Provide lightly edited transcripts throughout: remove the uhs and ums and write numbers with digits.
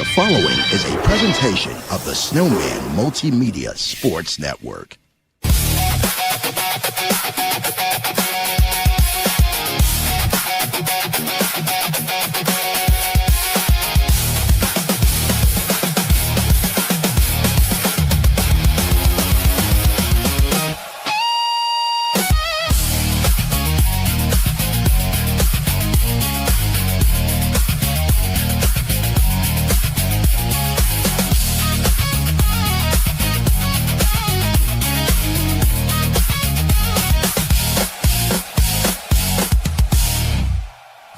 The following is a presentation of the Snowman Multimedia Sports Network.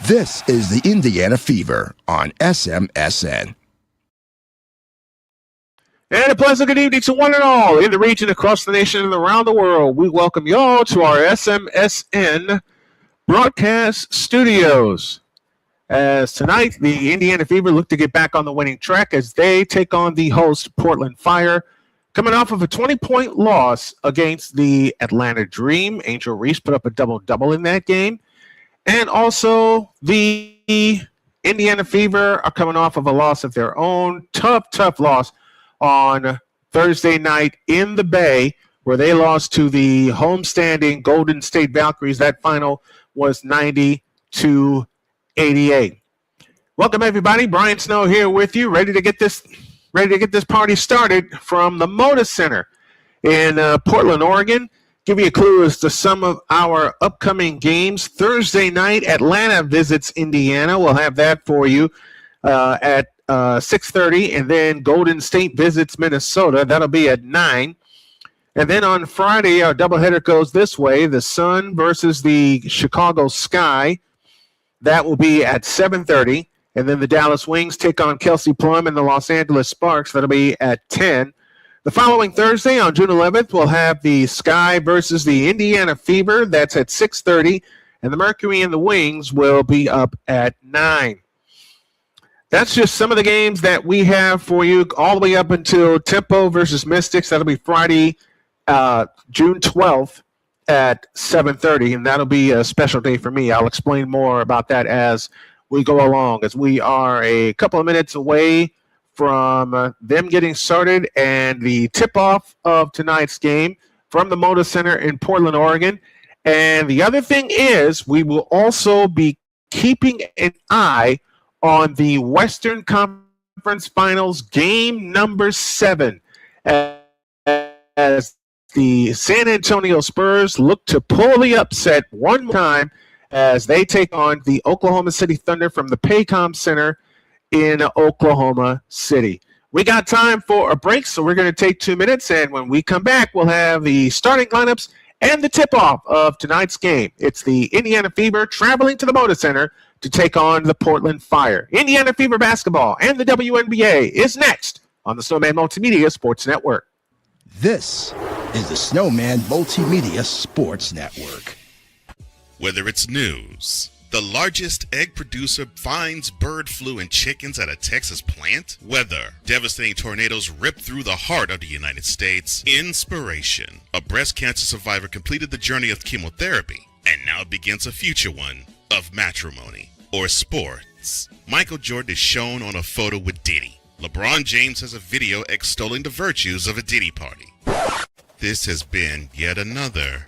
This is the Indiana Fever on SMSN. And a pleasant good evening to one and all in the region, across the nation, and around the world. We welcome you all to our SMSN broadcast studios. As tonight, the Indiana Fever look to get back on the winning track as they take on the host, Portland Fire, coming off of a 20-point loss against the Atlanta Dream. Angel Reese put up a double-double in that game. And also, the Indiana Fever are coming off of a loss of their own. Tough loss on Thursday night in the Bay, where they lost to the homestanding Golden State Valkyries. That final was 90-88. Welcome, everybody. Brian Snow here with you, ready to get this party started from the Moda Center in Portland, Oregon. Give you a clue as to some of our upcoming games. Thursday night, Atlanta visits Indiana. We'll have that for you at 6:30, and then Golden State visits Minnesota. That'll be at 9. And then on Friday, our doubleheader goes this way: the Sun versus the Chicago Sky. That will be at 7:30. And then the Dallas Wings take on Kelsey Plum and the Los Angeles Sparks. That'll be at 10. The following Thursday, on June 11th, we'll have the Sky versus the Indiana Fever. That's at 6:30. And the Mercury and the Wings will be up at 9. That's just some of the games that we have for you all the way up until Tempo versus Mystics. That'll be Friday, June 12th at 7:30, and that'll be a special day for me. I'll explain more about that as we go along, as we are a couple of minutes away from them getting started and the tip-off of tonight's game from the Moda Center in Portland, Oregon. And the other thing is we will also be keeping an eye on the Western Conference Finals game number 7 as the San Antonio Spurs look to pull the upset one more time as they take on the Oklahoma City Thunder from the Paycom Center in Oklahoma City. We got time for a break, so we're going to take 2 minutes, and when we come back, we'll have the starting lineups and the tip-off of tonight's game. It's the Indiana Fever traveling to the Moda Center to take on the Portland Fire. Indiana Fever basketball and the WNBA is next on the Snowman Multimedia Sports Network. This is the Snowman Multimedia Sports Network. Whether it's news, the largest egg producer finds bird flu in chickens at a Texas plant, weather, devastating tornadoes rip through the heart of the United States, inspiration, a breast cancer survivor completed the journey of chemotherapy, and now begins a future one of matrimony or sports. Michael Jordan is shown on a photo with Diddy. LeBron James has a video extolling the virtues of a Diddy party. This has been yet another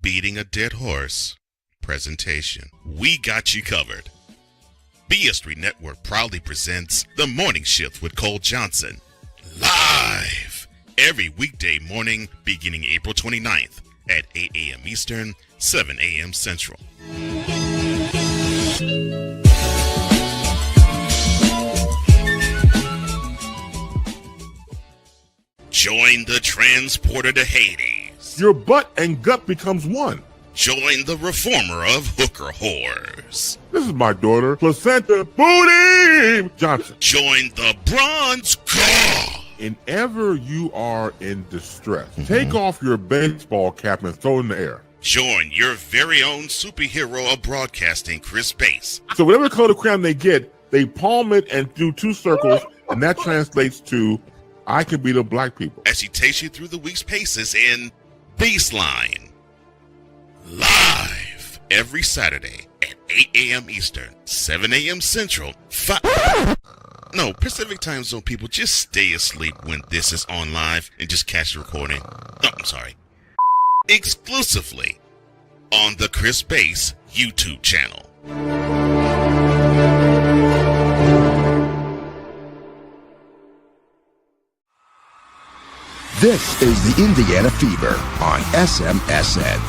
beating a dead horse presentation. We got you covered. BS3 Network proudly presents The Morning Shift with Cole Johnson, live every weekday morning beginning April 29th at 8 a.m. Eastern, 7 a.m. Central. Join the transporter to Hades. Your butt and gut becomes one. Join the reformer of hooker whores. This is my daughter, Placenta Booty Johnson. Join the bronze god. Whenever you are in distress, take off your baseball cap and throw it in the air. Join your very own superhero of broadcasting, Chris Bass. So whatever color crayon they get, they palm it and do 2 circles, and that translates to, I can beat up black people. As he takes you through the week's paces in Baseline. Live every Saturday at 8 a.m. Eastern, 7 a.m. Central, Pacific Time Zone people, just stay asleep when this is on live and just catch the recording. Exclusively on the Chris Bass YouTube channel. This is the Indiana Fever on SMSN.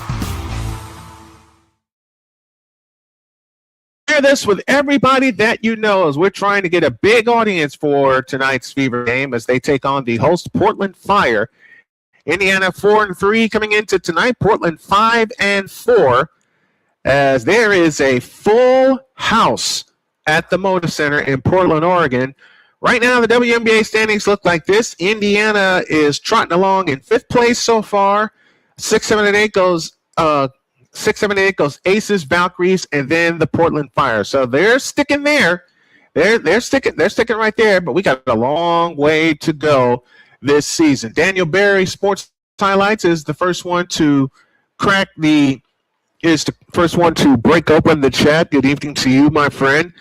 Share this with everybody that you know as we're trying to get a big audience for tonight's Fever game as they take on the host Portland Fire. Indiana 4-3 coming into tonight. Portland 5-4. as there is a full house at the Moda Center in Portland, Oregon. Right now, the WNBA standings look like this. Indiana is trotting along in 5th place so far. 6, 7, and 8 goes 6, 7, 8 goes Aces, Valkyries, and then the Portland Fire. So they're sticking there. They're sticking right there, but we got a long way to go this season. Daniel Berry, Sports Highlights, is the first one to break open the chat. Good evening to you, my friend.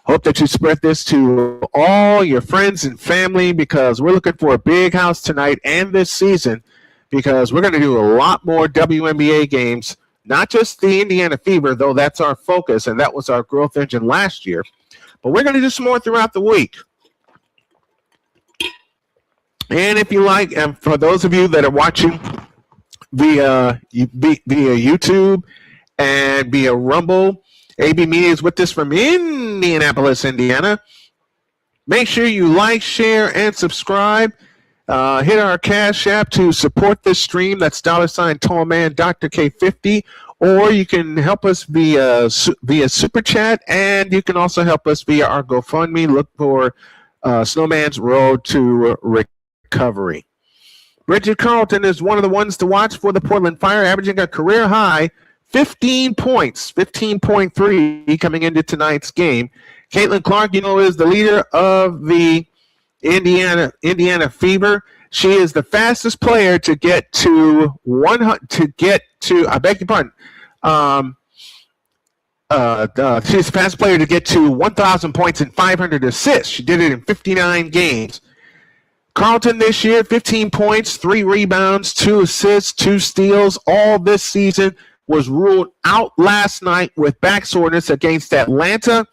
Hope that you spread this to all your friends and family, because we're looking for a big house tonight and this season, because we're going to do a lot more WNBA games, not just the Indiana Fever, though that's our focus, and that was our growth engine last year. But we're going to do some more throughout the week. And if you like, and for those of you that are watching via YouTube and via Rumble, AB Media is with us from Indianapolis, Indiana. Make sure you like, share, and subscribe. Hit our Cash App to support this stream. That's $Snowman Dr. K50. Or you can help us via Super Chat, and you can also help us via our GoFundMe. Look for Snowman's Road to Recovery. Bridget Carlton is one of the ones to watch for the Portland Fire, averaging a career high 15 points, 15.3 coming into tonight's game. Caitlin Clark, is the leader of the Indiana Fever. She is the fastest player to get to I beg your pardon. She's the fastest player to get to 1,000 points and 500 assists. She did it in 59 games. Carlton this year, 15 points, 3 rebounds, 2 assists, 2 steals, all this season. Was ruled out last night with back soreness against Atlanta.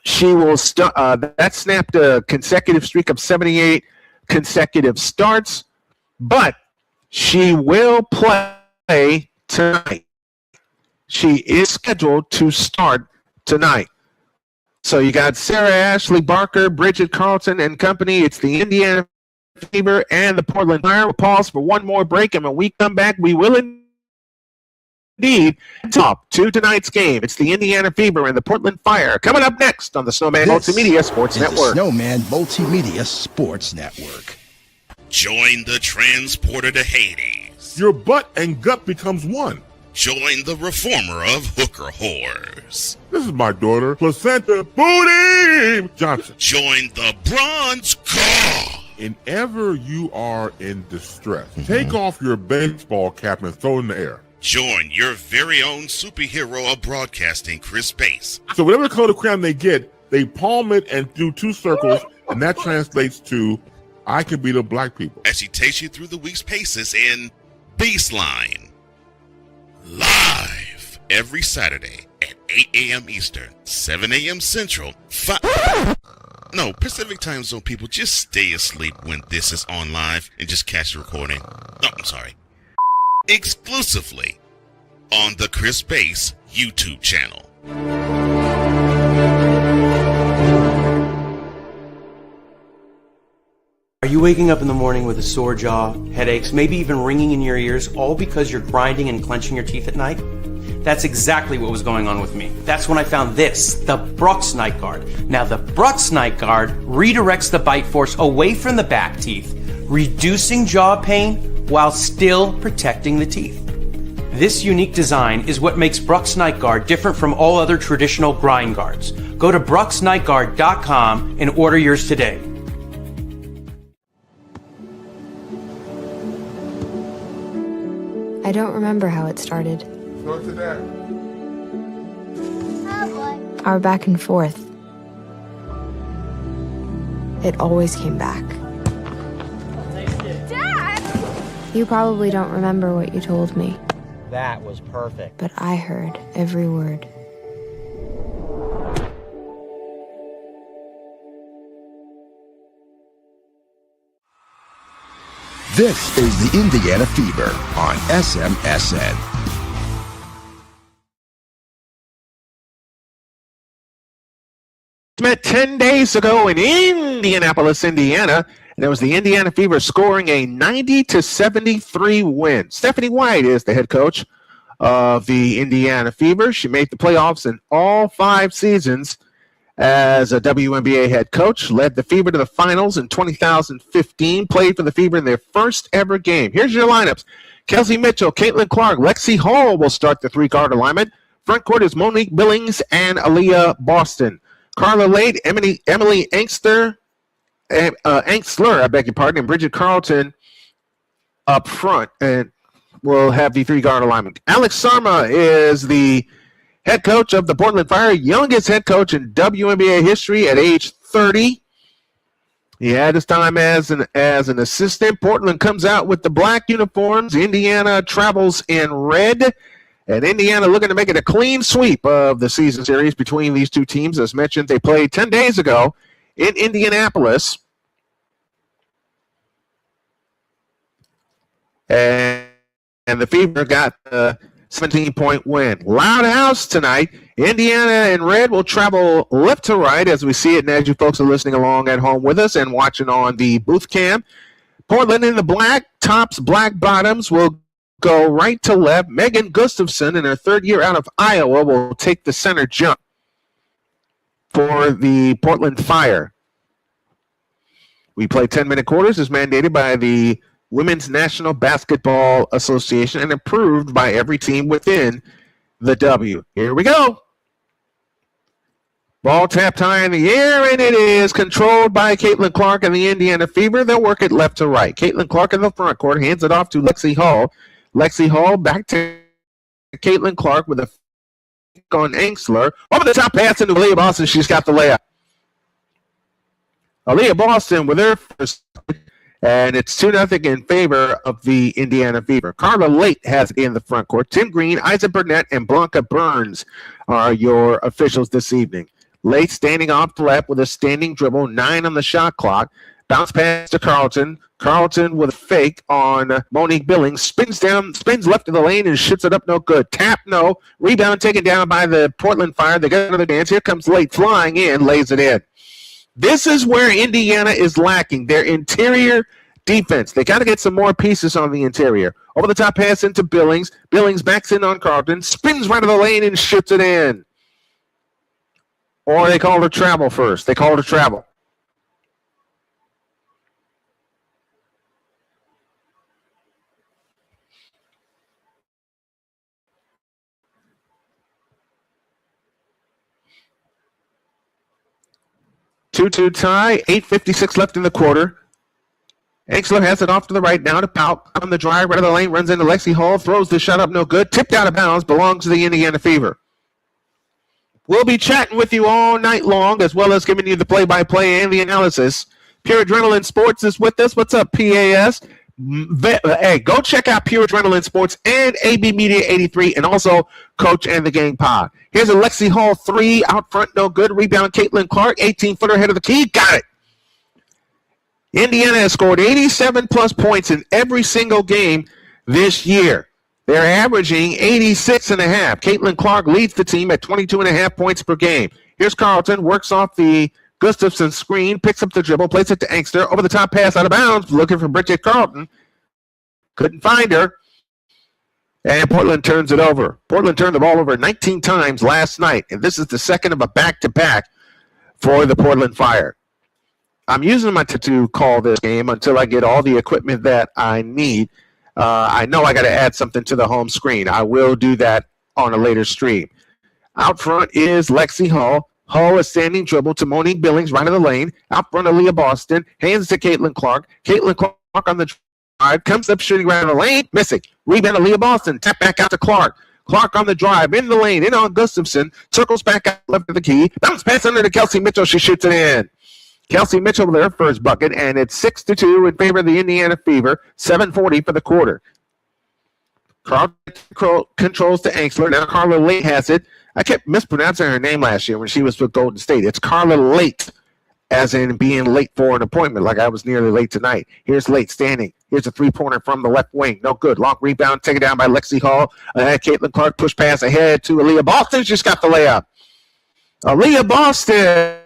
She will that snapped a consecutive streak of 78 consecutive starts, but she will play tonight. She is scheduled to start tonight. So you got Sarah Ashley Barker, Bridget Carlton, and company. It's the Indiana Fever and the Portland Fire. We'll pause for one more break, and when we come back, we will indeed top to tonight's game. It's the Indiana Fever and the Portland Fire. Coming up next on the Snowman Multimedia Sports Network. The Snowman Multimedia Sports Network. Join the transporter to Hades. Your butt and gut becomes one. Join the reformer of hooker whores. This is my daughter, Placenta Booty Johnson. Join the bronze car. Whenever you are in distress, take off your baseball cap and throw it in the air. Join your very own superhero of broadcasting, Chris Bass. So whatever color crayon they get, they palm it and do 2 circles, and that translates to, I can beat up black people. As he takes you through the week's paces in Baseline. Live every Saturday at 8 a.m. Eastern, 7 a.m. Central, Pacific Time Zone people, just stay asleep when this is on live and just catch the recording. No, I'm sorry. Exclusively on the Chris Bass YouTube channel. Are you waking up in the morning with a sore jaw, headaches, maybe even ringing in your ears, all because you're grinding and clenching your teeth at night? That's exactly what was going on with me. That's when I found this, the Brux Night Guard. Now, the Brux Night Guard redirects the bite force away from the back teeth, reducing jaw pain while still protecting the teeth. This unique design is what makes Brux Night Guard different from all other traditional grind guards. Go to BruxNightGuard.com and order yours today. I don't remember how it started. Go to that. Our back and forth. It always came back. Dad! You probably don't remember what you told me. That was perfect. But I heard every word. This is the Indiana Fever on SMSN. Met 10 days ago in Indianapolis, Indiana, and it was the Indiana Fever scoring a 90-73 win. Stephanie White is the head coach of the Indiana Fever. She made the playoffs in all 5 seasons as a WNBA head coach, led the Fever to the finals in 2015, played for the Fever in their first ever game. Here's your lineups. Kelsey Mitchell, Caitlin Clark, Lexi Hall will start the 3-guard alignment. Front court is Monique Billings and Aaliyah Boston. Carla Leite, Emily Angstler, and Bridget Carlton up front, and will have the 3-guard alignment. Alex Sarma is the head coach of the Portland Fire, youngest head coach in WNBA history at age 30. He had his time as an assistant. Portland comes out with the black uniforms. Indiana travels in red. And Indiana looking to make it a clean sweep of the season series between these two teams. As mentioned, they played 10 days ago in Indianapolis. And the Fever got a 17-point win. Loud house tonight. Indiana in red will travel left to right as we see it, and as you folks are listening along at home with us and watching on the booth cam. Portland in the black tops, black bottoms will go right to left. Megan Gustafson, in her 3rd year out of Iowa, will take the center jump for the Portland Fire. We play 10-minute quarters as mandated by the Women's National Basketball Association and approved by every team within the W. Here we go. Ball tapped high in the air, and it is controlled by Caitlin Clark and the Indiana Fever. They'll work it left to right. Caitlin Clark in the front court hands it off to Lexi Hall. Lexi Hall back to Caitlin Clark with a on Angstler. Over the top pass into Aaliyah Boston. She's got the layup. Aaliyah Boston with her first, and it's 2-0 in favor of the Indiana Fever. Carla Leite has it in the front court. Tim Green, Isaac Burnett, and Blanca Burns are your officials this evening. Leite standing off the left with a standing dribble, 9 on the shot clock. Bounce pass to Carlton. Carlton with a fake on Monique Billings. Spins left of the lane and shoots it up, no good. Tap, no. Rebound taken down by the Portland Fire. They get another dance. Here comes Leite flying in, lays it in. This is where Indiana is lacking, their interior defense. They got to get some more pieces on the interior. Over the top pass into Billings. Billings backs in on Carlton. Spins right of the lane and shoots it in. Or they called a travel first. They called a travel. Two-two tie, 8:56 left in the quarter. Angstler has it off to the right, now to Pout. On the drive, right of the lane, runs into Lexi Hall, throws the shot up, no good. Tipped out of bounds, belongs to the Indiana Fever. We'll be chatting with you all night long, as well as giving you the play-by-play and the analysis. Pure Adrenaline Sports is with us. What's up, PAS? Hey, go check out Pure Adrenaline Sports and AB Media 83, and also Coach and the Gang Pod. Here's a Lexi Hall 3 out front, no good. Rebound, Caitlin Clark, 18-footer ahead of the key. Got it. Indiana has scored 87-plus points in every single game this year. They're averaging 86.5. Caitlin Clark leads the team at 22.5 points per game. Here's Carlton, works off the Gustafson screen, picks up the dribble, plays it to Angstler. Over the top pass out of bounds, looking for Bridget Carlton. Couldn't find her. And Portland turns it over. Portland turned the ball over 19 times last night, and this is the second of a back-to-back for the Portland Fire. I'm using my to call this game until I get all the equipment that I need. I know I got to add something to the home screen. I will do that on a later stream. Out front is Lexi Hall. Hall is standing dribble to Monique Billings, right of the lane. Out front, Aaliyah Boston. Hands to Caitlin Clark. Caitlin Clark on the drive. Comes up shooting right of the lane. Missing. Rebound, Aaliyah Boston. Tap back out to Clark. Clark on the drive. In the lane. In on Gustafson. Circles back out left of the key. Bounce pass under to Kelsey Mitchell. She shoots it in. Kelsey Mitchell with her first bucket, and it's 6-2 in favor of the Indiana Fever. 7:40 for the quarter. Carl controls to Angstler. Now Carla Leite has it. I kept mispronouncing her name last year when she was with Golden State. It's Carla Leite, as in being late for an appointment, like I was nearly late tonight. Here's Leite standing. Here's a three-pointer from the left wing. No good. Long rebound taken down by Lexi Hall. Caitlin Clark push pass ahead to Aaliyah Boston. She's got the layup. Aaliyah Boston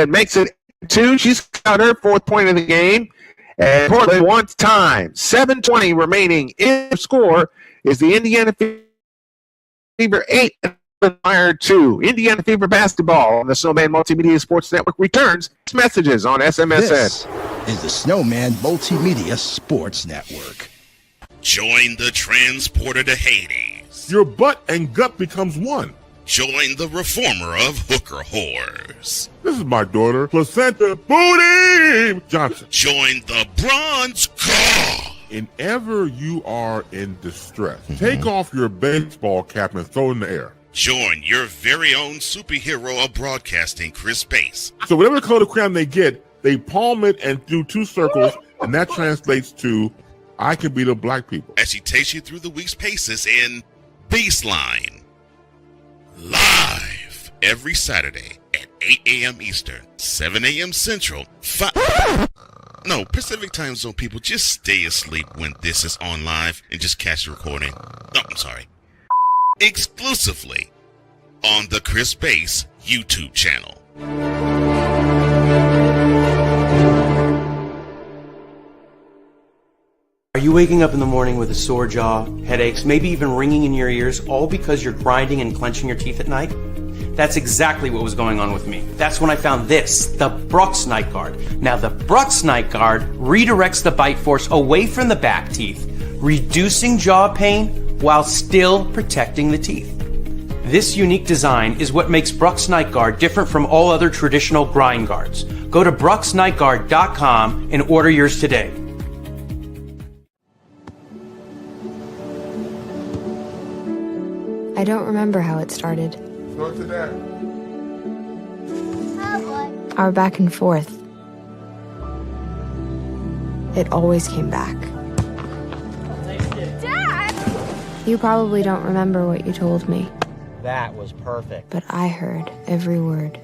makes it 2. She's got her 4th point of the game. And Portland wants time. 7:20 remaining in the score is the Indiana Fever 8 and Fire 2. Indiana Fever basketball on the Snowman Multimedia Sports Network returns messages on SMSN. This is the Snowman Multimedia Sports Network. Join the transporter to Hades. Your butt and gut becomes one. Join the reformer of hooker whores. This is my daughter, Placenta Booty Johnson. Join the bronze car. Whenever you are in distress, take off your baseball cap and throw it in the air. Join your very own superhero of broadcasting, Chris Bass. So whatever color crayon they get, they palm it and do two circles, and that translates to, I can be the black people. As she takes you through the week's paces in Baseline. Live every Saturday at 8 a.m. Eastern, 7 a.m. Central, Pacific Time Zone people, just stay asleep when this is on live and just catch the recording. No, I'm sorry. Exclusively on the Chris Bass YouTube channel. Are you waking up in the morning with a sore jaw, headaches, maybe even ringing in your ears, all because you're grinding and clenching your teeth at night? That's exactly what was going on with me. That's when I found this, the Brooks Night Guard. Now, the Brooks Night Guard redirects the bite force away from the back teeth, reducing jaw pain while still protecting the teeth. This unique design is what makes Brooks Night Guard different from all other traditional grind guards. Go to brooksnightguard.com and order yours today. I don't remember how it started. Go to that. Our back and forth. It always came back. Dad! You probably don't remember what you told me, That was perfect. but I heard every word.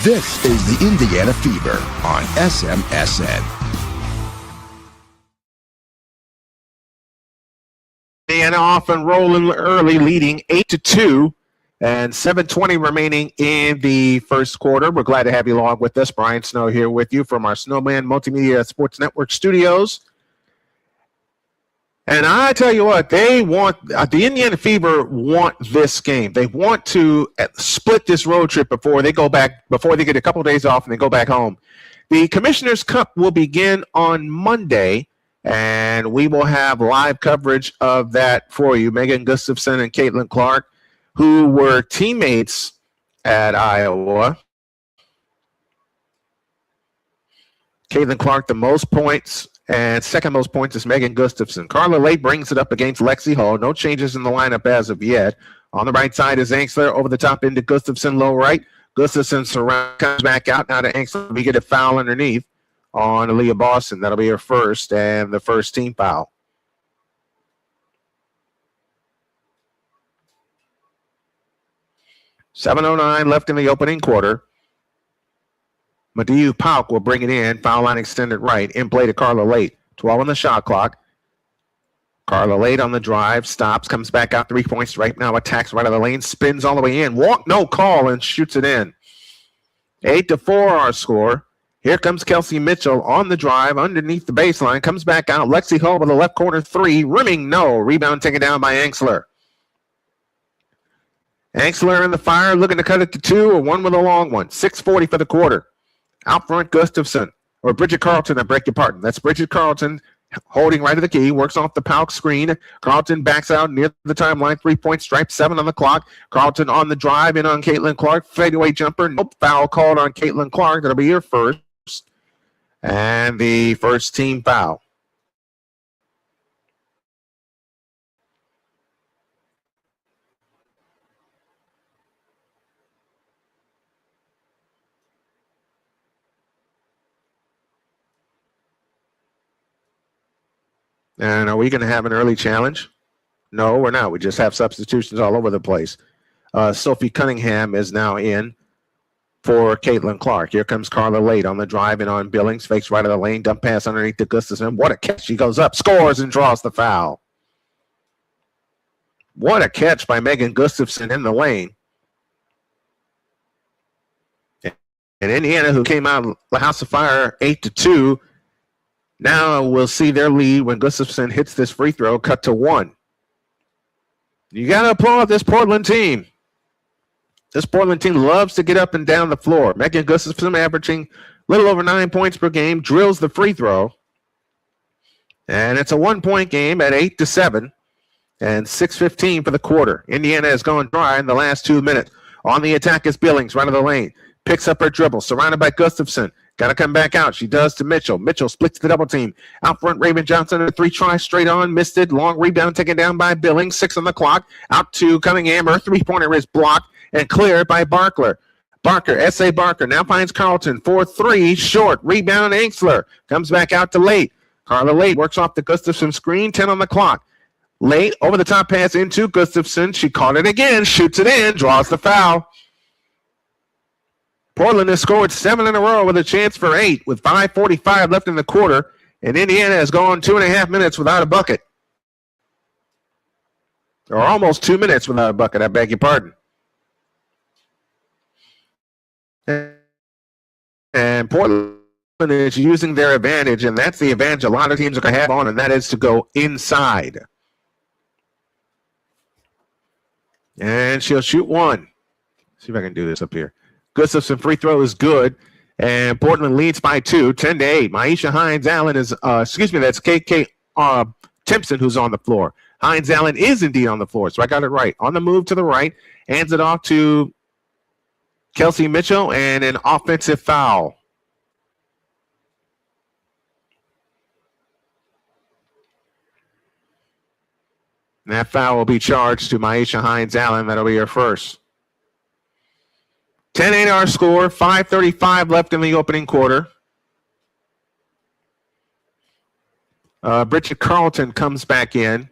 This is the Indiana Fever on SMSN. Indiana off and rolling early, leading 8-2, and 7:20 remaining in the first quarter. We're glad to have you along with us. Brian Snow here with you from our Snowman Multimedia Sports Network studios. And I tell you what, they want the Indiana Fever want this game. They want to split this road trip before they go back, before they get a couple of days off and they go back home. The Commissioner's Cup will begin on Monday, and we will have live coverage of that for you. Megan Gustafson and Caitlin Clark, who were teammates at Iowa. Caitlin Clark, the most points. And second most points is Megan Gustafson. Carla Leite brings it up against Lexi Hall. No changes in the lineup as of yet. On the right side is Angsler. Over the top into Gustafson, low right. Gustafson comes back out now to Angsler. We get a foul underneath on Aaliyah Boston. That'll be her first and the first team foul. $7:09 left in the opening quarter. Madiu Pauk will bring it in. Foul line extended right. In play to Carla Leite. 12 on the shot clock. Carla Leite on the drive. Stops. Comes back out 3 points right now. Attacks right out of the lane. Spins all the way in. Walk, no call, and shoots it in. 8-4 our score. Here comes Kelsey Mitchell on the drive. Underneath the baseline. Comes back out. Lexi Hull with a left corner three. Rimming, no. Rebound taken down by Angsler. Angsler in the fire. Looking to cut it to two or one with a long one. 6:40 for the quarter. Out front, Gustafson, or Bridget Carlton, I beg your pardon. That's Bridget Carlton holding right of the key, works off the Pauk screen. Carlton backs out near the timeline, 3-point stripe, 7 on the clock. Carlton on the drive, in on Caitlin Clark, fadeaway jumper. Nope, foul called on Caitlin Clark. That'll be your first. And the first team foul. And are we going to have an early challenge? No, we're not. We just have substitutions all over the place. Sophie Cunningham is now in for Caitlin Clark. Here comes Carla Leite on the drive and on Billings. Fakes right of the lane. Dump pass underneath to Gustafson. What a catch. She goes up, scores, and draws the foul. What a catch by Megan Gustafson in the lane. And Indiana, who came out of the House of Fire 8-2, now we'll see their lead when Gustafson hits this free throw, cut to 1. You got to applaud this Portland team. This Portland team loves to get up and down the floor. Megan Gustafson averaging a little over 9 points per game, drills the free throw. And it's a 1-point game at 8-7 and 6:15 for the quarter. Indiana has gone dry in the last 2 minutes. On the attack is Billings, right of the lane. Picks up her dribble, surrounded by Gustafson. Got to come back out. She does to Mitchell. Mitchell splits the double team. Out front, Raven Johnson, a 3 try straight on, missed it. Long rebound taken down by Billings. 6 on the clock. Out to Cunningham. Her three-pointer is blocked and cleared by Barker. S.A. Barker now finds Carlton. 4-3, short. Rebound, Angsler. Comes back out to Leite. Carla Leite works off the Gustafson screen. 10 on the clock. Leite over the top pass into Gustafson. She caught it again. Shoots it in. Draws the foul. Portland has scored 7 in a row with a chance for 8 with 5:45 left in the quarter, and Indiana has gone 2.5 minutes without a bucket. Or almost 2 minutes without a bucket, I beg your pardon. And Portland is using their advantage, and that's the advantage a lot of teams are going to have on, and that is to go inside. And she'll shoot 1. See if I can do this up here. Gustafson free throw is good, and Portland leads by 2, 10-8. Maisha Hines-Allen is, that's KK Timpson who's on the floor. Hines-Allen is indeed on the floor, so I got it right. On the move to the right, hands it off to Kelsey Mitchell, and an offensive foul. And that foul will be charged to Maisha Hines-Allen. That'll be her first. 10-8 our score, 5:35 left in the opening quarter. Bridget Carlton comes back in.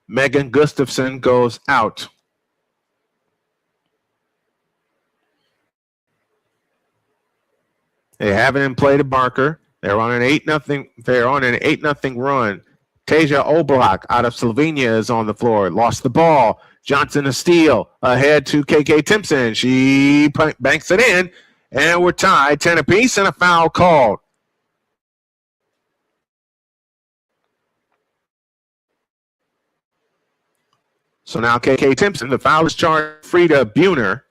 Megan Gustafson goes out. They have it in play to Barker. They're on an 8-0 run. Tasia Oblak out of Slovenia is on the floor. Lost the ball. Johnson a steal. Ahead to KK Timpson. She banks it in. And we're tied 10 apiece and a foul called. So now KK Timpson, the foul is charged Frieda Buhner,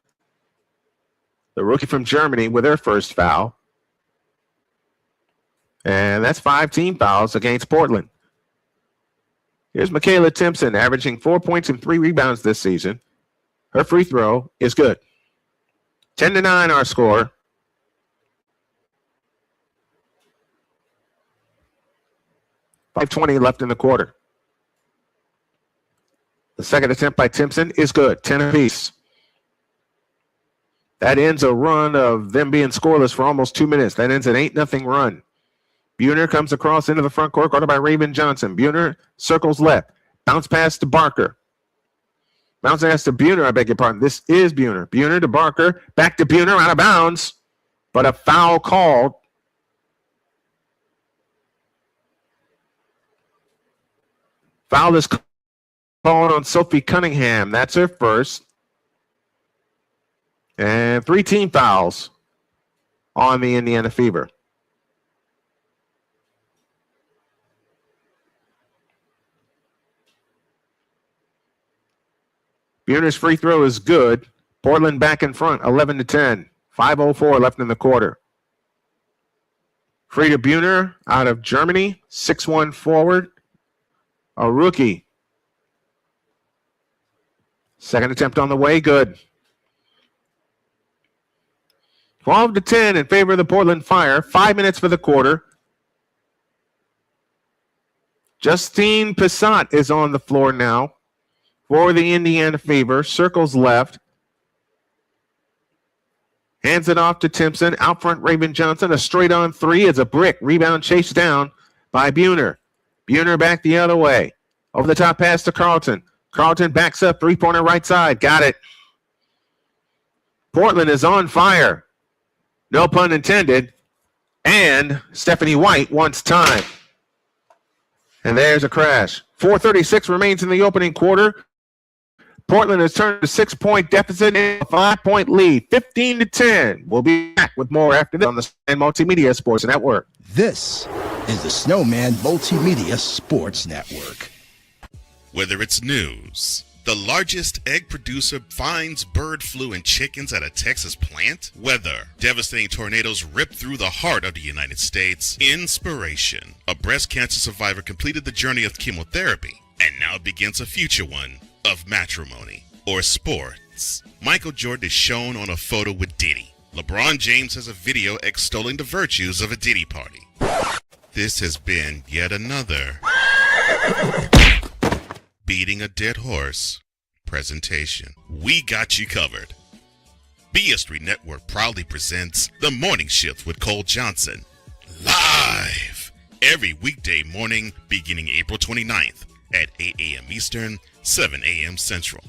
the rookie from Germany, with her first foul. And that's 5 team fouls against Portland. Here's Michaela Timpson, averaging 4 points and 3 rebounds this season. Her free throw is good. 10-9 our score. .520 left in the quarter. The second attempt by Timpson is good, 10 apiece. That ends a run of them being scoreless for almost 2 minutes. That ends an 8-0 run. Buhner comes across into the front court, guarded by Raven Johnson. Buhner circles left. Bounce pass to Barker. Bounce pass to Buhner, I beg your pardon. This is Buhner. Buhner to Barker. Back to Buhner, out of bounds. But a foul called. Foul is called on Sophie Cunningham. That's her first. And 3 team fouls on the Indiana Fever. Buhner's free throw is good. Portland back in front, 11-10. 5:04 left in the quarter. Frieda Buhner out of Germany, 6'1" forward, a rookie. Second attempt on the way, good. 12-10 in favor of the Portland Fire. 5 minutes for the quarter. Justine Pissot is on the floor now for the Indiana Fever. Circles left. Hands it off to Timpson. Out front, Raven Johnson. A straight-on 3 is a brick. Rebound chased down by Buhner. Buhner back the other way. Over the top pass to Carlton. Carlton backs up. Three-pointer right side. Got it. Portland is on fire. No pun intended. And Stephanie White wants time. And there's a crash. 4:36 remains in the opening quarter. Portland has turned a 6-point deficit into a 5-point lead, 15-10. We'll be back with more after this on the Snowman Multimedia Sports Network. This is the Snowman Multimedia Sports Network. Whether it's news, the largest egg producer finds bird flu in chickens at a Texas plant, weather, devastating tornadoes rip through the heart of the United States, inspiration, a breast cancer survivor completed the journey of chemotherapy and now begins a future one of matrimony or sports. Michael Jordan is shown on a photo with Diddy. LeBron James has a video extolling the virtues of a Diddy party. This has been yet another beating a dead horse presentation. We got you covered. BS3 Network proudly presents The Morning Shift with Cole Johnson, live every weekday morning beginning April 29th at 8 a.m. Eastern, 7 a.m. Central.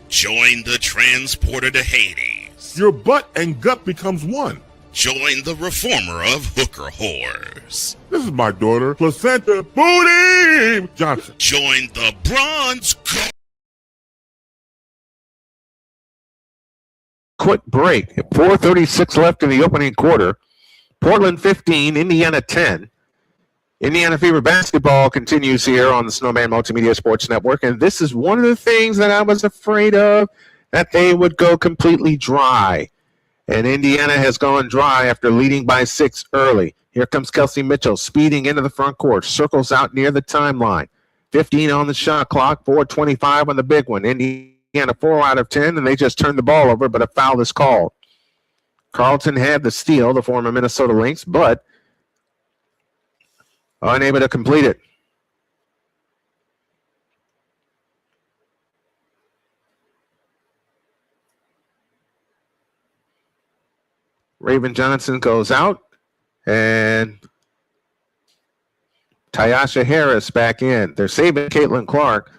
Join the transporter to Hades. Your butt and gut becomes one. Join the reformer of hooker whores. This is my daughter, Placenta Booty Johnson. Join the bronze gold. Quick break. 4:36 left in the opening quarter. Portland 15, Indiana 10. Indiana Fever basketball continues here on the Snowman Multimedia Sports Network, and this is one of the things that I was afraid of, that they would go completely dry. And Indiana has gone dry after leading by 6 early. Here comes Kelsey Mitchell speeding into the front court, circles out near the timeline. 15 on the shot clock, 4:25 on the big one. Indiana 4 out of 10, and they just turned the ball over, but a foul is called. Carlton had the steal, the former Minnesota Lynx, but unable to complete it. Raven Johnson goes out, and Tyasha Harris back in. They're saving Caitlin Clark,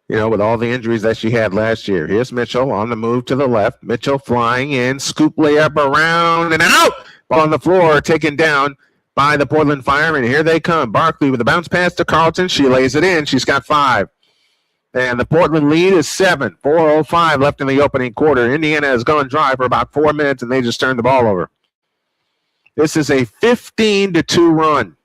with all the injuries that she had last year. Here's Mitchell on the move to the left. Mitchell flying in, scoop layup around and out. Ball on the floor, taken down by the Portland Firemen. Here they come. Barkley with a bounce pass to Carlton. She lays it in. She's got 5. And the Portland lead is 7. 4:05 left in the opening quarter. Indiana has gone dry for about 4 minutes, and they just turned the ball over. This is a 15-2 run.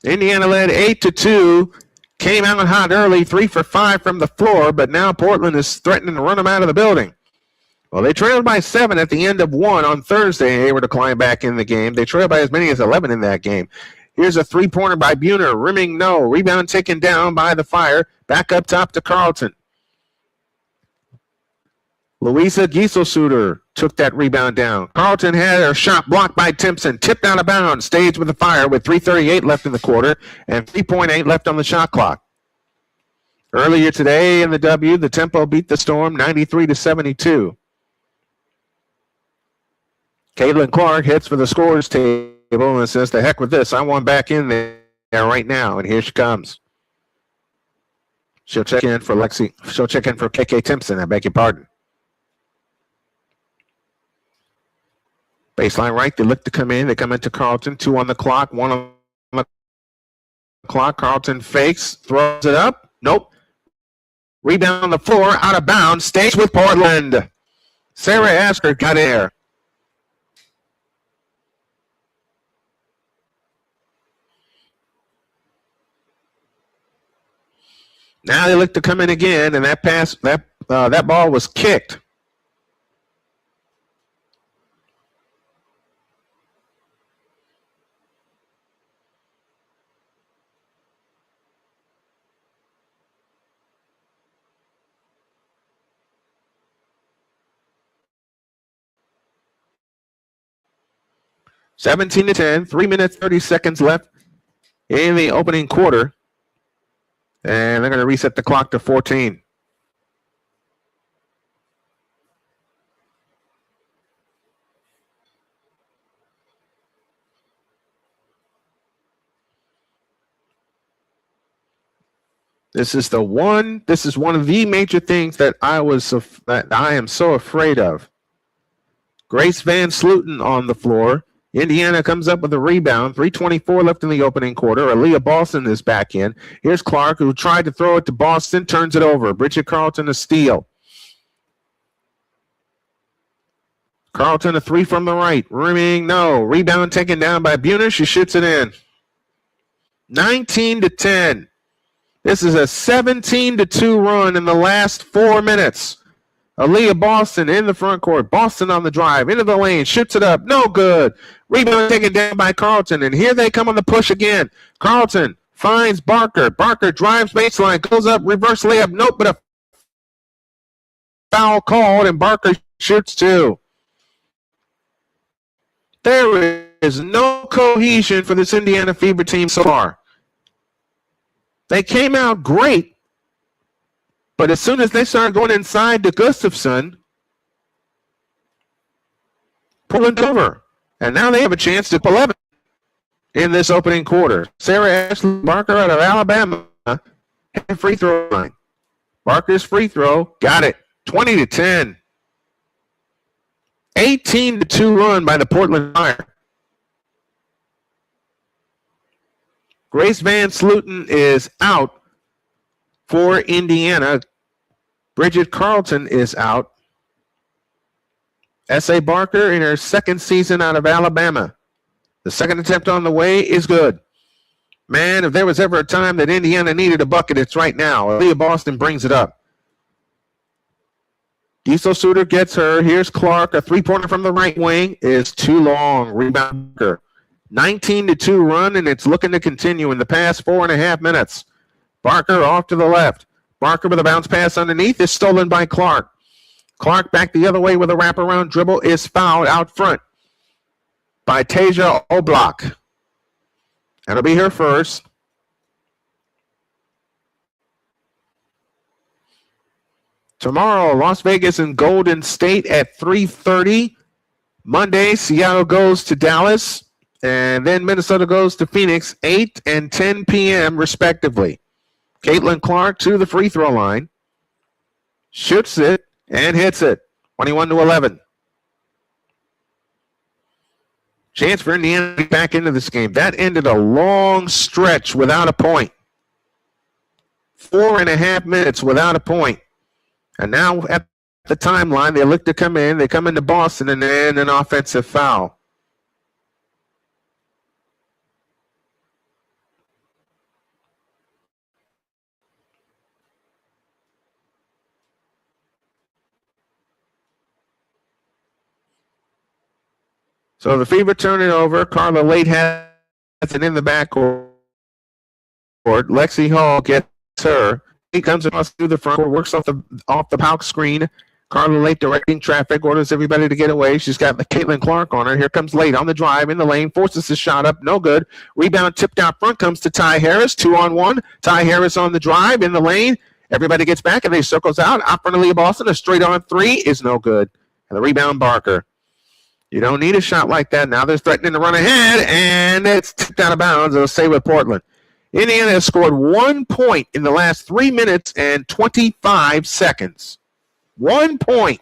Indiana led 8-2. Came out hot early, 3 for 5 from the floor, but now Portland is threatening to run them out of the building. Well, they trailed by 7 at the end of 1 on Thursday. They were to climb back in the game. They trailed by as many as 11 in that game. Here's a three-pointer by Buhner. Rimming, no. Rebound taken down by the Fire. Back up top to Carlton. Louisa Gieselsuter took that rebound down. Carlton had her shot blocked by Timpson. Tipped out of bounds. Stays with the Fire with 3:38 left in the quarter and 3.8 left on the shot clock. Earlier today in the W, the Tempo beat the Storm 93-72. Caitlin Clark hits for the scores table and says, "The heck with this. I want back in there right now." And here she comes. She'll check in for KK Timpson. I beg your pardon. Baseline right. They look to come in. They come into Carlton. 2 on the clock. 1 on the clock. Carlton fakes. Throws it up. Nope. Rebound on the floor. Out of bounds. Stays with Portland. Sarah Asker got there. Now they look to come in again, and that ball was kicked. (17-10), 3 minutes, 30 seconds left in the opening quarter. And they're going to reset the clock to 14. This is one of the major things that I am so afraid of Grace Van Sluten on the floor. Indiana comes up with a rebound. 3:24 left in the opening quarter. Aaliyah Boston is back in. Here's Clark, who tried to throw it to Boston, turns it over. Bridget Carlton a steal. Carlton a three from the right. Rimming, no. Rebound taken down by Buhner. She shoots it in. 19-10. This is a 17-2 run in the last 4 minutes. Aaliyah Boston in the front court. Boston on the drive. Into the lane. Shoots it up. No good. Rebound taken down by Carlton. And here they come on the push again. Carlton finds Barker. Barker drives baseline. Goes up. Reverse layup. Nope, but a foul called. And Barker shoots two. There is no cohesion for this Indiana Fever team so far. They came out great. But as soon as they started going inside to Gustafson, Portland over. And now they have a chance to 11 in this opening quarter. Sarah Ashley Barker out of Alabama at free throw line. Barker's free throw, got it. 20-10. 18-2 run by the Portland Fire. Grace Van Sluten is out for Indiana. Bridget Carlton is out. S.A. Barker in her second season out of Alabama. The second attempt on the way is good. Man, if there was ever a time that Indiana needed a bucket, it's right now. Aaliyah Boston brings it up. Diesel Suter gets her. Here's Clark. A three-pointer from the right wing is too long. Rebound Barker. 19-2 run, and it's looking to continue in the past 4.5 minutes. Barker off to the left. Barker with a bounce pass underneath is stolen by Clark. Clark back the other way with a wraparound dribble is fouled out front by Tasia Oblak. That'll be her first. Tomorrow, Las Vegas and Golden State at 3:30. Monday, Seattle goes to Dallas. And then Minnesota goes to Phoenix, 8 and 10 p.m. respectively. Caitlin Clark to the free throw line. Shoots it and hits it. 21-11. Chance for Indiana to get back into this game. That ended a long stretch without a point. 4.5 minutes without a point. And now at the timeline, they look to come in. They come into Boston and then an offensive foul. So the Fever turn it over. Carla Leite has it in the backcourt. Lexi Hall gets her. He comes across through the front court, works off the Pauk screen. Carla Leite directing traffic, orders everybody to get away. She's got Caitlin Clark on her. Here comes Leite on the drive in the lane, forces the shot up, no good. Rebound tipped out front, comes to Ty Harris, 2-on-1. Ty Harris on the drive in the lane. Everybody gets back and they circles out. Out front of Leah Boston, a straight on three is no good. And the rebound Barker. You don't need a shot like that. Now they're threatening to run ahead, and it's tipped out of bounds. It'll stay with Portland. Indiana has scored 1 point in the last 3 minutes and 25 seconds. 1 point.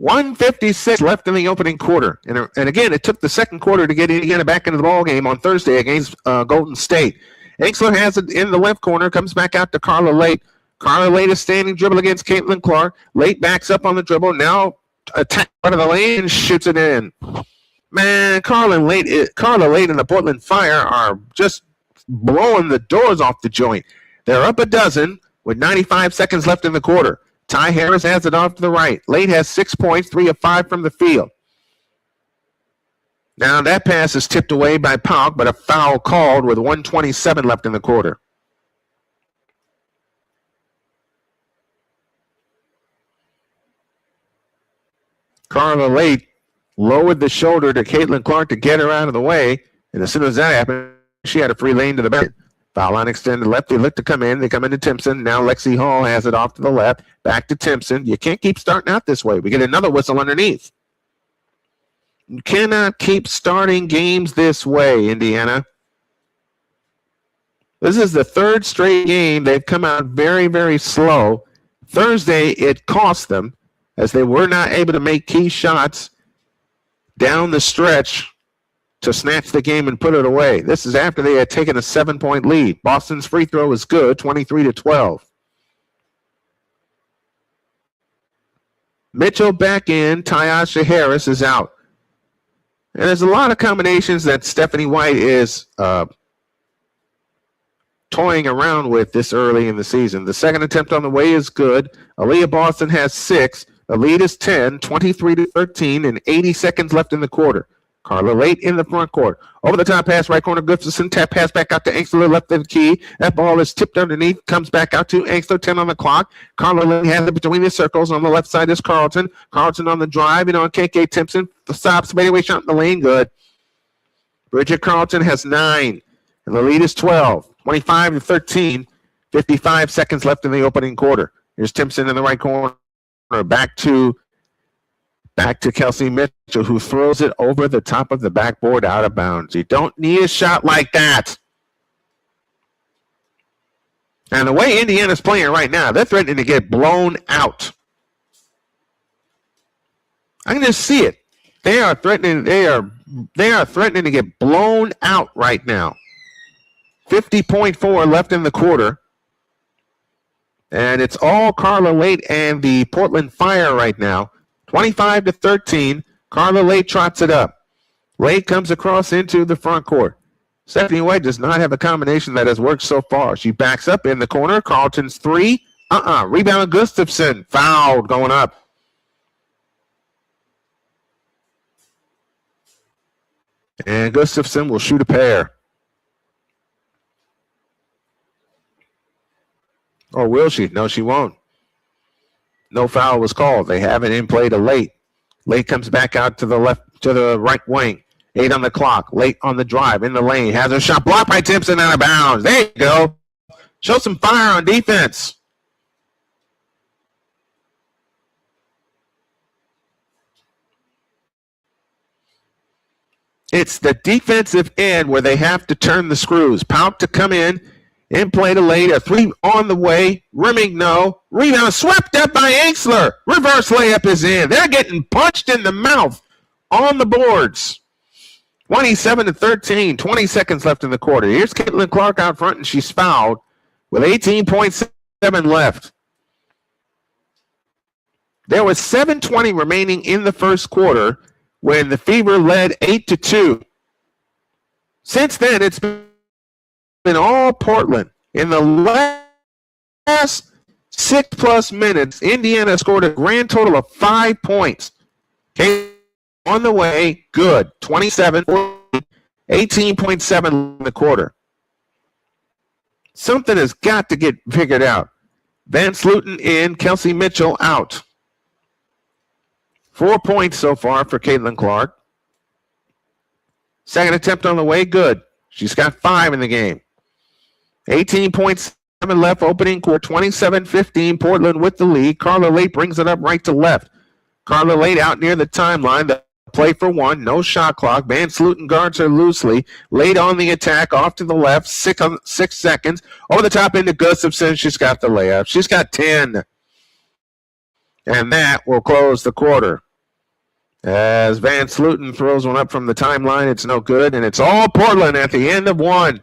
1:56 left in the opening quarter. And again, it took the second quarter to get Indiana back into the ballgame on Thursday against Golden State. Exler has it in the left corner, comes back out to Carla Leite. Carla Leite is standing dribble against Caitlin Clark. Leite backs up on the dribble. Now attack out of the lane and shoots it in. Man, Carla Leite and the Portland Fire are just blowing the doors off the joint. They're up a dozen with 95 seconds left in the quarter. Ty Harris has it off to the right. Leite has 6 points, 3 of 5 from the field. Now that pass is tipped away by Pauk, but a foul called with 1:27 left in the quarter. Carla Leite lowered the shoulder to Caitlin Clark to get her out of the way, and as soon as that happened, she had a free lane to the basket. Foul line extended left. They look to come in. They come into Timpson. Now Lexi Hall has it off to the left. Back to Timpson. You can't keep starting out this way. We get another whistle underneath. You cannot keep starting games this way, Indiana. This is the third straight game. They've come out very, very slow. Thursday, it cost them as they were not able to make key shots down the stretch to snatch the game and put it away. This is after they had taken a 7-point lead. Boston's free throw is good, 23-12. Mitchell back in. Tyasha Harris is out. And there's a lot of combinations that Stephanie White is toying around with this early in the season. The second attempt on the way is good. Aaliyah Boston has 6. The lead is 10, 23-13, and 80 seconds left in the quarter. Carla Leite in the front court. Over the top pass, right corner, Gustafson. Tap pass back out to Angstler, left of the key. That ball is tipped underneath, comes back out to Angstler, 10 on the clock. Carla Leite has it between the circles. On the left side is Carlton. Carlton on the drive, and on KK Timpson. The stops, fadeaway shot in the lane, good. Bridget Carlton has 9, and the lead is 12, 25-13, 55 seconds left in the opening quarter. Here's Timpson in the right corner. Back to Kelsey Mitchell, who throws it over the top of the backboard out of bounds. You don't need a shot like that. And the way Indiana's playing right now, they're threatening to get blown out. I can just see it. They are threatening to get blown out right now. 50.4 left in the quarter. And it's all Carla Leite and the Portland Fire right now. 25-13. Carla Leite trots it up. Leite comes across into the front court. Stephanie White does not have a combination that has worked so far. She backs up in the corner. Carlton's 3. Rebound Gustafson. Fouled going up. And Gustafson will shoot a pair. Or will she? No, she won't. No foul was called. They have it in play to Leite. Leite comes back out to the left, to the right wing. 8 on the clock. Leite on the drive in the lane. Has a shot blocked by Timpson out of bounds. There you go. Show some fire on defense. It's the defensive end where they have to turn the screws. Pauk to come in play to Leite. A 3 on the way. Rimming, no. Rebound swept up by Angstler. Reverse layup is in. They're getting punched in the mouth on the boards. 27-13. 20 seconds left in the quarter. Here's Caitlin Clark out front, and she's fouled with 18.7 left. There was 7:20 remaining in the first quarter when the Fever led 8-2. Since then, it's been all Portland. In the last 6+ minutes, Indiana scored a grand total of 5 points. Okay, on the way, good. 27, 18.7 in the quarter. Something has got to get figured out. Van Sluten in, Kelsey Mitchell out. 4 points so far for Caitlin Clark. Second attempt on the way, good. She's got 5 in the game. 18.7 left, opening quarter, 27-15. Portland with the lead. Carla Leite brings it up right to left. Carla Leite out near the timeline. The play for 1, no shot clock. Van Sluten guards her loosely. Leite on the attack, off to the left, 6 seconds. Over the top into Gustafson. She's got the layup. She's got 10. And that will close the quarter. As Van Sluten throws one up from the timeline, it's no good. And it's all Portland at the end of 1.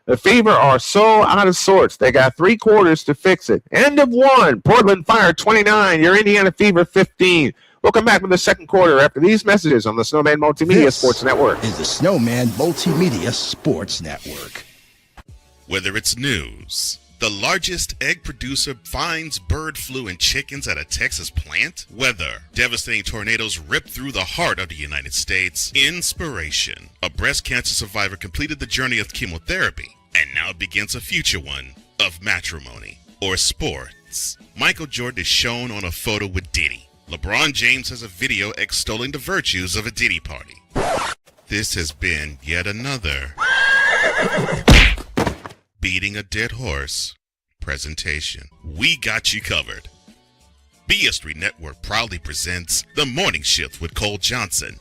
The Fever are so out of sorts. They got 3 quarters to fix it. End of 1. Portland Fire 29. Your Indiana Fever 15. We'll come back with the second quarter after these messages on the Snowman Multimedia Sports Network. Is the Snowman Multimedia Sports Network. Whether it's news, the largest egg producer finds bird flu in chickens at a Texas plant, weather, devastating tornadoes rip through the heart of the United States, inspiration, a breast cancer survivor completed the journey of chemotherapy, and now begins a future one of matrimony or sports. Michael Jordan is shown on a photo with Diddy. LeBron James has a video extolling the virtues of a Diddy party. This has been yet another beating a dead horse presentation. We got you covered. BS3 Network proudly presents The Morning Shift with Cole Johnson,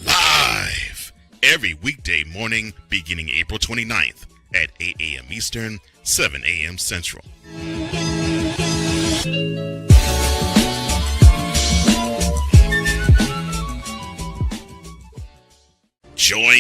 live every weekday morning beginning April 29th at 8 a.m. Eastern, 7 a.m. Central. Join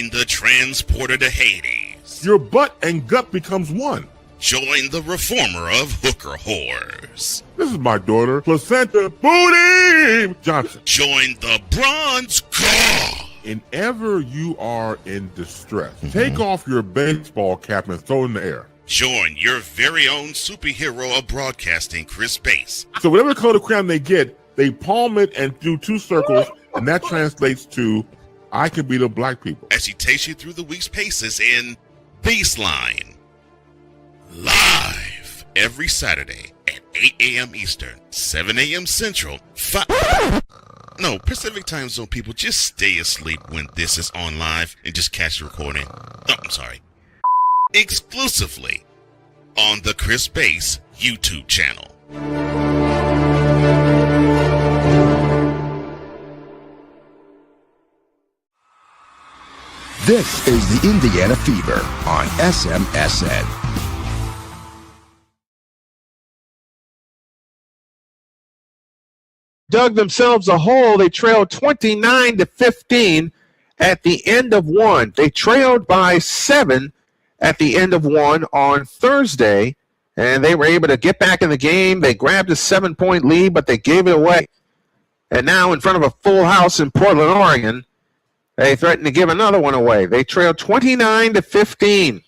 the transporter to Hades. Your butt and gut becomes one. Join the reformer of hooker whores. This is my daughter, Placenta Booty Johnson. Join the bronze god. Whenever you are in distress, take off your baseball cap and throw it in the air. Join your very own superhero of broadcasting, Chris Bass. So whatever color crayon they get, they palm it and do two circles, and that translates to, I can beat up black people. As he takes you through the week's paces in Baseline. Live every Saturday at 8 a.m. Eastern, 7 a.m. Central, Pacific Time Zone people, just stay asleep when this is on live and just catch the recording. Oh, I'm sorry. Exclusively on the Chris Bass YouTube channel. This is the Indiana Fever on SMSN. Dug themselves a hole. They trailed 29-15 at the end of one. They trailed by 7 at the end of one on Thursday, and they were able to get back in the game. They grabbed a 7-point lead, but they gave it away. And now in front of a full house in Portland, Oregon, they threatened to give another one away. They trailed 29-15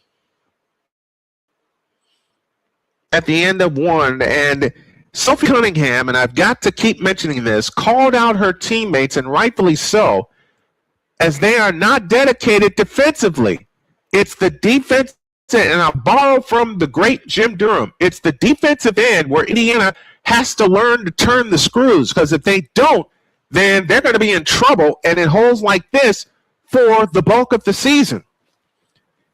at the end of one, and Sophie Cunningham, and I've got to keep mentioning this, called out her teammates, and rightfully so, as they are not dedicated defensively. It's the defense, and I'll borrow from the great Jim Durham. It's the defensive end where Indiana has to learn to turn the screws, because if they don't, then they're going to be in trouble, and in holes like this for the bulk of the season.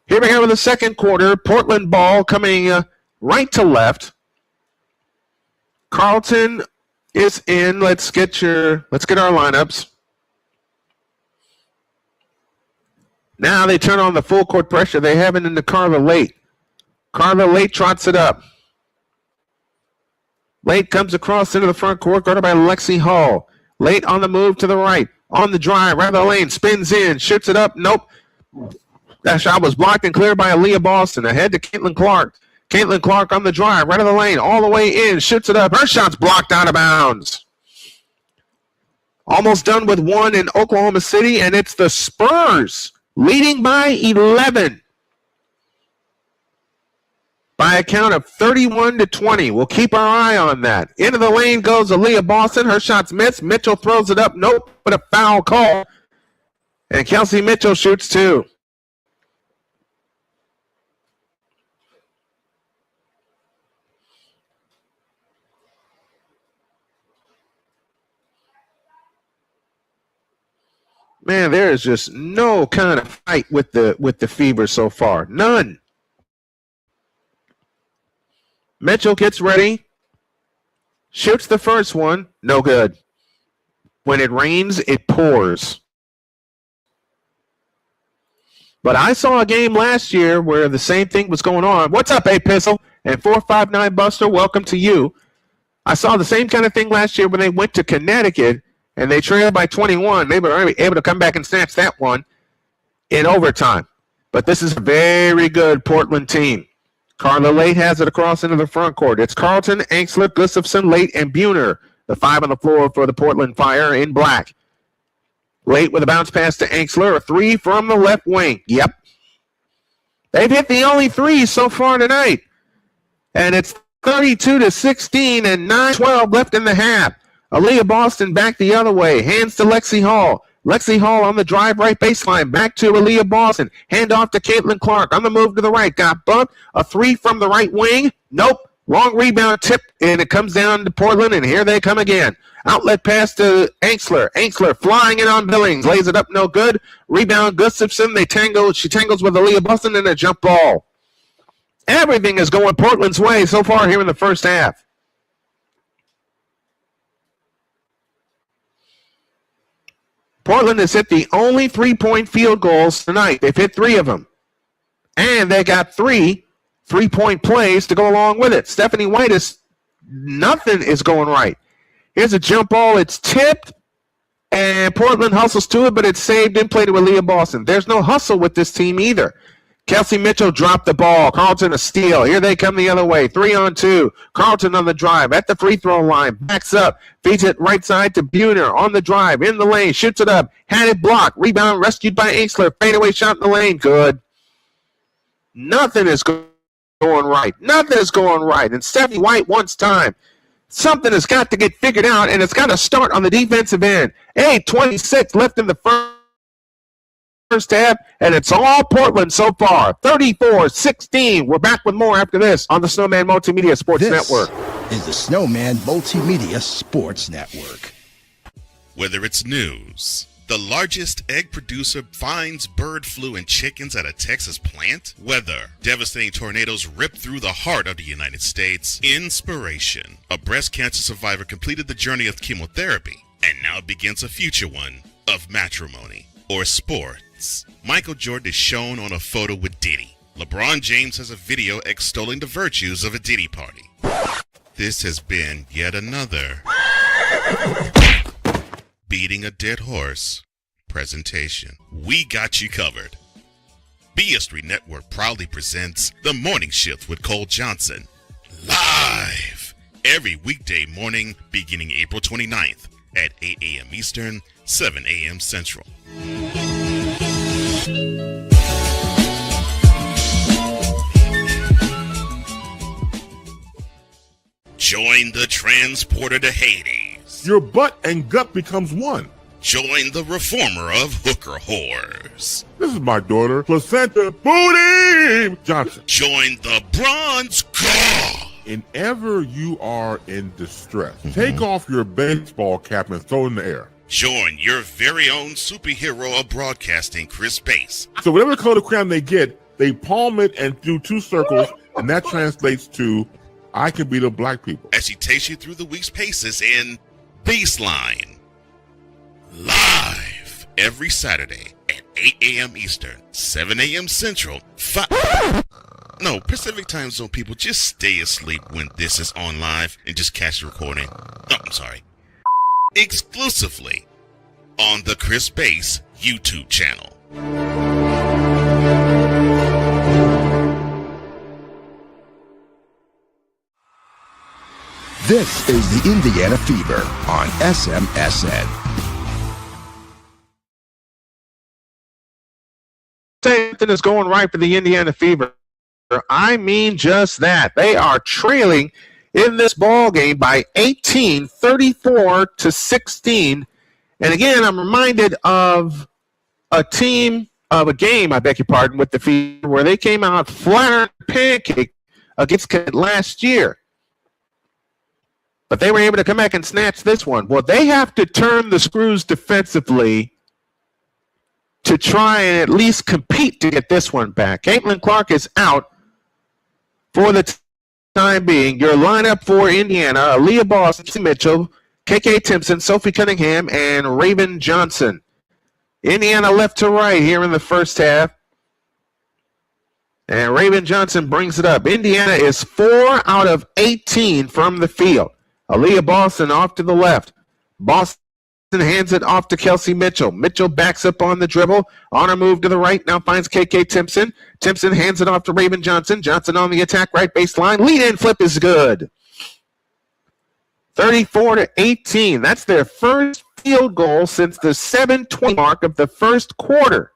Here we go in the second quarter. Portland ball coming right to left. Carlton is in. Let's get our lineups. Now they turn on the full court pressure. They have it into Carla Leite. Carla Leite trots it up. Leite comes across into the front court, guarded by Lexi Hall. Leite on the move to the right. On the drive, right of the lane, spins in, shoots it up. Nope. That shot was blocked and cleared by Aaliyah Boston. Ahead to Caitlin Clark. Caitlin Clark on the drive, right of the lane, all the way in, shoots it up. Her shot's blocked out of bounds. Almost done with one in Oklahoma City, and it's the Spurs leading by 11 by a count of 31-20. We'll keep our eye on that. Into the lane goes Aaliyah Boston. Her shot's missed. Mitchell throws it up. Nope, but a foul call. And Kelsey Mitchell shoots two. Man, there is just no kind of fight with the Fever so far. None. Mitchell gets ready. Shoots the first one. No good. When it rains, it pours. But I saw a game last year where the same thing was going on. What's up, A-Pistol? And 459 Buster, welcome to you. I saw the same kind of thing last year when they went to Connecticut and they trailed by 21. They were able to come back and snatch that one in overtime. But this is a very good Portland team. Carla Leite has it across into the front court. It's Carlton, Anxler, Gustafson, Leite, and Buhner. The five on the floor for the Portland Fire in black. Leite with a bounce pass to Anxler. A three from the left wing. Yep. They've hit the only three so far tonight. And it's 32-16 and 9-12 left in the half. Aaliyah Boston back the other way. Hands to Lexi Hall. Lexi Hall on the drive right baseline. Back to Aaliyah Boston. Hand off to Caitlin Clark. On the move to the right. Got bumped. A three from the right wing. Nope. Long rebound tip. And it comes down to Portland. And here they come again. Outlet pass to Anxler. Anxler flying in on Billings. Lays it up. No good. Rebound Gustafson. She tangles with Aaliyah Boston in a jump ball. Everything is going Portland's way so far here in the first half. Portland has hit the only three-point field goals tonight. They've hit three of them. And they got three three-point plays to go along with it. Stephanie White has Nothing is going right. Here's a jump ball. It's tipped, and Portland hustles to it, but it's saved and played it with Leah Boston. There's no hustle with this team either. Kelsey Mitchell dropped the ball. Carlton a steal. Here they come the other way. 3-on-2. Carlton on the drive at the free throw line. Backs up. Feeds it right side to Buhner on the drive. In the lane. Shoots it up. Had it blocked. Rebound rescued by Ainsler. Fadeaway shot in the lane. Good. Nothing is going right. Nothing is going right. And Stephanie White wants time. Something has got to get figured out, and it's got to start on the defensive end. 8:26 left in the first half, and it's all Portland so far. 34-16. We're back with more after this on the Snowman Multimedia Sports This Network. is the Snowman Multimedia Sports Network. Whether it's news, the largest egg producer finds bird flu in chickens at a Texas plant, weather, devastating tornadoes rip through the heart of the United States, inspiration, a breast cancer survivor completed the journey of chemotherapy and now begins a future one of matrimony, or sports. Michael Jordan is shown on a photo with Diddy. LeBron James has a video extolling the virtues of a Diddy party. This has been yet another beating a dead horse presentation. We got you covered. BS3 Network proudly presents The Morning Shift with Cole Johnson, live every weekday morning beginning April 29th at 8 a.m. Eastern, 7 a.m. Central. Join the transporter to Hades. Your butt and gut becomes one. Join the reformer of hooker whores. This is my daughter, Placenta Booty Johnson. Join the bronze god. Whenever you are in distress, take off your baseball cap and throw it in the air. Join your very own superhero of broadcasting, Chris Bass. So whatever color crayon they get, they palm it and do two circles, and that translates to I can beat up black people. As she takes you through the week's paces in Baseline. Live every Saturday at 8 a.m. Eastern, 7 a.m. Central, Pacific Time Zone people, just stay asleep when this is on live and just catch the recording. Oh, I'm sorry. Exclusively on the Chris Bass YouTube channel. This is the Indiana Fever on SMSN. Something is going right for the Indiana Fever. I mean just that. They are trailing in this ball game by 18, 34-16. And again, I'm reminded of a game, I beg your pardon, with the Fever where they came out flat pancake against last year. But they were able to come back and snatch this one. Well, they have to turn the screws defensively to try and at least compete to get this one back. Caitlin Clark is out for the time being. Your lineup for Indiana, Aaliyah Boston, Mitchell, KK Timpson, Sophie Cunningham, and Raven Johnson. Indiana left to right here in the first half. And Raven Johnson brings it up. Indiana is 4 out of 18 from the field. Aaliyah Boston off to the left. Boston hands it off to Kelsey Mitchell. Mitchell backs up on the dribble. On her move to the right, now finds KK Timpson. Timpson hands it off to Raven Johnson. Johnson on the attack, right baseline. Lead-in flip is good. 34-18. That's their first field goal since the 7:20 mark of the first quarter.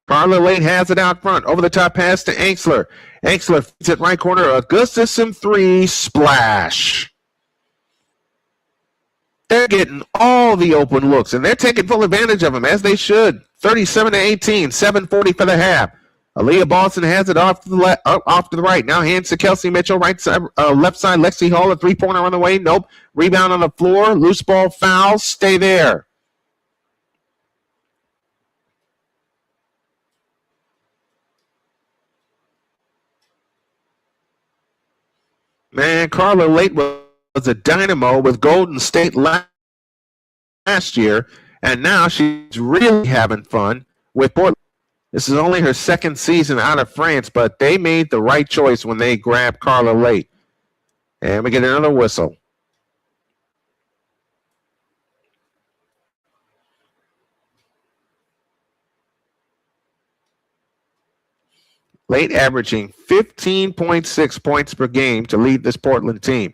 Carla Leite has it out front. Over the top pass to Ainsler. Ainsler feeds it right corner. Augustus 3 splash. They're getting all the open looks, and they're taking full advantage of them, as they should. 37-18, 7:40 for the half. Aaliyah Boston has it off to the right. Now hands to Kelsey Mitchell, right side, left side. Lexi Hall, a three-pointer on the way. Nope. Rebound on the floor. Loose ball foul. Stay there. Man, Carla Leite was a dynamo with Golden State last year, and now she's really having fun with Portland. This is only her second season out of France, but they made the right choice when they grabbed Carla Leite. And we get another whistle. Leite averaging 15.6 points per game to lead this Portland team.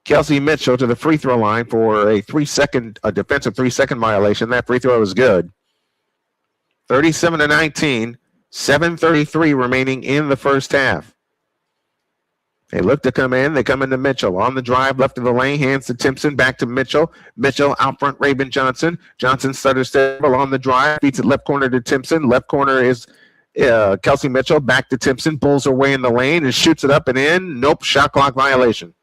Kelsey Mitchell to the free throw line for a defensive 3-second violation. That free throw is good. 37-19, 7:33 remaining in the first half. They look to come in. They come into Mitchell. On the drive, left of the lane, hands to Timpson, back to Mitchell. Mitchell out front, Raven Johnson. Johnson stutters stable on the drive, feeds it left corner to Timpson. Left corner is Kelsey Mitchell, back to Timpson, pulls her way in the lane and shoots it up and in. Nope, shot clock violation.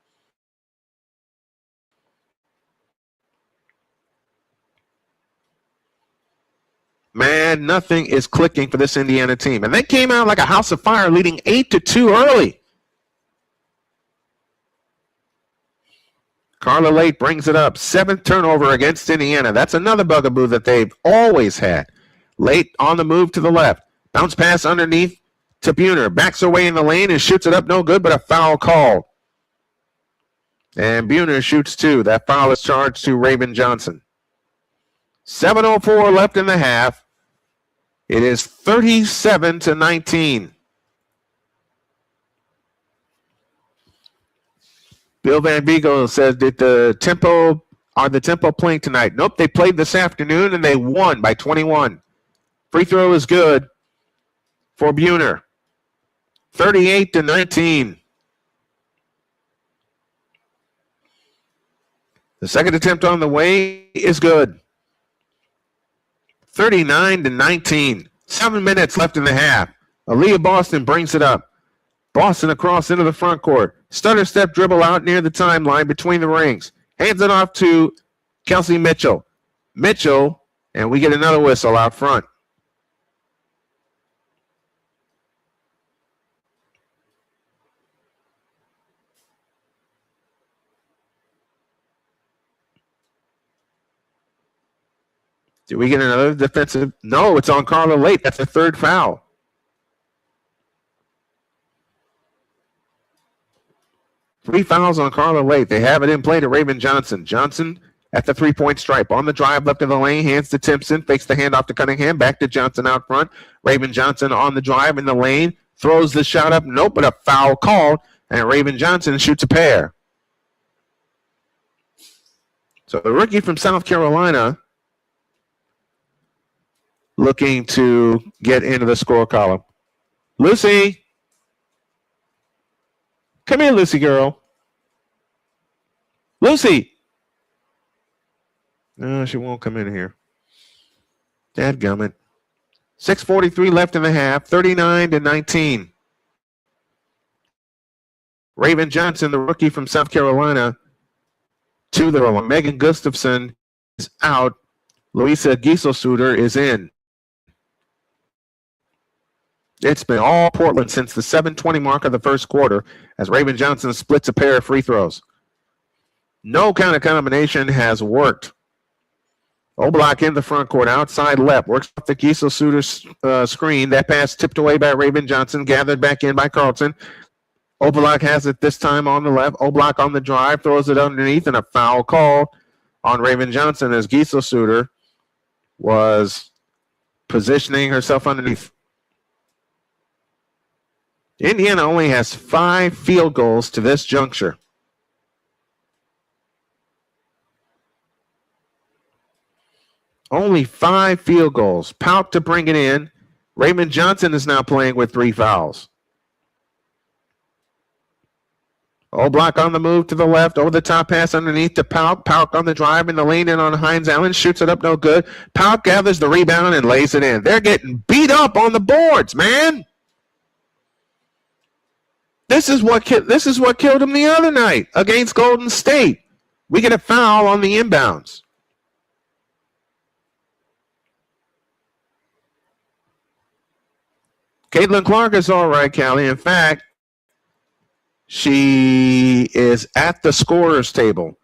Man, nothing is clicking for this Indiana team. And they came out like a house of fire, leading 8-2 early. Carla Leite brings it up. 7th turnover against Indiana. That's another bugaboo that they've always had. Leite on the move to the left. Bounce pass underneath to Buhner. Backs away in the lane and shoots it up. No good, but a foul called. And Buhner shoots two. That foul is charged to Raven Johnson. 7:04 left in the half. It is 37-19. Bill Van Beagle says that the Tempo playing tonight? Nope, they played this afternoon and they won by 21. Free throw is good for Buhner. 38-19. The second attempt on the way is good. 39-19. 7 minutes left in the half. Aaliyah Boston brings it up. Boston across into the front court. Stutter step dribble out near the timeline between the rings. Hands it off to Kelsey Mitchell. Mitchell, and we get another whistle out front. Do we get another defensive? No, it's on Carla Leite. That's a third foul. Three fouls on Carla Leite. They have it in play to Raven Johnson. Johnson at the three-point stripe. On the drive, left of the lane, hands to Timpson, fakes the handoff to Cunningham, back to Johnson out front. Raven Johnson on the drive in the lane, throws the shot up. Nope, but a foul called, and Raven Johnson shoots a pair. So the rookie from South Carolina looking to get into the score column. Lucy. Come here, Lucy girl. Lucy. No, she won't come in here. Dadgummit. 6:43 left in the half. 39-19. Raven Johnson, the rookie from South Carolina, to the line. Megan Gustafson is out. Louisa Gieselsuter is in. It's been all Portland since the 7:20 mark of the first quarter as Raven Johnson splits a pair of free throws. No kind of combination has worked. Oblak in the front court, outside left, works off the Gieselsuter screen. That pass tipped away by Raven Johnson, gathered back in by Carlton. Oblak has it this time on the left. Oblak on the drive, throws it underneath, and a foul call on Raven Johnson as Gieselsuter was positioning herself underneath. Indiana only has 5 field goals to this juncture. Only 5 field goals. Pauk to bring it in. Raven Johnson is now playing with 3 fouls. Oblak on the move to the left. Over the top pass underneath to Pauk. Pauk on the drive in the lane in on Hines Allen. Shoots it up, no good. Pauk gathers the rebound and lays it in. They're getting beat up on the boards, man. This is what killed him the other night against Golden State. We get a foul on the inbounds. Caitlin Clark is all right, Callie. In fact, she is at the scorer's table.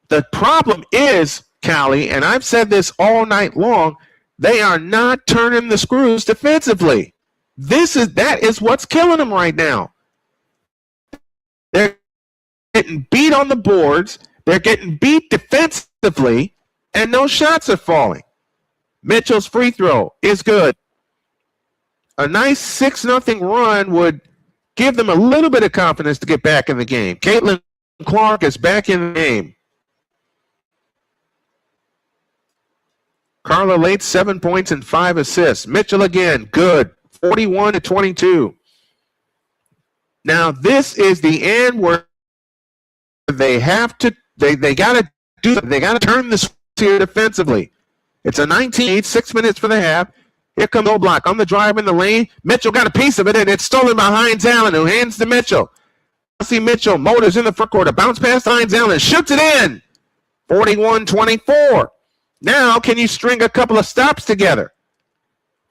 The problem is, Callie, and I've said this all night long, they are not turning the screws defensively. That is what's killing them right now. They're getting beat up on the boards. This is what killed him the other night against Golden State. We get a foul on the inbounds. Caitlin Clark is all right, Callie. In fact, she is at the scorer's table. The problem is, Callie, and I've said this all night long, they are not turning the screws defensively. This is getting beat on the boards. They're getting beat defensively, and no shots are falling. Mitchell's free throw is good. A nice 6-0 run would give them a little bit of confidence to get back in the game. Caitlin Clark is back in the game. Carla Leite, 7 points and 5 assists. Mitchell again, good. 41-22. Now this is the end where they have to. They got to do. They got to turn this here defensively. It's a 19-8, 6 minutes for the half. Here comes O'Block on the drive in the lane. Mitchell got a piece of it, and it's stolen by Hines Allen, who hands to Mitchell. See Mitchell. Moda's in the front court. A bounce past Hines Allen. Shoots it in. 41-24. Now, can you string a couple of stops together?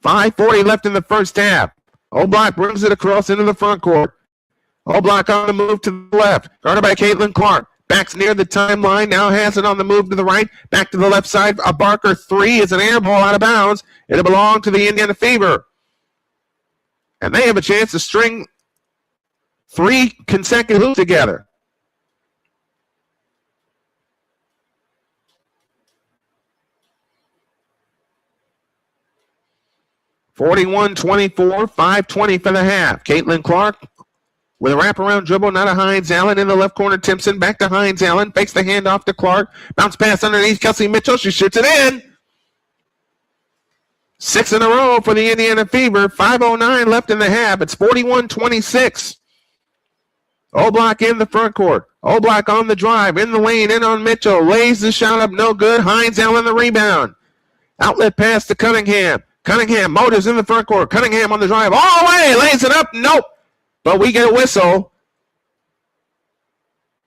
5:40 left in the first half. O'Block brings it across into the front court. O'Block on the move to the left. Guarded by Caitlin Clark. Backs near the timeline. Now has it on the move to the right. Back to the left side. A Barker three is an air ball out of bounds. It'll belong to the Indiana Fever. And they have a chance to string 3 consecutive hoops together. (41-24), 5:20 for the half. Caitlin Clark with a wraparound dribble, not a Hines Allen in the left corner. Timpson back to Hines Allen, fakes the handoff to Clark. Bounce pass underneath Kelsey Mitchell. She shoots it in. 6 in a row for the Indiana Fever. 5:09 left in the half. It's 41-26. O'Block in the front court. O'Block on the drive, in the lane, in on Mitchell. Lays the shot up, no good. Hines Allen the rebound. Outlet pass to Cunningham. Cunningham, Moda's in the front court. Cunningham on the drive. All the way, lays it up. Nope. But we get a whistle.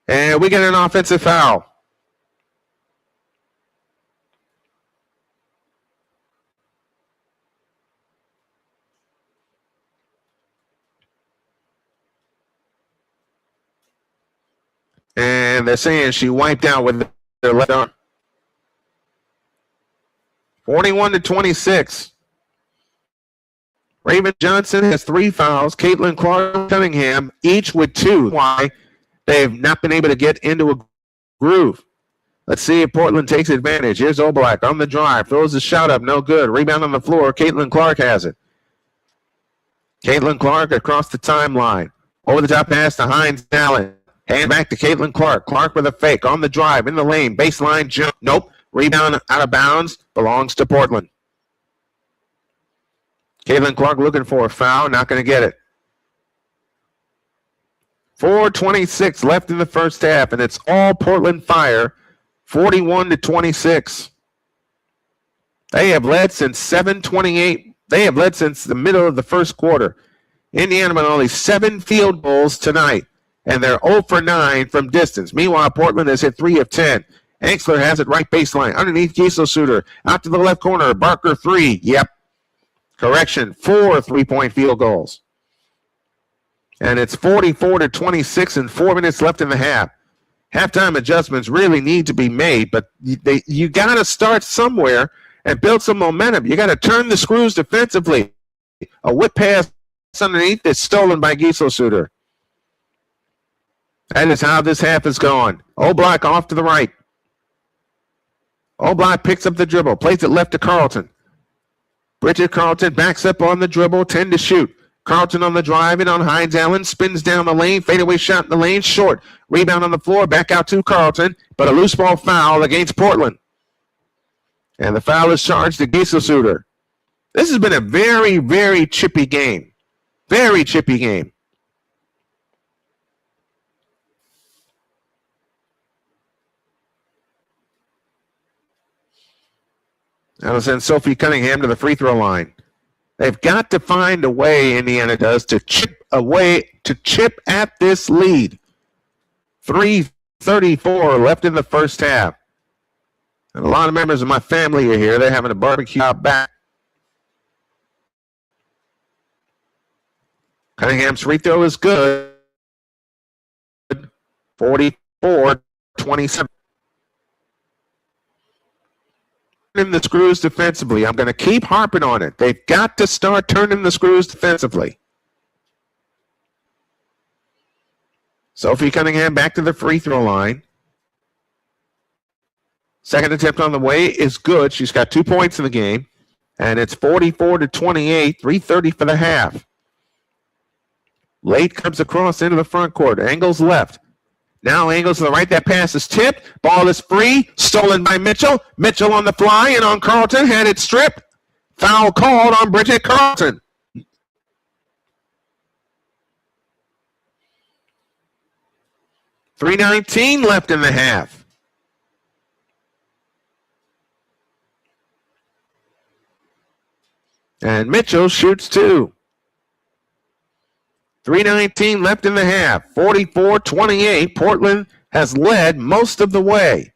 And we get an offensive foul. And they're saying she wiped out with their left arm. 41-26. Raven Johnson has 3 fouls. Caitlin Clark and Cunningham, each with 2. Why? They've not been able to get into a groove. Let's see if Portland takes advantage. Here's O'Block on the drive. Throws the shot up. No good. Rebound on the floor. Caitlin Clark has it. Caitlin Clark across the timeline. Over the top pass to Hines Allen. Hand back to Caitlin Clark. Clark with a fake on the drive in the lane. Baseline jump. Nope. Rebound out of bounds. Belongs to Portland. Caitlin Clark looking for a foul. Not going to get it. 4:26 left in the first half, and it's all Portland Fire. 41-26. They have led since 7:28. They have led since the middle of the first quarter. Indiana with only 7 field goals tonight, and they're 0 for 9 from distance. Meanwhile, Portland has hit 3 of 10. Angsler has it right baseline. Underneath Giesel-Suter. Out to the left corner. Barker 3. Yep. Correction. 4 3-point field goals. And it's 44-26 and 4 minutes left in the half. Halftime adjustments really need to be made, but you got to start somewhere and build some momentum. You got to turn the screws defensively. A whip pass underneath is stolen by Giesel-Suter. That is how this half is going. O'Block off to the right. O'Block picks up the dribble, plays it left to Carlton. Bridget Carlton backs up on the dribble, 10 to shoot. Carlton on the drive and on Hines Allen, spins down the lane, fadeaway shot in the lane, short. Rebound on the floor, back out to Carlton, but a loose ball foul against Portland. And the foul is charged to Giesel-Suter. This has been a very, very chippy game. Very chippy game. That'll send Sophie Cunningham to the free throw line. They've got to find a way, Indiana does, to chip at this lead. 3:34 left in the first half. And a lot of members of my family are here. They're having a barbecue out back. Cunningham's free throw is good. 44-27. In the screws defensively. I'm going to keep harping on it. They've got to start turning the screws defensively. Sophie Cunningham back to the free throw line. Second attempt on the way is good. She's got 2 points in the game. And it's 44-28, 3:30 for the half. Leite comes across into the front court. Angles left. Now angles to the right. That pass is tipped. Ball is free. Stolen by Mitchell. Mitchell on the fly and on Carlton. Had it stripped. Foul called on Bridget Carlton. .319 left in the half. And Mitchell shoots two. .319 left in the half. 44-28. Portland has led most of the way.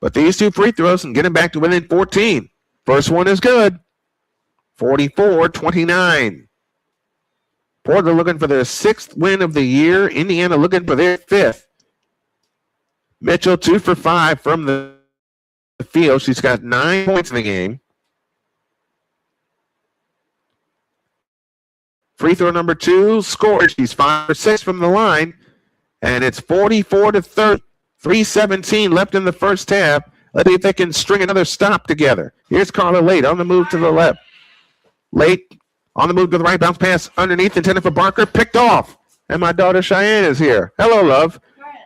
But these two free throws can get them back to within 14. First one is good. 44-29. Portland looking for their 6th win of the year. Indiana looking for their 5th. Mitchell 2 for 5 from the field. She's got 9 points in the game. Free throw number 2 scored. She's 5 for 6 from the line. And it's 44-30. 3:17 left in the first half. Let's see if they can string another stop together. Here's Carla Leite on the move to the left. Leite on the move to the right. Bounce pass underneath, intended for Barker. Picked off. And my daughter Cheyenne is here. Hello, love.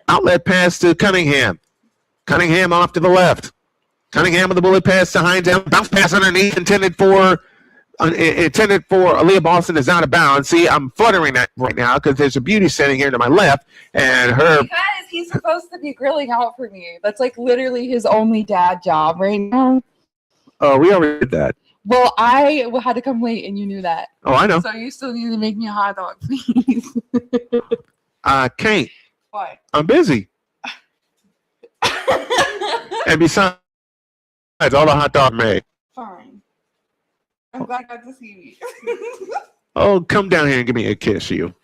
Outlet pass to Cunningham. Cunningham off to the left. Cunningham with the bullet pass to Hines. Bounce pass underneath, intended for Aaliyah Boston is out of bounds. See, I'm fluttering that right now because there's a beauty standing here to my left, and her. Because he's supposed to be grilling out for me. That's like literally his only dad job right now. Oh, we already did that. Well, I had to come late, and you knew that. Oh, I know. So you still need to make me a hot dog, please. I can't. Why? I'm busy. And besides, all the hot dog made. Fine. I'm glad I got to see you. Oh, come down here and give me a kiss, you.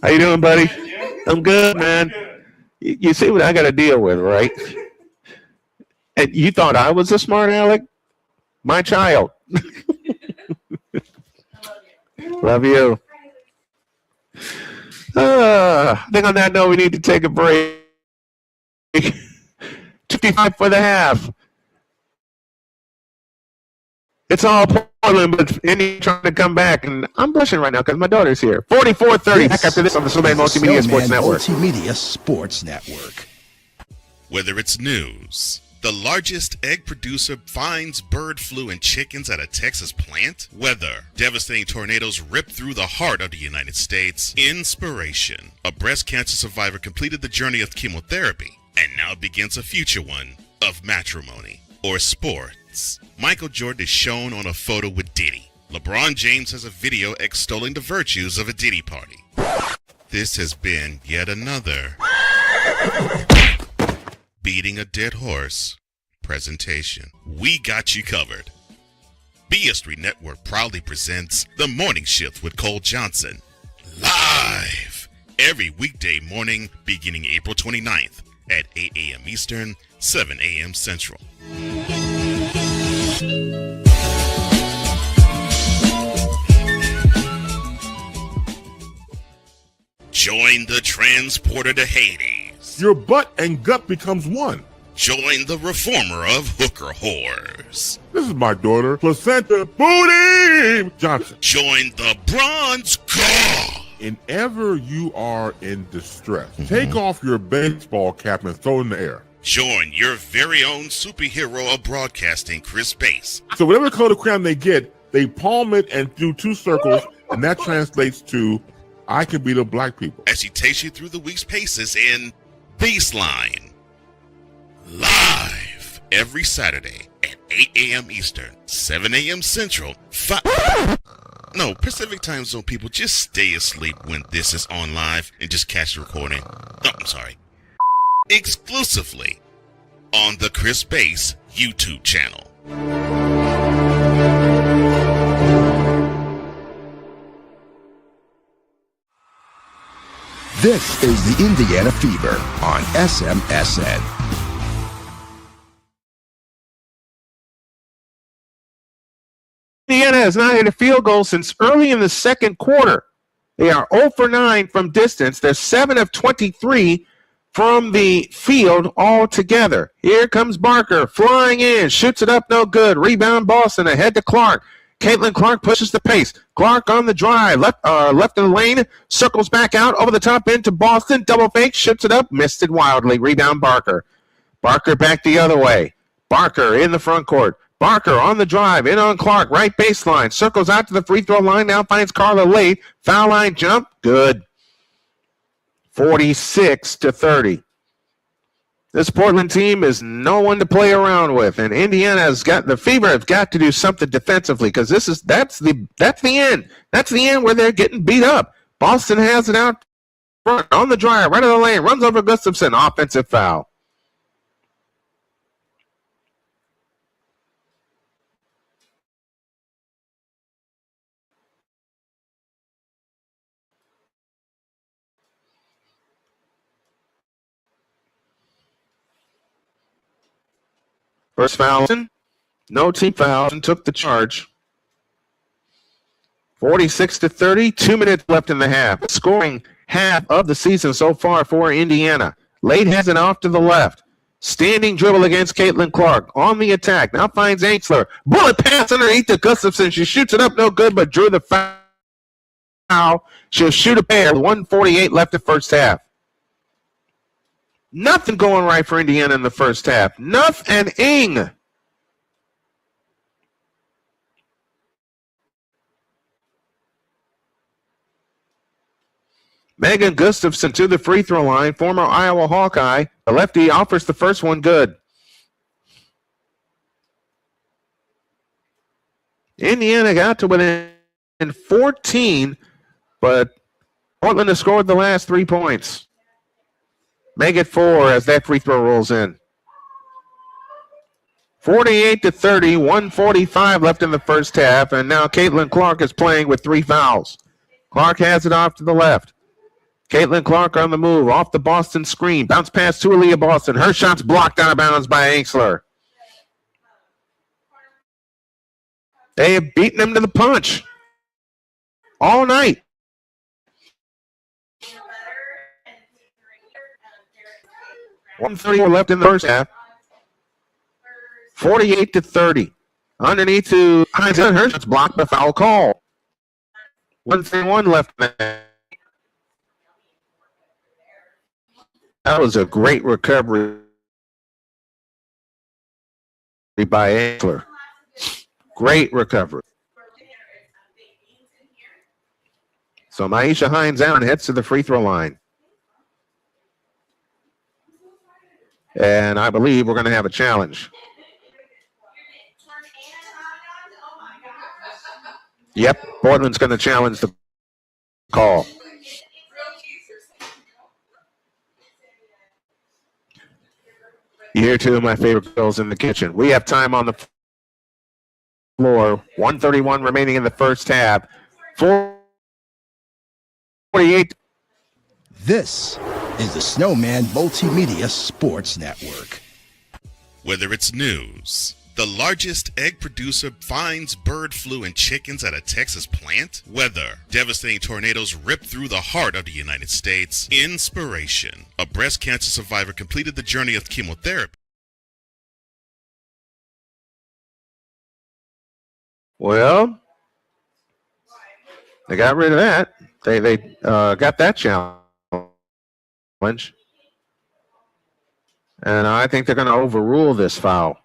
How you doing, buddy? I'm good, man. You see what I got to deal with, right? And you thought I was a smart aleck? My child. Love you. I think on that note, we need to take a break. 55 for the half. It's all Portland, but Indy trying to come back, and I'm blushing right now because my daughter's here. 44-30. Back after this on the Snowman Multimedia Sports Network. Multimedia Sports Network. Whether it's news, the largest egg producer finds bird flu in chickens at a Texas plant, weather, devastating tornadoes rip through the heart of the United States, inspiration, a breast cancer survivor completed the journey of chemotherapy, and now begins a future one of matrimony or sports. Michael Jordan is shown on a photo with Diddy. LeBron James has a video extolling the virtues of a Diddy party. This has been yet another beating a dead horse presentation. We got you covered. BS3 Network proudly presents The Morning Shift with Cole Johnson, live every weekday morning beginning April 29th at 8 a.m. Eastern, 7 a.m. Central. Join the transporter to Hades. Your butt and gut becomes one. Join the reformer of hooker whores. This is my daughter, Placenta Booty Johnson. Join the bronze god. Whenever you are in distress, take off your baseball cap and throw it in the air. Join your very own superhero of broadcasting, Chris Bass. So whatever color crayon they get, they palm it and do 2 circles, and that translates to, I can beat up black people. As he takes you through the week's paces in Baseline. Live every Saturday at 8 a.m. Eastern, 7 a.m. Central, No, Pacific Time Zone people, just stay asleep when this is on live and just catch the recording. Oh, I'm sorry. Exclusively on the Chris Bass YouTube channel. This is the Indiana Fever on SMSN. Indiana has not hit a field goal since early in the second quarter. They are 0 for 9 from distance. They're 7 of 23 from the field altogether. Here comes Barker flying in, shoots it up, no good. Rebound Boston ahead to Clark. Caitlin Clark pushes the pace. Clark on the drive, left in the lane, circles back out over the top into Boston. Double fake, shoots it up, missed it wildly. Rebound Barker. Barker back the other way. Barker in the front court. Barker on the drive, in on Clark, right baseline. Circles out to the free throw line, now finds Carla late. Foul line jump, good. 46-30. This Portland team is no one to play around with, and Indiana has got the Fever have got to do something defensively because that's the end. That's the end where they're getting beat up. Boston has it out front on the drive, right of the lane, runs over Gustafson, offensive foul. First foul, no team fouls, and took the charge. 46-30, 2 minutes left in the half. Scoring half of the season so far for Indiana. Leite has it off to the left. Standing dribble against Caitlin Clark. On the attack, now finds Ainksler. Bullet pass underneath to Gustafson. She shoots it up, no good, but drew the foul. She'll shoot a pair. 1:48 left the first half. Nothing going right for Indiana in the first half. Nuff and Ing. Megan Gustafson to the free throw line, former Iowa Hawkeye. The lefty offers the first one good. Indiana got to within 14, but Portland has scored the last 3 points. Make it 4 as that free throw rolls in. 48-30, 1:45 left in the first half, and now Caitlin Clark is playing with 3 fouls. Clark has it off to the left. Caitlin Clark on the move, off the Boston screen. Bounce pass to Aaliyah Boston. Her shot's blocked out of bounds by Ainksler. They have beaten them to the punch all night. $1:34 left in the first half. 48-30. Underneath to Hines. Her shot's blocked by foul call. 1:31 left in the half. That was a great recovery by Ainksler. Great recovery. So Maisha Hines out and heads to the free throw line. And I believe we're going to have a challenge. Yep, Portland's going to challenge the call. You hear two of my favorite girls in the kitchen. We have time on the floor. 1:31 remaining in the first half. 48. This is the Snowman Multimedia Sports Network. Whether it's news, the largest egg producer finds bird flu in chickens at a Texas plant, weather, devastating tornadoes rip through the heart of the United States, inspiration, a breast cancer survivor completed the journey of chemotherapy. Well, they got rid of that. They got that challenge. And I think they're going to overrule this foul.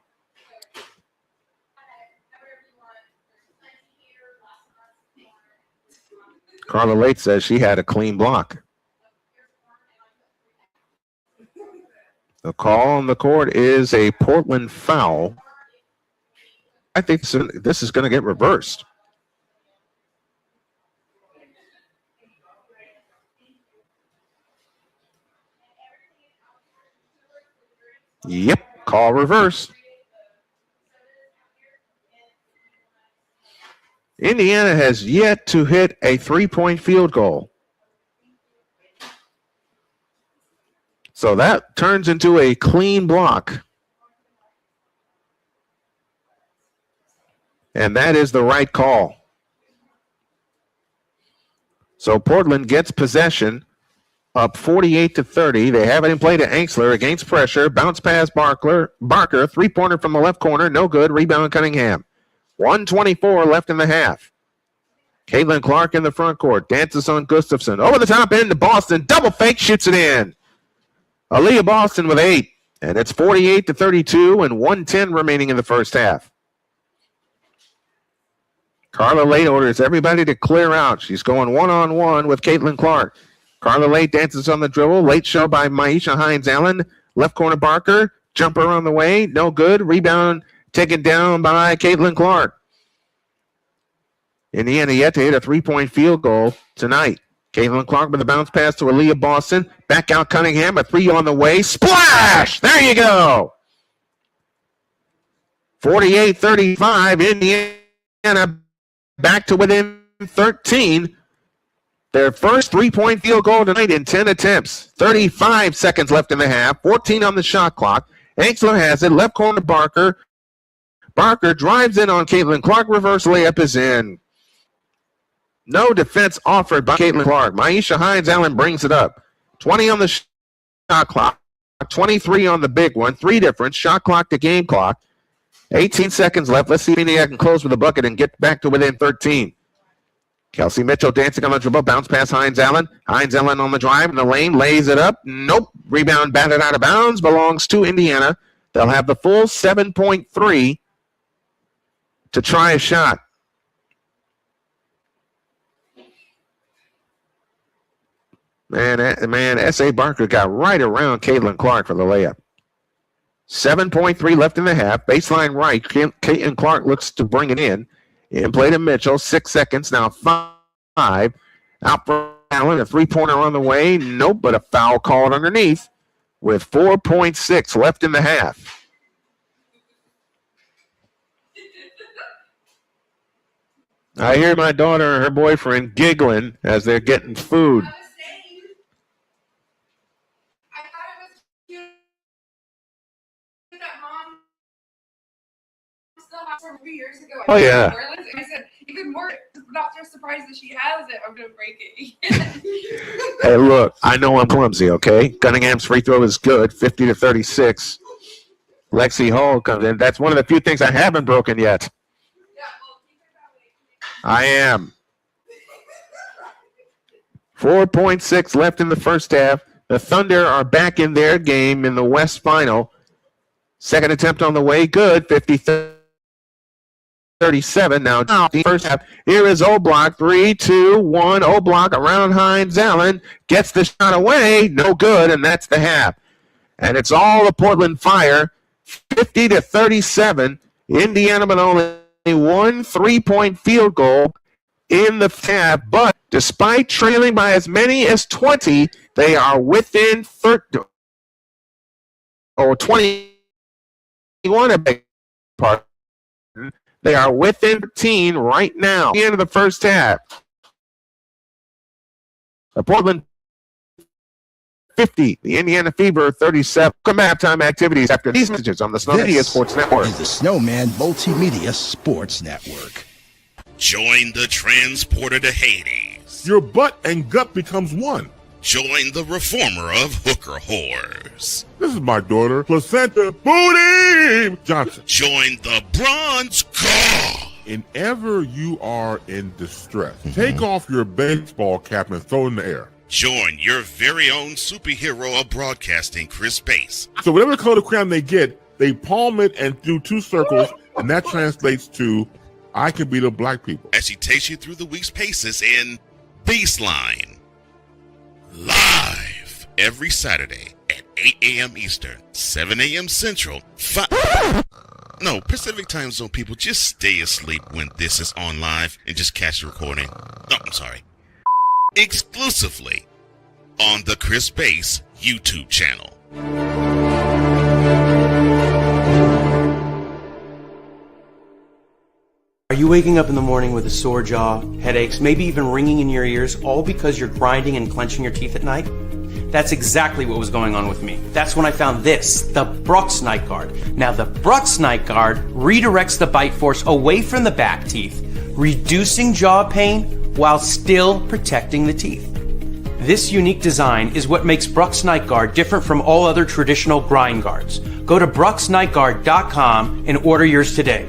Carla Leite says she had a clean block. The call on the court is a Portland foul. I think this is going to get reversed. Yep, call reversed. Indiana has yet to hit a 3-point field goal. So that turns into a clean block. And that is the right call. So Portland gets possession, up 48-30. They have it in play to Angsler against pressure. Bounce pass Barker, three-pointer from the left corner, no good. Rebound Cunningham. 1:24 left in the half. Caitlin Clark in the front court. Dances on Gustafson. Over the top end to Boston. Double fake, shoots it in. Aaliyah Boston with 8. And it's 48-32 and 1:10 remaining in the first half. Carla Leite orders everybody to clear out. She's going one-on-one with Caitlin Clark. Carla Leite dances on the dribble. Late show by Maisha Hines-Allen. Left corner Barker. Jumper on the way. No good. Rebound taken down by Caitlin Clark. Indiana yet to hit a three-point field goal tonight. Caitlin Clark with a bounce pass to Aaliyah Boston. Back out Cunningham. A three on the way. Splash! There you go. 48-35. Indiana back to within 13. Their first three-point field goal tonight in 10 attempts. 35 seconds left in the half. 14 on the shot clock. Angsler has it. Left corner Barker. Barker drives in on Caitlin Clark. Reverse layup is in. No defense offered by Caitlin Clark. Maisha Hines-Allen brings it up. 20 on the shot clock. 23 on the big one. 3 difference. Shot clock to game clock. 18 seconds left. Let's see if Indiana can close with a bucket and get back to within 13. Kelsey Mitchell dancing on the dribble. Bounce pass Hines-Allen. Hines-Allen on the drive in the lane. Lays it up. Nope. Rebound batted out of bounds. Belongs to Indiana. They'll have the full 7.3 to try a shot. Man, S.A. Barker got right around Caitlin Clark for the layup. 7.3 left in the half. Baseline right. Caitlin Clark looks to bring it in. In play to Mitchell. 6 seconds. Now 5. Out for Allen. A three-pointer on the way. Nope, but a foul called underneath with 4.6 left in the half. I hear my daughter and her boyfriend giggling as they're getting food. From 3 years ago. Oh, yeah. And I said, even more, not just surprised that she has it, I'm going to break it. Hey, look, I know I'm clumsy, okay? Cunningham's free throw is good, 50-36. Lexi Hall comes in. That's one of the few things I haven't broken yet. I am. 4.6 left in the first half. The Thunder are back in their game in the West Final. Second attempt on the way, good, 50-37. Now, the first half. Here is O'Block, 3-2-1. O'Block around Hines-Allen. Gets the shot away. No good, and that's the half. And it's all the Portland Fire, 50-37. Indiana with only one three-point field goal in the half. But despite trailing by as many as 20, they are within 30 or 21, I beg your pardon. They are within 13 right now. At the end of the first half. The Portland 50, the Indiana Fever 37. Come halftime activities after these messages on the Snowmedia Sports Network. Is the Snowman Multimedia Sports Network. Join the transporter to Hades. Your butt and gut becomes one. Join the reformer of hooker whores. This is my daughter, Placenta Booty Johnson. Join the bronze god. Whenever you are in distress, take off your baseball cap and throw it in the air. Join your very own superhero of broadcasting, Chris Bass. So whatever color crayon they get, they palm it and do 2 circles, and that translates to, I can beat up black people. As he takes you through the week's paces in Baseline. Live every Saturday at 8 a.m. Eastern, 7 a.m. Central, Pacific Time Zone people, just stay asleep when this is on live and just catch the recording. No, I'm sorry. Exclusively on the Chris Bass YouTube channel. Are you waking up in the morning with a sore jaw, headaches, maybe even ringing in your ears, all because you're grinding and clenching your teeth at night? That's exactly what was going on with me. That's when I found this, the Brooks Night Guard. Now the Brooks Night Guard redirects the bite force away from the back teeth, reducing jaw pain while still protecting the teeth. This unique design is what makes Brooks Night Guard different from all other traditional grind guards. Go to brooksnightguard.com and order yours today.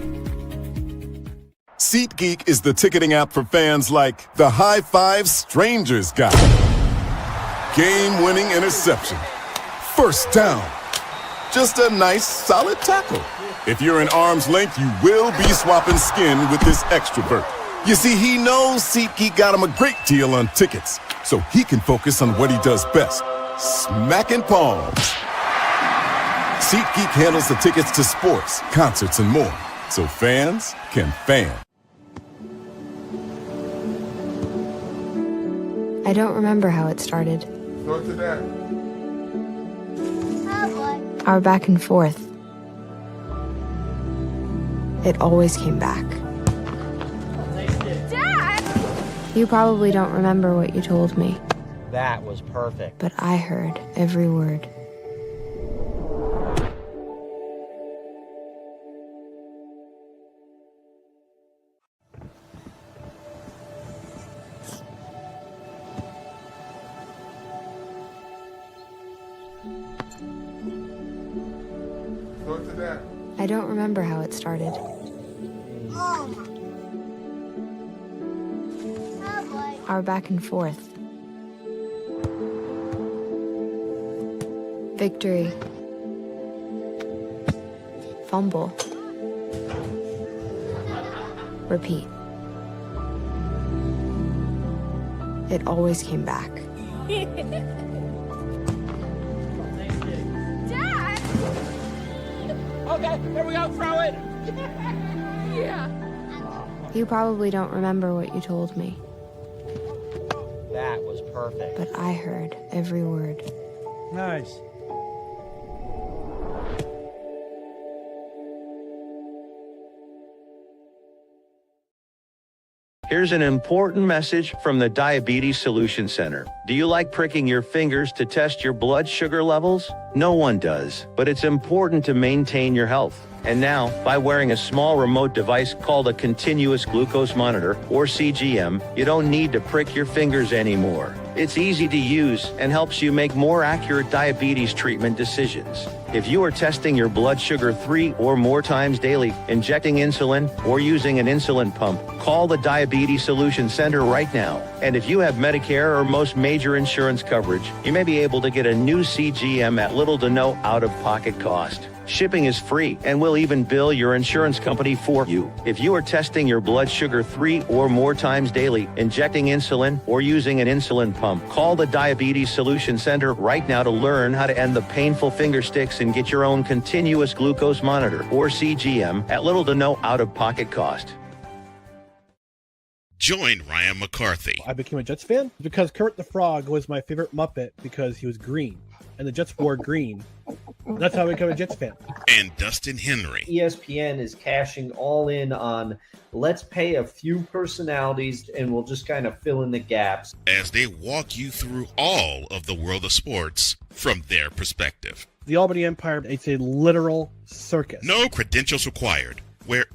SeatGeek is the ticketing app for fans like the High Five Strangers guy. Game-winning interception. First down. Just a nice, solid tackle. If you're in arm's length, you will be swapping skin with this extrovert. You see, he knows SeatGeek got him a great deal on tickets, so he can focus on what he does best, smacking palms. SeatGeek handles the tickets to sports, concerts, and more, so fans can fan. I don't remember how it started. Go to that. Our back and forth. It always came back. Dad! You probably don't remember what you told me, That was perfect. but I heard every word. Go to that. I don't remember how it started. Our back and forth. Victory. Fumble. Repeat. It always came back. Dad! Okay, here we go, throw it. Yeah. You probably don't remember what you told me, That was perfect. but I heard every word. Nice. Here's an important message from the Diabetes Solution Center. Do you like pricking your fingers to test your blood sugar levels? No one does, but it's important to maintain your health. And now, by wearing a small remote device called a continuous glucose monitor, or CGM, you don't need to prick your fingers anymore. It's easy to use and helps you make more accurate diabetes treatment decisions. If you are testing your blood sugar 3 or more times daily, injecting insulin, or using an insulin pump, call the Diabetes Solution Center right now. And if you have Medicare or most major insurance coverage, you may be able to get a new CGM at little to no out-of-pocket cost. Shipping is free, and we'll even bill your insurance company for you. If you are testing your blood sugar 3 or more times daily, injecting insulin, or using an insulin pump, call the Diabetes Solution Center right now to learn how to end the painful finger sticks and get your own continuous glucose monitor, or CGM, at little to no out-of-pocket cost. Join Ryan McCarthy I became a Jets fan because Kermit the Frog was my favorite Muppet because he was green, and the Jets wore green. That's how I became a Jets fan. and Dustin Henry ESPN is cashing all in on let's pay a few personalities and we'll just kind of fill in the gaps as they walk you through all of the world of sports from their perspective. The Albany Empire, it's a literal circus. No credentials required. Where,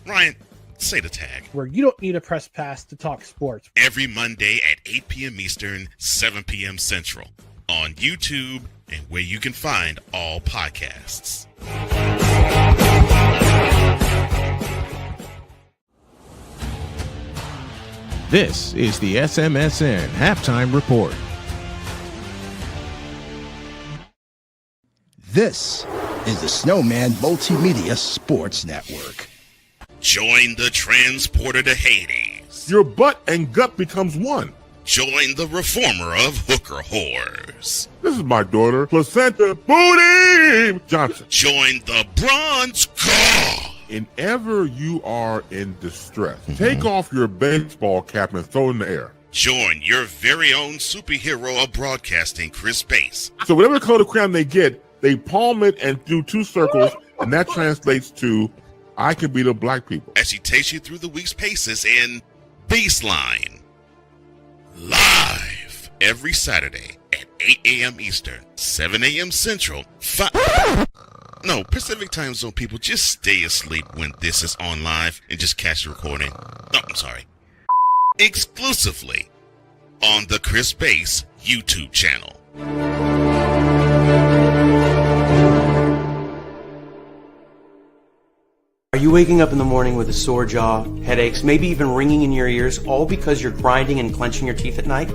Ryan, say the tag. Where you don't need a press pass to talk sports. Every Monday at 8 p.m. Eastern, 7 p.m. Central. On YouTube and where you can find all podcasts. This is the SMSN Halftime Report. This is the Snowman Multimedia Sports Network. Join the transporter to Hades. Your butt and gut becomes one. Join the reformer of hooker whores. This is my daughter, Placenta Booty Johnson. Join the bronze car. Whenever you are in distress, take off your baseball cap and throw it in the air. Join your very own superhero of broadcasting, Chris Bass. So whatever color crayon they get, they palm it and do 2 circles, and that translates to, I can beat up black people. As he takes you through the week's paces in Baseline. Live every Saturday at 8 a.m. Eastern, 7 a.m. Central, Pacific Time Zone people, just stay asleep when this is on live and just catch the recording. Exclusively on the Chris Bass YouTube channel. Are you waking up in the morning with a sore jaw, headaches, maybe even ringing in your ears, all because you're grinding and clenching your teeth at night?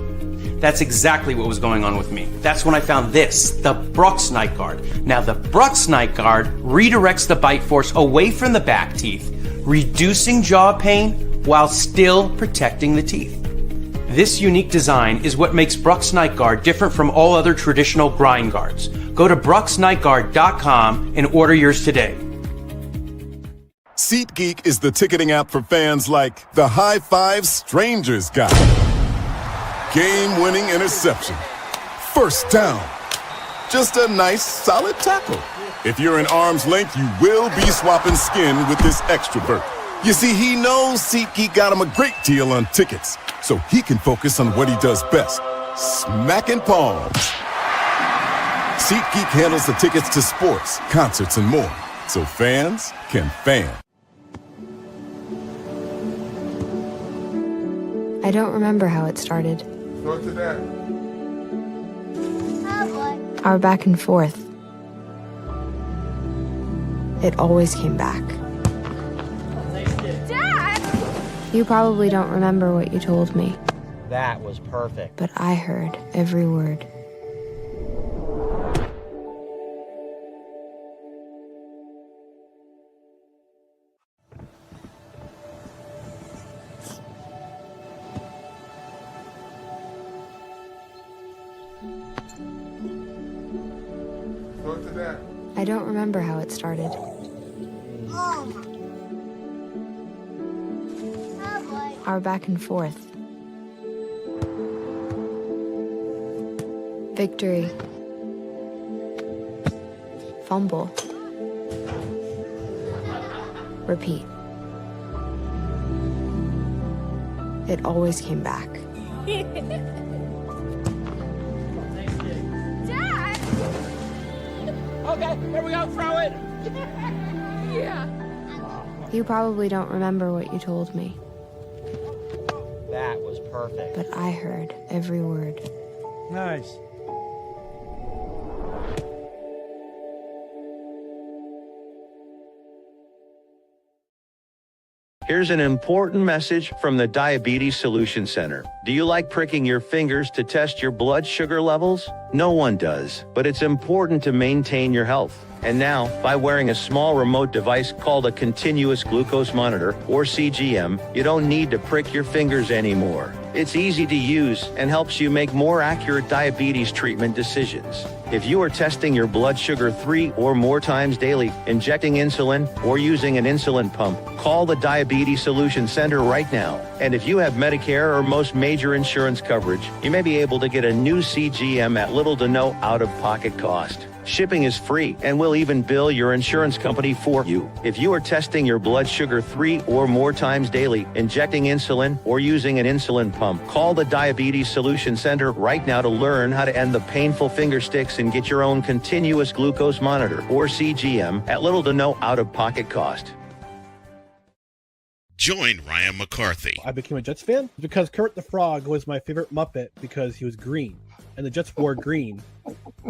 That's exactly what was going on with me. That's when I found this, the Brux Night Guard. Now, the Brux Night Guard redirects the bite force away from the back teeth, reducing jaw pain while still protecting the teeth. This unique design is what makes Brux Night Guard different from all other traditional grind guards. Go to BruxNightGuard.com and order yours today. SeatGeek is the ticketing app for fans like the High Five Strangers guy. Game-winning interception. First down. Just a nice, solid tackle. If you're in arm's length, you will be swapping skin with this extrovert. You see, he knows SeatGeek got him a great deal on tickets, so he can focus on what he does best, smacking palms. SeatGeek handles the tickets to sports, concerts, and more, so fans can fan. I don't remember how it started. Go to that. Our back and forth. It always came back. Dad! You probably don't remember what you told me, That was perfect. but I heard every word. Go to that. I don't remember how it started. Our back and forth. Victory. Fumble. Repeat. It always came back. Dad! Okay, here we go, throw it! Yeah. You probably don't remember what you told me, That was perfect. but I heard every word. Nice. Here's an important message from the Diabetes Solution Center. Do you like pricking your fingers to test your blood sugar levels? No one does, but it's important to maintain your health. And now, by wearing a small remote device called a continuous glucose monitor, or CGM, you don't need to prick your fingers anymore. It's easy to use and helps you make more accurate diabetes treatment decisions. If you are testing your blood sugar 3 or more times daily, injecting insulin, or using an insulin pump, call the Diabetes Solution Center right now. And if you have Medicare or most major insurance coverage, you may be able to get a new CGM at little to no out-of-pocket cost. Shipping is free, and we'll even bill your insurance company for you. If you are testing your blood sugar 3 or more times daily, injecting insulin, or using an insulin pump, call the Diabetes Solution Center right now to learn how to end the painful finger sticks and get your own continuous glucose monitor, or CGM, at little to no out-of-pocket cost. Join Ryan McCarthy. I became a Jets fan because Kurt the Frog was my favorite Muppet because he was green, and the Jets wore green.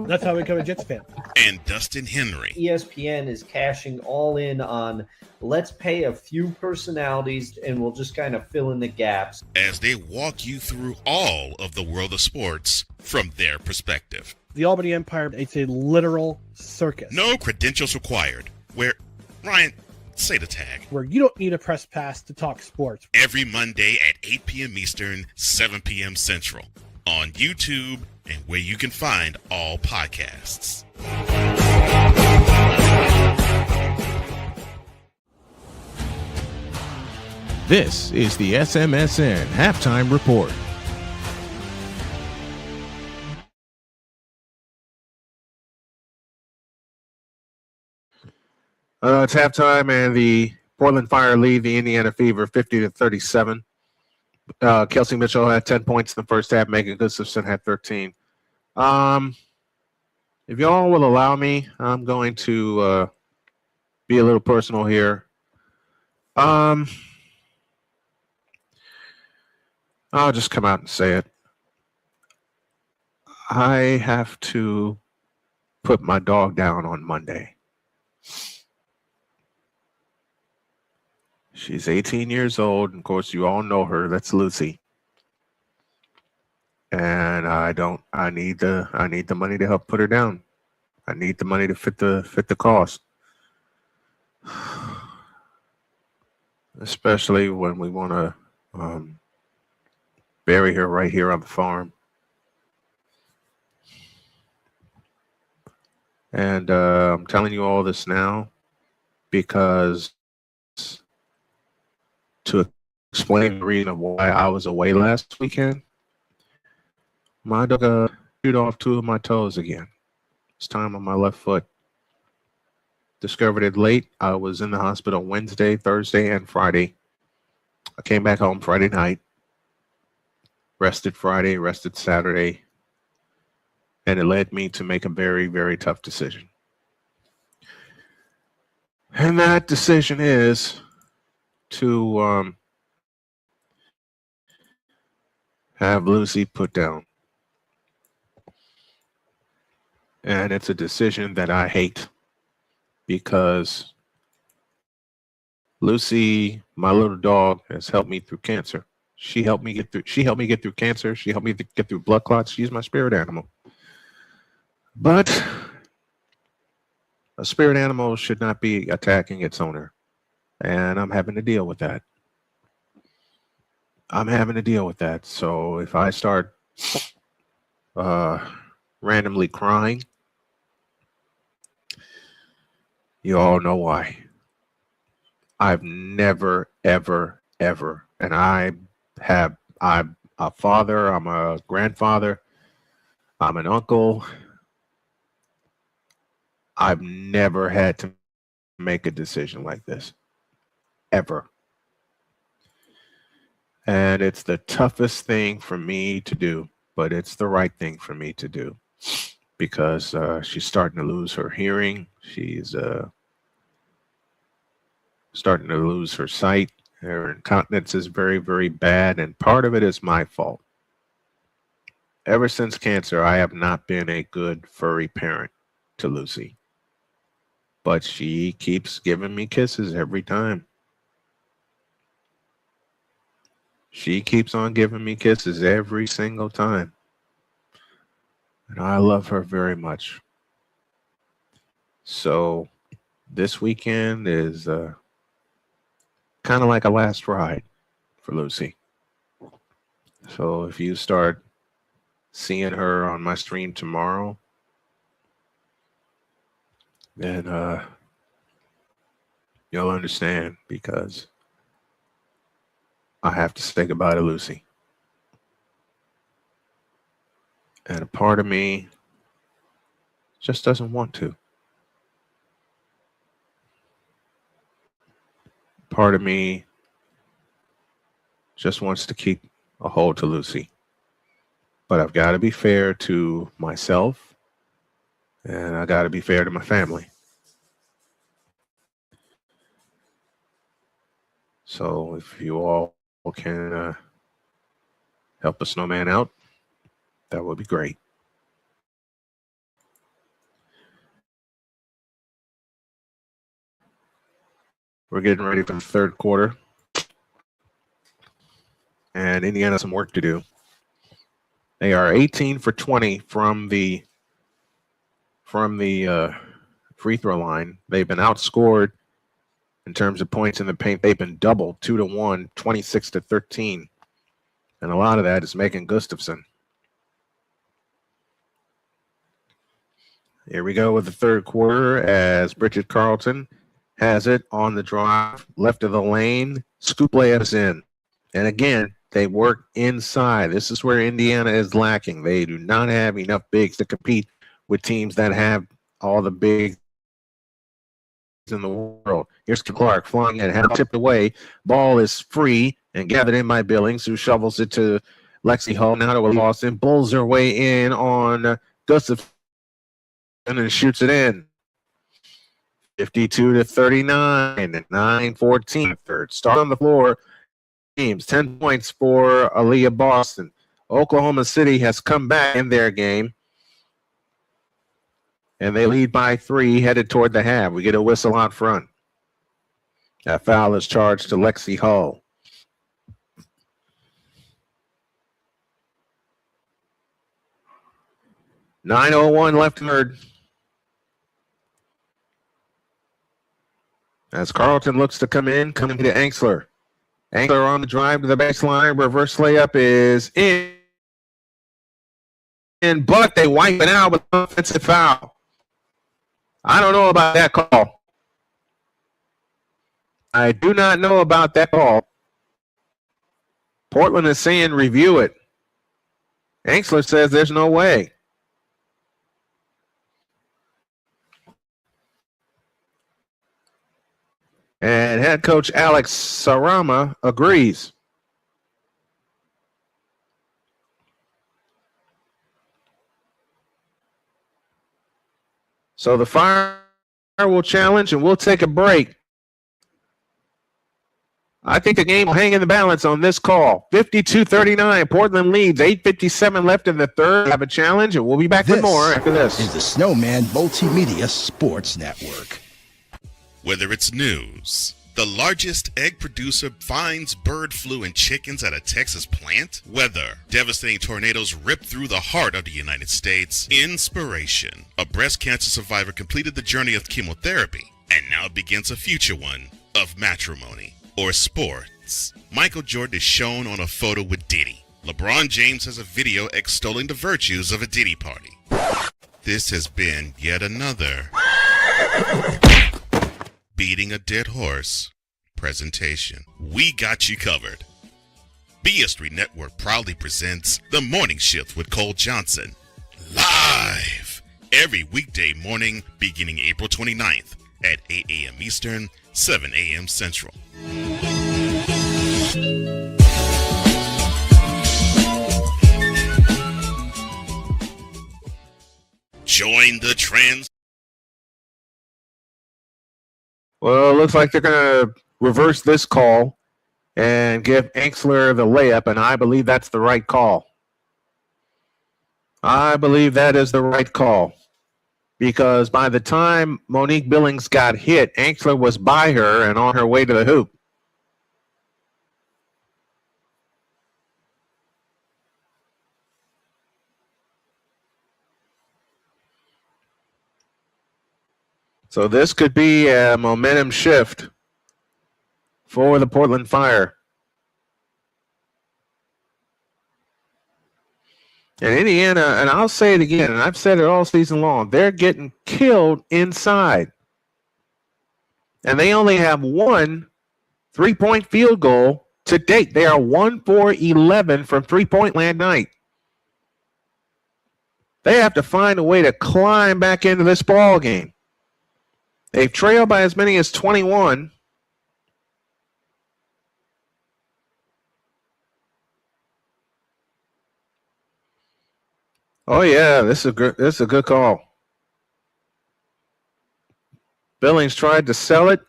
That's how I became a Jets fan. And Dustin Henry. ESPN is cashing all in on let's pay a few personalities and we'll just kind of fill in the gaps. As they walk you through all of the world of sports from their perspective. The Albany Empire, it's a literal circus. No credentials required. Where, Ryan, say the tag. Where you don't need a press pass to talk sports. Every Monday at 8 p.m. Eastern, 7 p.m. Central. On YouTube and where you can find all podcasts. This is the SMSN Halftime Report. It's halftime, and the Portland Fire lead the Indiana Fever 50-37. Kelsey Mitchell had 10 points in the first half. Megan Gustafson had 13. If y'all will allow me, I'm going to be a little personal here. I'll just come out and say it. I have to put my dog down on Monday. She's 18 years old. And of course, you all know her. That's Lucy. And I need the money to help put her down. I need the money to fit the cost. Especially when we want to bury her right here on the farm. And I'm telling you all this now because to explain the reason why I was away last weekend, my dog chewed off 2 of my toes again. This time on my left foot. Discovered it late. I was in the hospital Wednesday, Thursday, and Friday. I came back home Friday night. Rested Friday, rested Saturday. And it led me to make a very, very tough decision. And that decision is to have Lucy put down. And it's a decision that I hate because Lucy, my little dog, has helped me through cancer. She helped me get through cancer. She helped me get through blood clots. She's my spirit animal. But a spirit animal should not be attacking its owner. And I'm having to deal with that. So if I start randomly crying, you all know why. I've never, ever, ever, and I'm a father, I'm a grandfather, I'm an uncle. I've never had to make a decision like this, ever. And it's the toughest thing for me to do, but it's the right thing for me to do because she's starting to lose her hearing. She's starting to lose her sight. Her incontinence is very, very bad, and part of it is my fault. Ever since cancer, I have not been a good furry parent to Lucy. But she keeps giving me kisses every time. She keeps on giving me kisses every single time. And I love her very much. So this weekend is kind of like a last ride for Lucy. So if you start seeing her on my stream tomorrow, then you'll understand because I have to say goodbye to Lucy. And a part of me just doesn't want to. Part of me just wants to keep a hold to Lucy. But I've got to be fair to myself, and I got to be fair to my family. So if you all can help a snowman out, that would be great. We're getting ready for the third quarter. And Indiana has some work to do. They are 18 for 20 from the free throw line. They've been outscored in terms of points in the paint. They've been doubled 2-1, 26-13. And a lot of that is Megan Gustafson. Here we go with the third quarter as Bridget Carlton has it on the drive, left of the lane, scoop layups in. And again, they work inside. This is where Indiana is lacking. They do not have enough bigs to compete with teams that have all the bigs in the world. Here's Clark flying and tipped away. Ball is free and gathered in by Billings, who shovels it to Lexi Hull now to Lawson. Bulls her way in on Gustafson and shoots it in. 52-39, 9-14 third. Start on the floor. Teams 10 points for Aaliyah Boston. Oklahoma City has come back in their game, and they lead by 3 headed toward the half. We get a whistle out front. That foul is charged to Lexi Hull. .901 left in third. As Carlton looks to come in, coming to Angsler. Angsler on the drive to the baseline. Reverse layup is in. But they wipe it out with an offensive foul. I don't know about that call. I do not know about that call. Portland is saying review it. Angsler says there's no way. And head coach Alex Sarama agrees. So the Fire will challenge, and we'll take a break. I think the game will hang in the balance on this call. 52-39, Portland leads. 8:57 left in the third. Have a challenge, and we'll be back with more after this. Is the Snowman Multimedia Sports Network. Whether it's news, the largest egg producer finds bird flu in chickens at a Texas plant, weather, devastating tornadoes rip through the heart of the United States, inspiration, a breast cancer survivor completed the journey of chemotherapy, and now begins a future one of matrimony or sports. Michael Jordan is shown on a photo with Diddy. LeBron James has a video extolling the virtues of a Diddy party. This has been yet another beating a dead horse presentation. We got you covered. BS3 Network proudly presents The Morning Shift with Cole Johnson, live every weekday morning beginning April 29th at 8 a.m. Eastern, 7 a.m. Central. Join the trends. Well, it looks like they're going to reverse this call and give Angsler the layup, and I believe that's the right call. I believe that is the right call because by the time Monique Billings got hit, Angsler was by her and on her way to the hoop. So this could be a momentum shift for the Portland Fire. And Indiana, and I'll say it again, and I've said it all season long, they're getting killed inside. And they only have one three-point field goal to date. They are 1 for 11 from three-point land night. They have to find a way to climb back into this ball game. They've trailed by as many as 21. Oh yeah, this is a good call. Billings tried to sell it,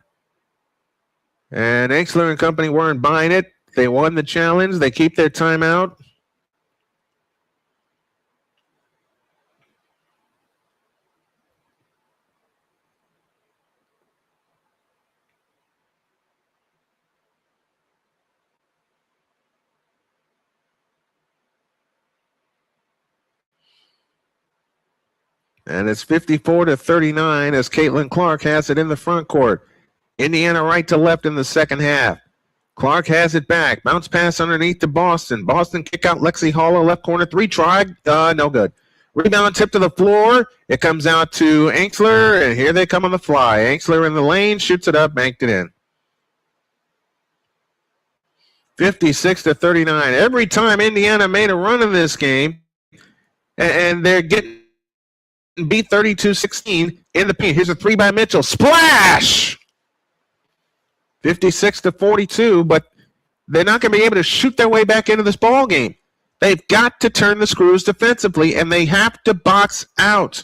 and Angsler and company weren't buying it. They won the challenge. They keep their timeout. And it's 54-39 as Caitlin Clark has it in the front court. Indiana right to left in the second half. Clark has it back. Bounce pass underneath to Boston. Boston kick out Lexi Hollow, left corner three. Tried. No good. Rebound tip to the floor. It comes out to Angsler, and here they come on the fly. Angsler in the lane, shoots it up, banked it in. 56-39. Every time Indiana made a run in this game, and they're getting beat 32-16 in the paint. Here's a three by Mitchell. Splash! 56-42, but they're not going to be able to shoot their way back into this ball game. They've got to turn the screws defensively, and they have to box out.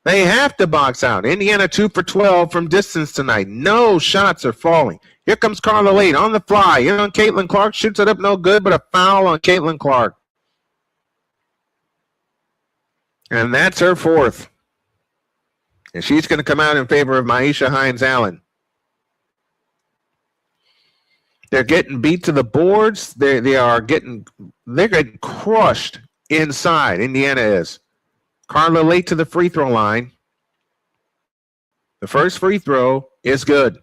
They have to box out. Indiana 2 for 12 from distance tonight. No shots are falling. Here comes Carla Leite on the fly. In on Caitlin Clark. Shoots it up, no good, but a foul on Caitlin Clark. And that's her fourth. And she's going to come out in favor of Maisha Hines-Allen. They're getting beat to the boards. They're getting crushed inside. Indiana is. Carla Leite to the free throw line. The first free throw is good.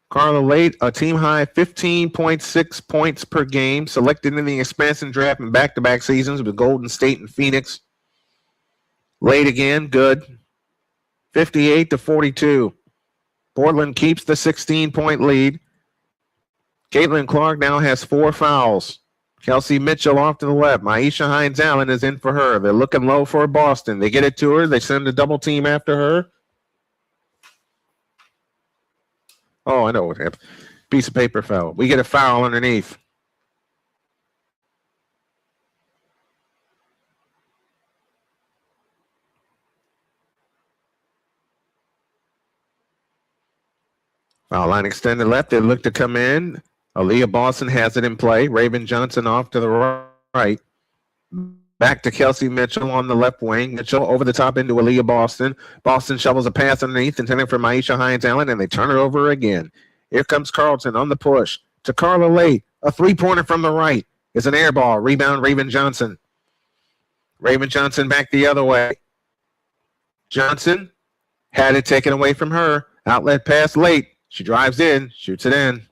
Carla Leite, a team high 15.6 points per game, selected in the expansion draft in back-to-back seasons with Golden State and Phoenix. Leite again, good. 58-42. Portland keeps the 16-point lead. Caitlin Clark now has 4 fouls. Kelsey Mitchell off to the left. Maisha Hines-Allen is in for her. They're looking low for Boston. They get it to her. They send a double team after her. Oh, I know what happened. Piece of paper fell. We get a foul underneath. Foul line extended left. They look to come in. Aaliyah Boston has it in play. Raven Johnson off to the right. Back to Kelsey Mitchell on the left wing. Mitchell over the top into Aaliyah Boston. Boston shovels a pass underneath, intended for Maisha Hines-Allen, and they turn it over again. Here comes Carlton on the push to Carla Leite. A three-pointer from the right is an air ball. Rebound, Raven Johnson. Raven Johnson back the other way. Johnson had it taken away from her. Outlet pass Leite. She drives in, shoots it in.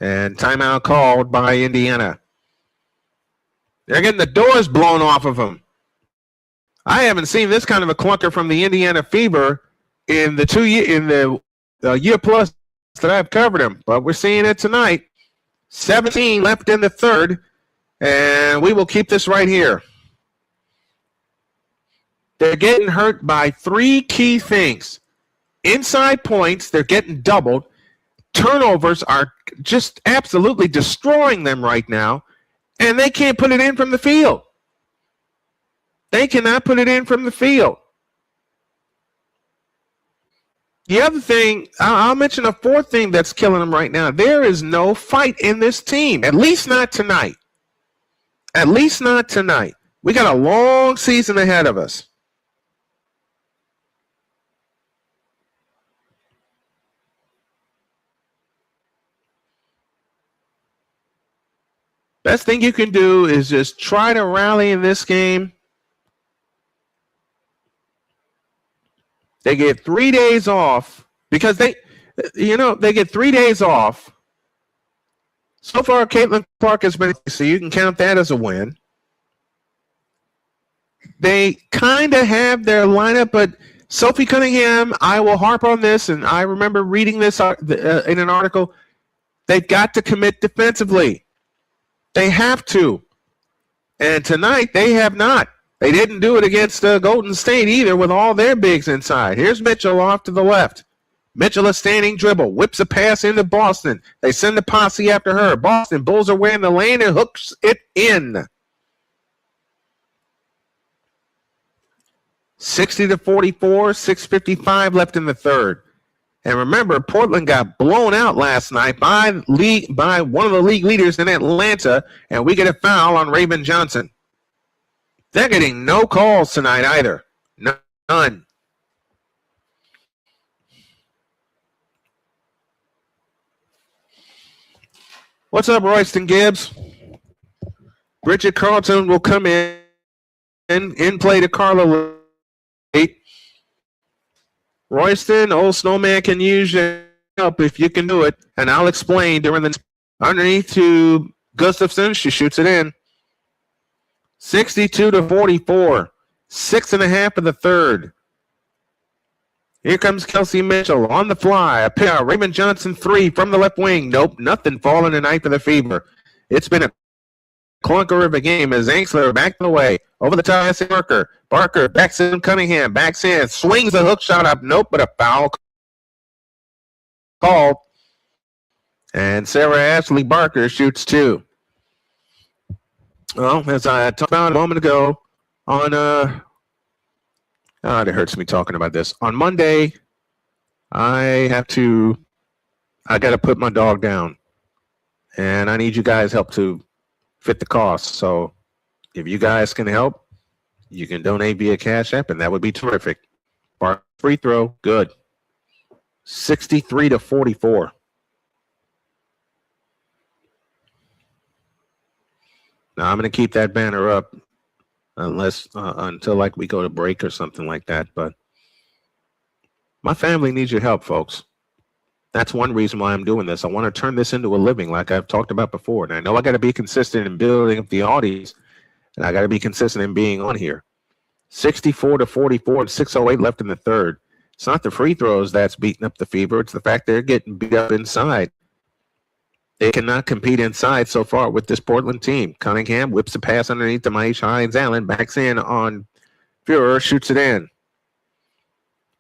And timeout called by Indiana. They're getting the doors blown off of them. I haven't seen this kind of a clunker from the Indiana Fever in the year plus that I've covered them, but we're seeing it tonight. 17 left in the third, and we will keep this right here. They're getting hurt by 3 key things. Inside points, they're getting doubled. Turnovers are just absolutely destroying them right now, and they can't put it in from the field. They cannot put it in from the field. The other thing, I'll mention a fourth thing that's killing them right now. There is no fight in this team, at least not tonight. At least not tonight. We got a long season ahead of us. Best thing you can do is just try to rally in this game. They get 3 days off because they get 3 days off. So far, Caitlin Clark has been, so you can count that as a win. They kind of have their lineup, but Sophie Cunningham, I will harp on this, and I remember reading this in an article. They've got to commit defensively. They have to. And tonight, they have not. They didn't do it against Golden State either with all their bigs inside. Here's Mitchell off to the left. Mitchell a standing dribble. Whips a pass into Boston. They send the posse after her. Boston bulls her way in the lane and hooks it in. 60-44, 6:55 left in the third. And remember, Portland got blown out last night by one of the league leaders in Atlanta, and we get a foul on Raven Johnson. They're getting no calls tonight either. None. What's up, Royston Gibbs? Bridget Carlton will come in play to Carla Leite. Royston, old Snowman can use your help if you can do it, and I'll explain during the underneath to Gustafson. She shoots it in. 62-44. 6.5 of the third. Here comes Kelsey Mitchell on the fly. A pair. Raymond Johnson 3 from the left wing. Nope, nothing falling tonight for the Fever. It's been a clunker of a game as Angsler back the way. Over the top, Barker. Barker backs in Cunningham. Backs in. Swings a hook shot up. Nope, but a foul called. And Sarah Ashley Barker shoots 2. Well, as I talked about a moment ago on it hurts me talking about this. On Monday, I got to put my dog down. And I need you guys' help to fit the cost. So if you guys can help, you can donate via Cash App, and that would be terrific. Bar free throw, good. 63-44. Now I'm going to keep that banner up until like we go to break or something like that. But my family needs your help, folks. That's one reason why I'm doing this. I want to turn this into a living like I've talked about before. And I know I got to be consistent in building up the audience, and I got to be consistent in being on here. 64-44 and 6:08 left in the third. It's not the free throws that's beating up the Fever. It's the fact they're getting beat up inside. They cannot compete inside so far with this Portland team. Cunningham whips a pass underneath to Maisha Hines-Allen. Backs in on Fuhrer, shoots it in.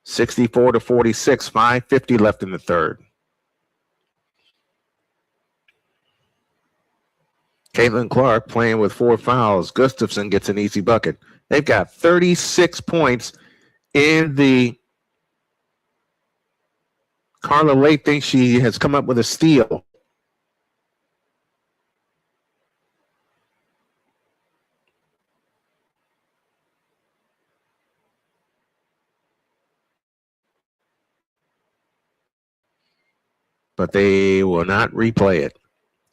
64-46, 5:50 left in the third. Caitlin Clark playing with 4 fouls. Gustafson gets an easy bucket. They've got 36 points in the Carla Leite thinks she has come up with a steal. But they will not replay it.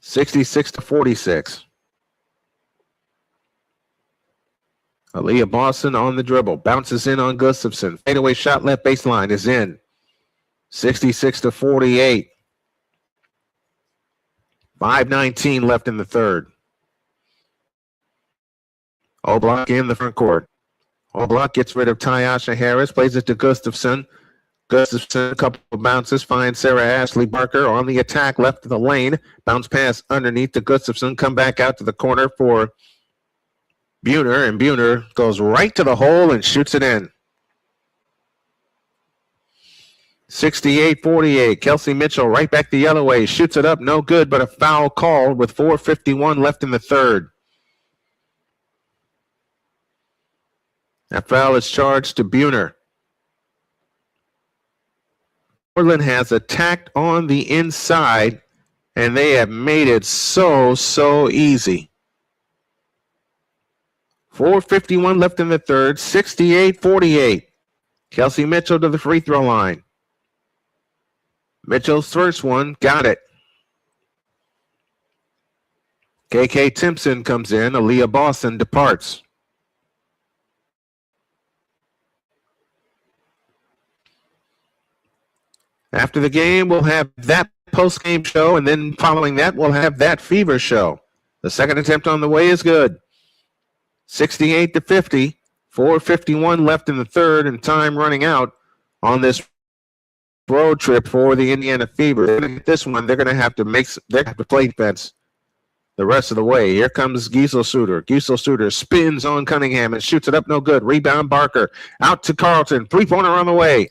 66-46. Aaliyah Boston on the dribble. Bounces in on Gustafson. Fadeaway shot left baseline is in. 66-48. 5:19 left in the third. O'Block in the front court. O'Block gets rid of Tyasha Harris. Plays it to Gustafson. Gustafson, a couple of bounces, finds Sarah Ashley Barker on the attack, left of the lane. Bounce pass underneath to Gustafson. Come back out to the corner for Buhner, and Buhner goes right to the hole and shoots it in. 68-48. Kelsey Mitchell right back the other way. Shoots it up, no good, but a foul called with 4:51 left in the third. That foul is charged to Buhner. Portland has attacked on the inside, and they have made it so easy. 4:51 left in the third, 68-48. Kelsey Mitchell to the free throw line. Mitchell's first one, got it. KK Timpson comes in, Aaliyah Boston departs. After the game, we'll have that post-game show, and then following that, we'll have that Fever show. The second attempt on the way is good. 68-50, 4:51 left in the third, and time running out on this road trip for the Indiana Fever. This one, they're going to have to play defense the rest of the way. Here comes Gisel Suter. Gisel Suter spins on Cunningham and shoots it up, no good. Rebound Barker, out to Carlton. Three-pointer on the way.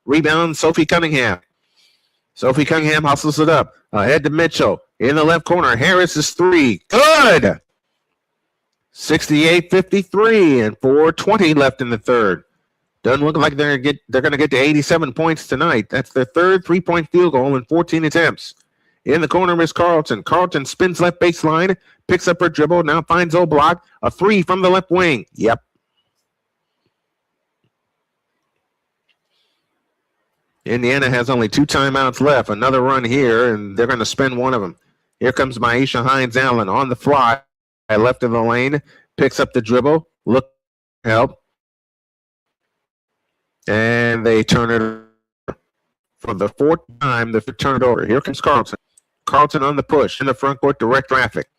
Rebound, Sophie Cunningham. Sophie Cunningham hustles it up. Ahead to Mitchell. In the left corner, Harris is three. Good! 68-53 and 4:20 left in the third. Doesn't look like they're going to get to 87 points tonight. That's their third three-point field goal in 14 attempts. In the corner is Carlton. Carlton spins left baseline, picks up her dribble, now finds O'Block. A three from the left wing. Yep. Indiana has only 2 timeouts left. Another run here, and they're going to spend one of them. Here comes Maisha Hines-Allen on the fly. Left of the lane, picks up the dribble, look, help. And they turn it for the 4th time. They turn it over. Here comes Carlton. Carlton on the push in the front court, direct traffic.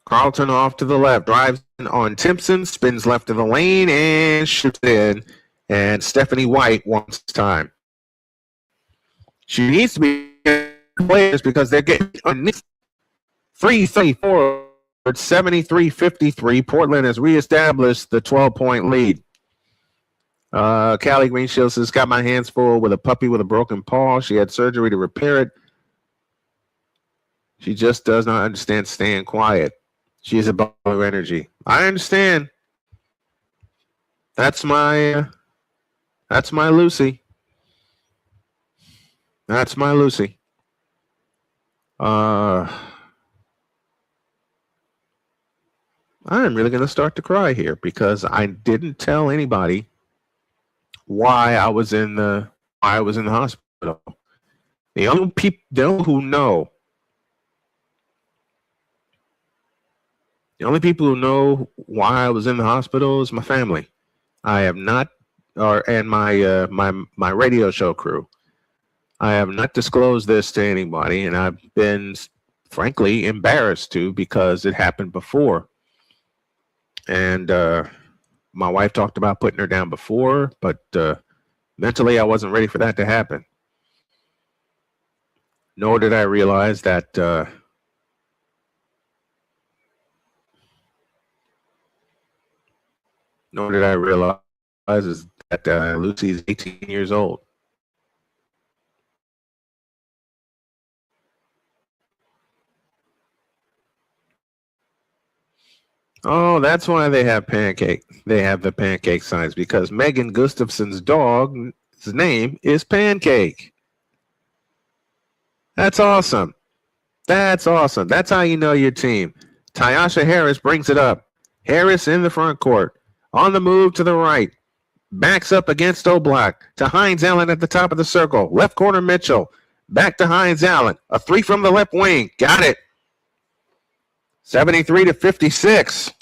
Carlton off to the left, drives in on Timpson, spins left of the lane, and shoots it in. And Stephanie White wants time. She needs to be players because they're getting underneath. 3:34, 73-53. Portland has reestablished the 12-point lead. Callie Greenshield says, got my hands full with a puppy with a broken paw. She had surgery to repair it. She just does not understand staying quiet. She is a ball of energy. I understand. That's my Lucy. That's my Lucy. I'm really going to start to cry here because I didn't tell anybody why I was in the hospital. The only people who know why I was in the hospital is my family. I have not, and my my radio show crew. I have not disclosed this to anybody, and I've been, frankly, embarrassed to because it happened before. And my wife talked about putting her down before, but mentally I wasn't ready for that to happen. Nor did I realize that Lucy's 18 years old. Oh, that's why they have pancake. They have the pancake signs because Megan Gustafson's dog's name is Pancake. That's awesome. That's awesome. That's how you know your team. Tyasha Harris brings it up. Harris in the front court. On the move to the right. Backs up against Oblak. To Hines Allen at the top of the circle. Left corner Mitchell. Back to Hines Allen. A three from the left wing. Got it. 73-56.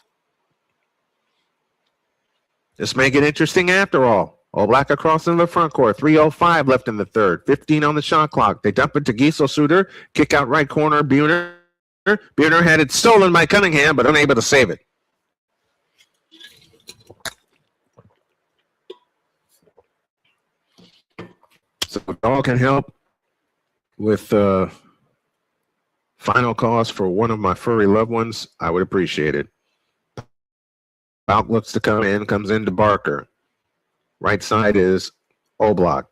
Just make it interesting after all. Oblak across in the front court. 3:05 left in the third. 15 on the shot clock. They dump it to Giesel Suter. Kick out right corner. Buhner. Buhner had it stolen by Cunningham, but unable to save it. So if all can help with final cause for one of my furry loved ones, I would appreciate it. Bout looks to come in, comes into Barker. Right side is Oblak.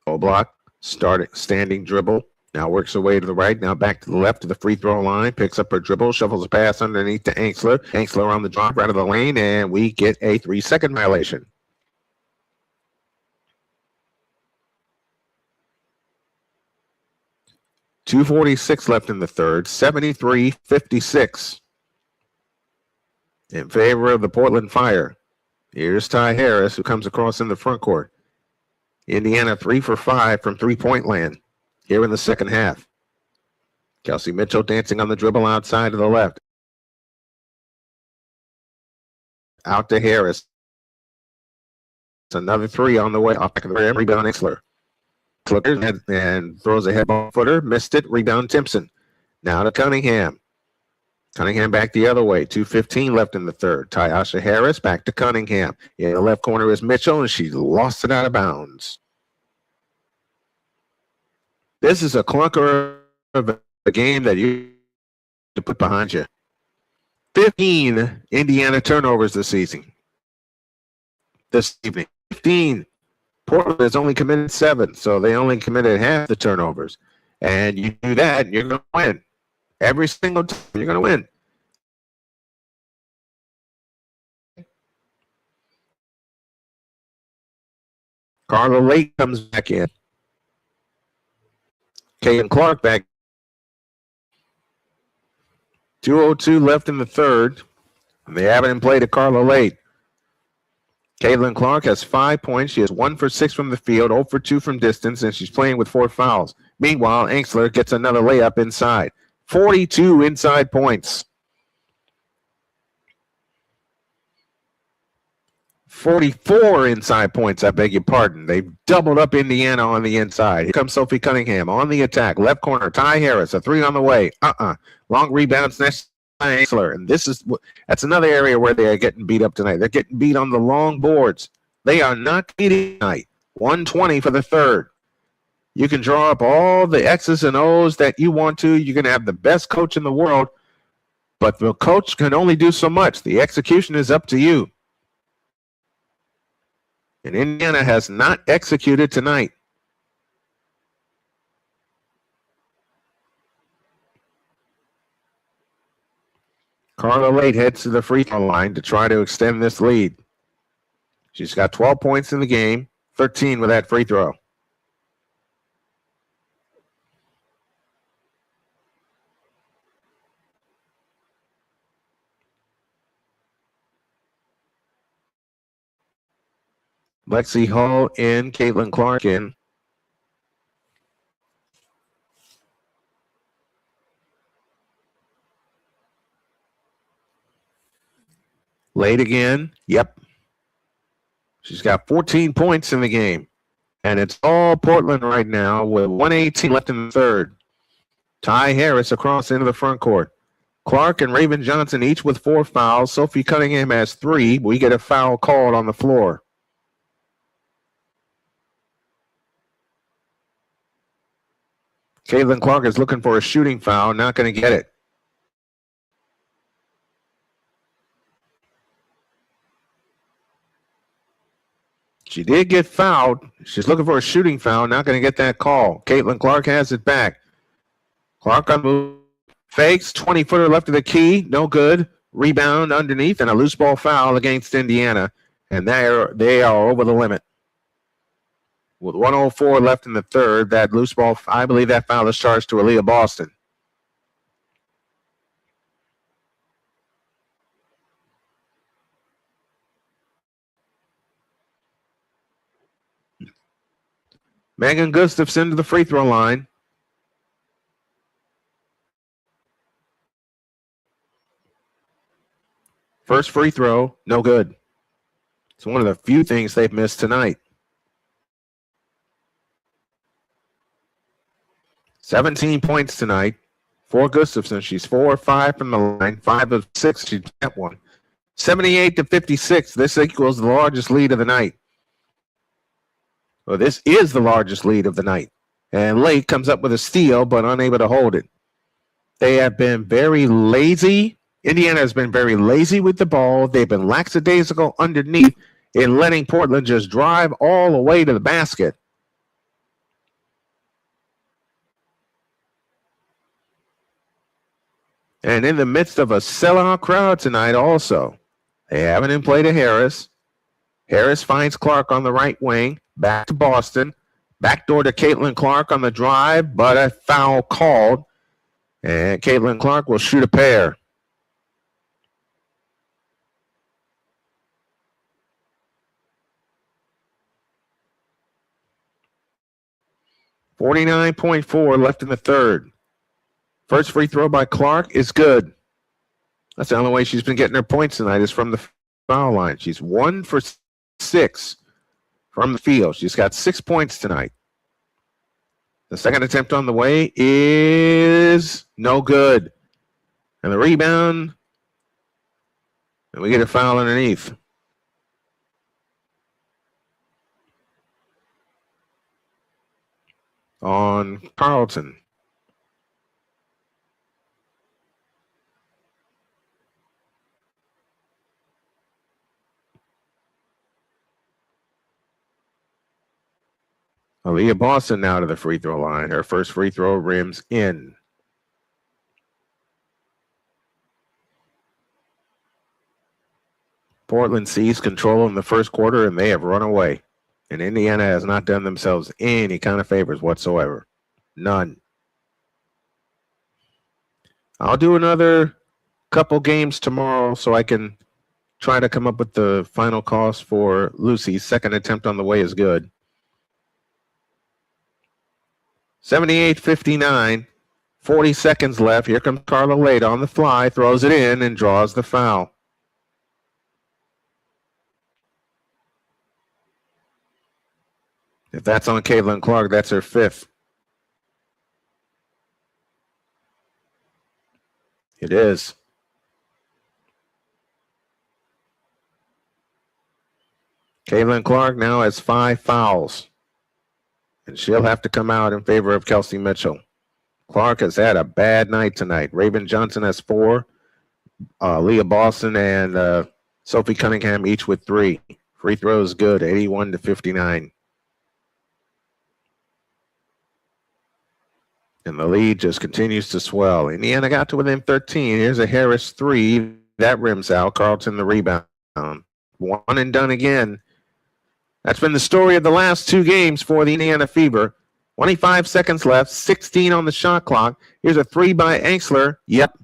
Oblak, standing dribble. Now works her way to the right. Now back to the left to the free throw line. Picks up her dribble. Shuffles a pass underneath to Angsler. Angsler on the drop right of the lane. And we get a 3-second violation. .246 left in the third. 73-56. In favor of the Portland Fire. Here's Ty Harris, who comes across in the front court. Indiana 3 for 5 from three-point land here in the second half. Kelsey Mitchell dancing on the dribble outside to the left. Out to Harris. It's another three on the way. Off back of the rim. Rebound Angsler. And throws a head ball footer. Missed it. Rebound Timpson. Now to Cunningham. Cunningham back the other way. 2:15 left in the third. Tyasha Harris back to Cunningham. In the left corner is Mitchell, and she lost it out of bounds. This is a clunker of a game that you to put behind you. 15 Indiana turnovers this evening. 15. Portland has only committed 7, so they only committed half the turnovers. And you do that, and you're going to win. Every single time, you're going to win. Carla Leite comes back in. Kaden Clark back. 2:02 left in the third. And they haven't played to Carla Leite. Caitlin Clark has 5 points. She is 1 for 6 from the field, 0 for 2 from distance, and she's playing with 4 fouls. Meanwhile, Angsler gets another layup inside. 42 inside points. 44 inside points, I beg your pardon. They've doubled up Indiana on the inside. Here comes Sophie Cunningham on the attack. Left corner, Ty Harris, a three on the way. Long rebound, snatched by Angsler. And that's another area where they are getting beat up tonight. They're getting beat on the long boards. They are not beating tonight. 120 for the third. You can draw up all the X's and O's that you want to. You're going to have the best coach in the world, but the coach can only do so much. The execution is up to you. And Indiana has not executed tonight. Carla Leite heads to the free throw line to try to extend this lead. She's got 12 points in the game, 13 with that free throw. Lexi Hull in, Caitlin Clark in. Late again. Yep. She's got 14 points in the game. And it's all Portland right now with 1:18 left in the third. Ty Harris across into the front court. Clark and Raven Johnson each with 4 fouls. Sophie Cunningham has 3. We get a foul called on the floor. Caitlin Clark is looking for a shooting foul, not going to get it. She did get fouled. She's looking for a shooting foul, not going to get that call. Caitlin Clark has it back. Clark on move, fakes, 20-footer left of the key, no good. Rebound underneath and a loose ball foul against Indiana, and they are over the limit. With 1:04 left in the third, that loose ball, I believe that foul is charged to Aaliyah Boston. Megan Gustafson to the free throw line. First free throw, no good. It's one of the few things they've missed tonight. 17 points tonight for Gustafson. She's 4 of 5 from the line, 5 of 6. She got one. 78-56. This equals the largest lead of the night. Well, this is the largest lead of the night. And Leite comes up with a steal, but unable to hold it. They have been very lazy. Indiana has been very lazy with the ball. They've been lackadaisical underneath in letting Portland just drive all the way to the basket. And in the midst of a sellout crowd tonight also, they haven't even played a Harris. Harris finds Clark on the right wing. Back to Boston. Backdoor to Caitlin Clark on the drive, but a foul called. And Caitlin Clark will shoot a pair. .4 left in the third. First free throw by Clark is good. That's the only way she's been getting her points tonight is from the foul line. She's 1 for 6 from the field. She's got 6 points tonight. The second attempt on the way is no good. And the rebound, and we get a foul underneath. On Carlton. Aaliyah Boston now to the free throw line. Her first free throw rims in. Portland seized control in the first quarter, and they have run away. And Indiana has not done themselves any kind of favors whatsoever. None. I'll do another couple games tomorrow so I can try to come up with the final cost for Lucy's second attempt on the way is good. 78-59, 40 seconds left. Here comes Carla Leite on the fly, throws it in, and draws the foul. If that's on Caitlin Clark, that's her fifth. It is. Caitlin Clark now has 5 fouls. And she'll have to come out in favor of Kelsey Mitchell. Clark has had a bad night tonight. Raven Johnson has 4. Leah Boston and Sophie Cunningham each with 3. Free throw is good, 81-59. And the lead just continues to swell. Indiana got to within 13. Here's a Harris three. That rims out. Carlton the rebound. One and done again. That's been the story of the last two games for the Indiana Fever. 25 seconds left, 16 on the shot clock. Here's a three by Anxler. Yep.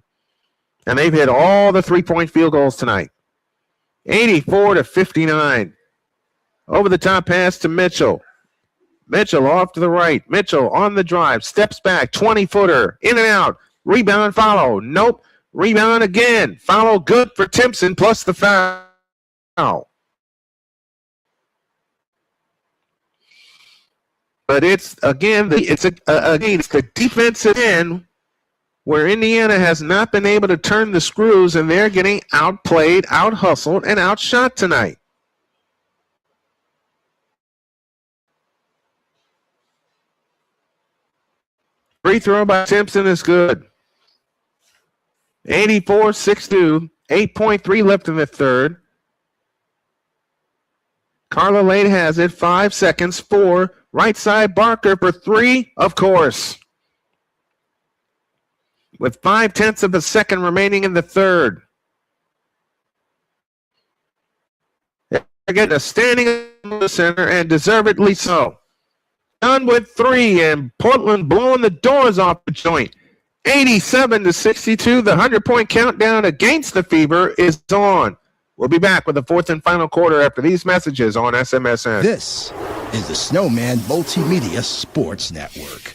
And they've hit all the three-point field goals tonight. 84-59. Over the top pass to Mitchell. Mitchell off to the right. Mitchell on the drive. Steps back. 20-footer. In and out. Rebound, follow. Nope. Rebound again. Follow good for Timpson plus the foul. But it's, again, it's the defensive end where Indiana has not been able to turn the screws, and they're getting outplayed, out-hustled, and outshot tonight. Free throw by Timpson is good. 84-62, 8.3 left in the third. Carla Leite has it, 5 seconds, 4. Right side, Barker for 3, of course. With 0.5 of a second remaining in the third. They're getting a standing in the center, and deservedly so. Done with 3, and Portland blowing the doors off the joint. 87-62, the 100-point countdown against the Fever is on. We'll be back with the fourth and final quarter after these messages on SMSN. This is the Snowman Multimedia Sports Network.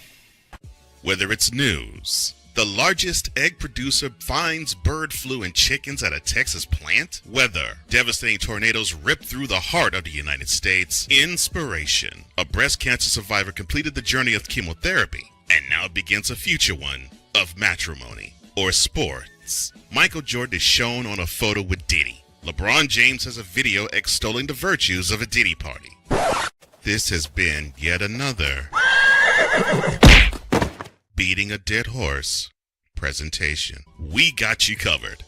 Whether it's news, the largest egg producer finds bird flu in chickens at a Texas plant, weather, devastating tornadoes rip through the heart of the United States, inspiration, a breast cancer survivor completed the journey of chemotherapy, and now begins a future one of matrimony or sports. Michael Jordan is shown on a photo with Diddy. LeBron James has a video extolling the virtues of a Diddy party. This has been yet another beating a dead horse presentation. We got you covered.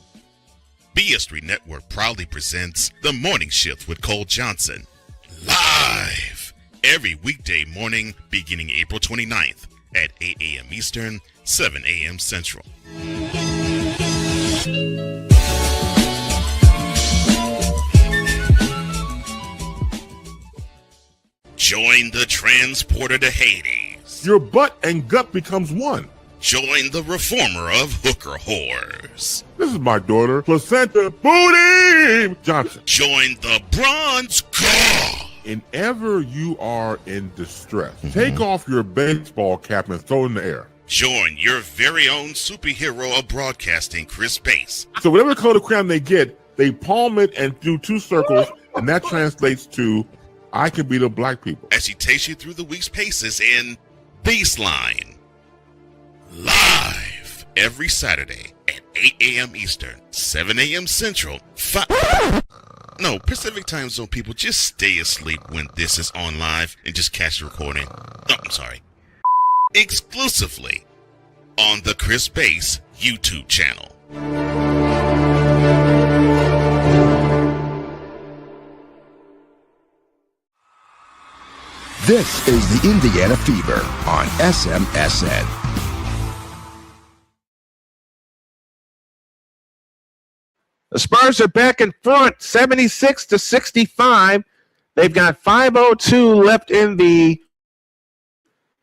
BS3 Network proudly presents The Morning Shift with Cole Johnson. Live every weekday morning beginning April 29th at 8 a.m. Eastern, 7 a.m. Central. Join the transporter to Hades. Your butt and gut becomes one. Join the reformer of hooker whores. This is my daughter, Placenta Booty Johnson. Join the bronze god. Whenever you are in distress, take off your baseball cap and throw it in the air. Join your very own superhero of broadcasting, Chris Bass. So whatever color crayon they get, they palm it and do 2 circles, and that translates to I can beat up black people. As he takes you through the week's paces in Baseline. Live every Saturday at 8 a.m. Eastern, 7 a.m. Central, Pacific Time Zone people, just stay asleep when this is on live and just catch the recording. Oh, I'm sorry. Exclusively on the Chris Bass YouTube channel. This is the Indiana Fever on SMSN. The Spurs are back in front, 76-65. They've got 5:02 left in the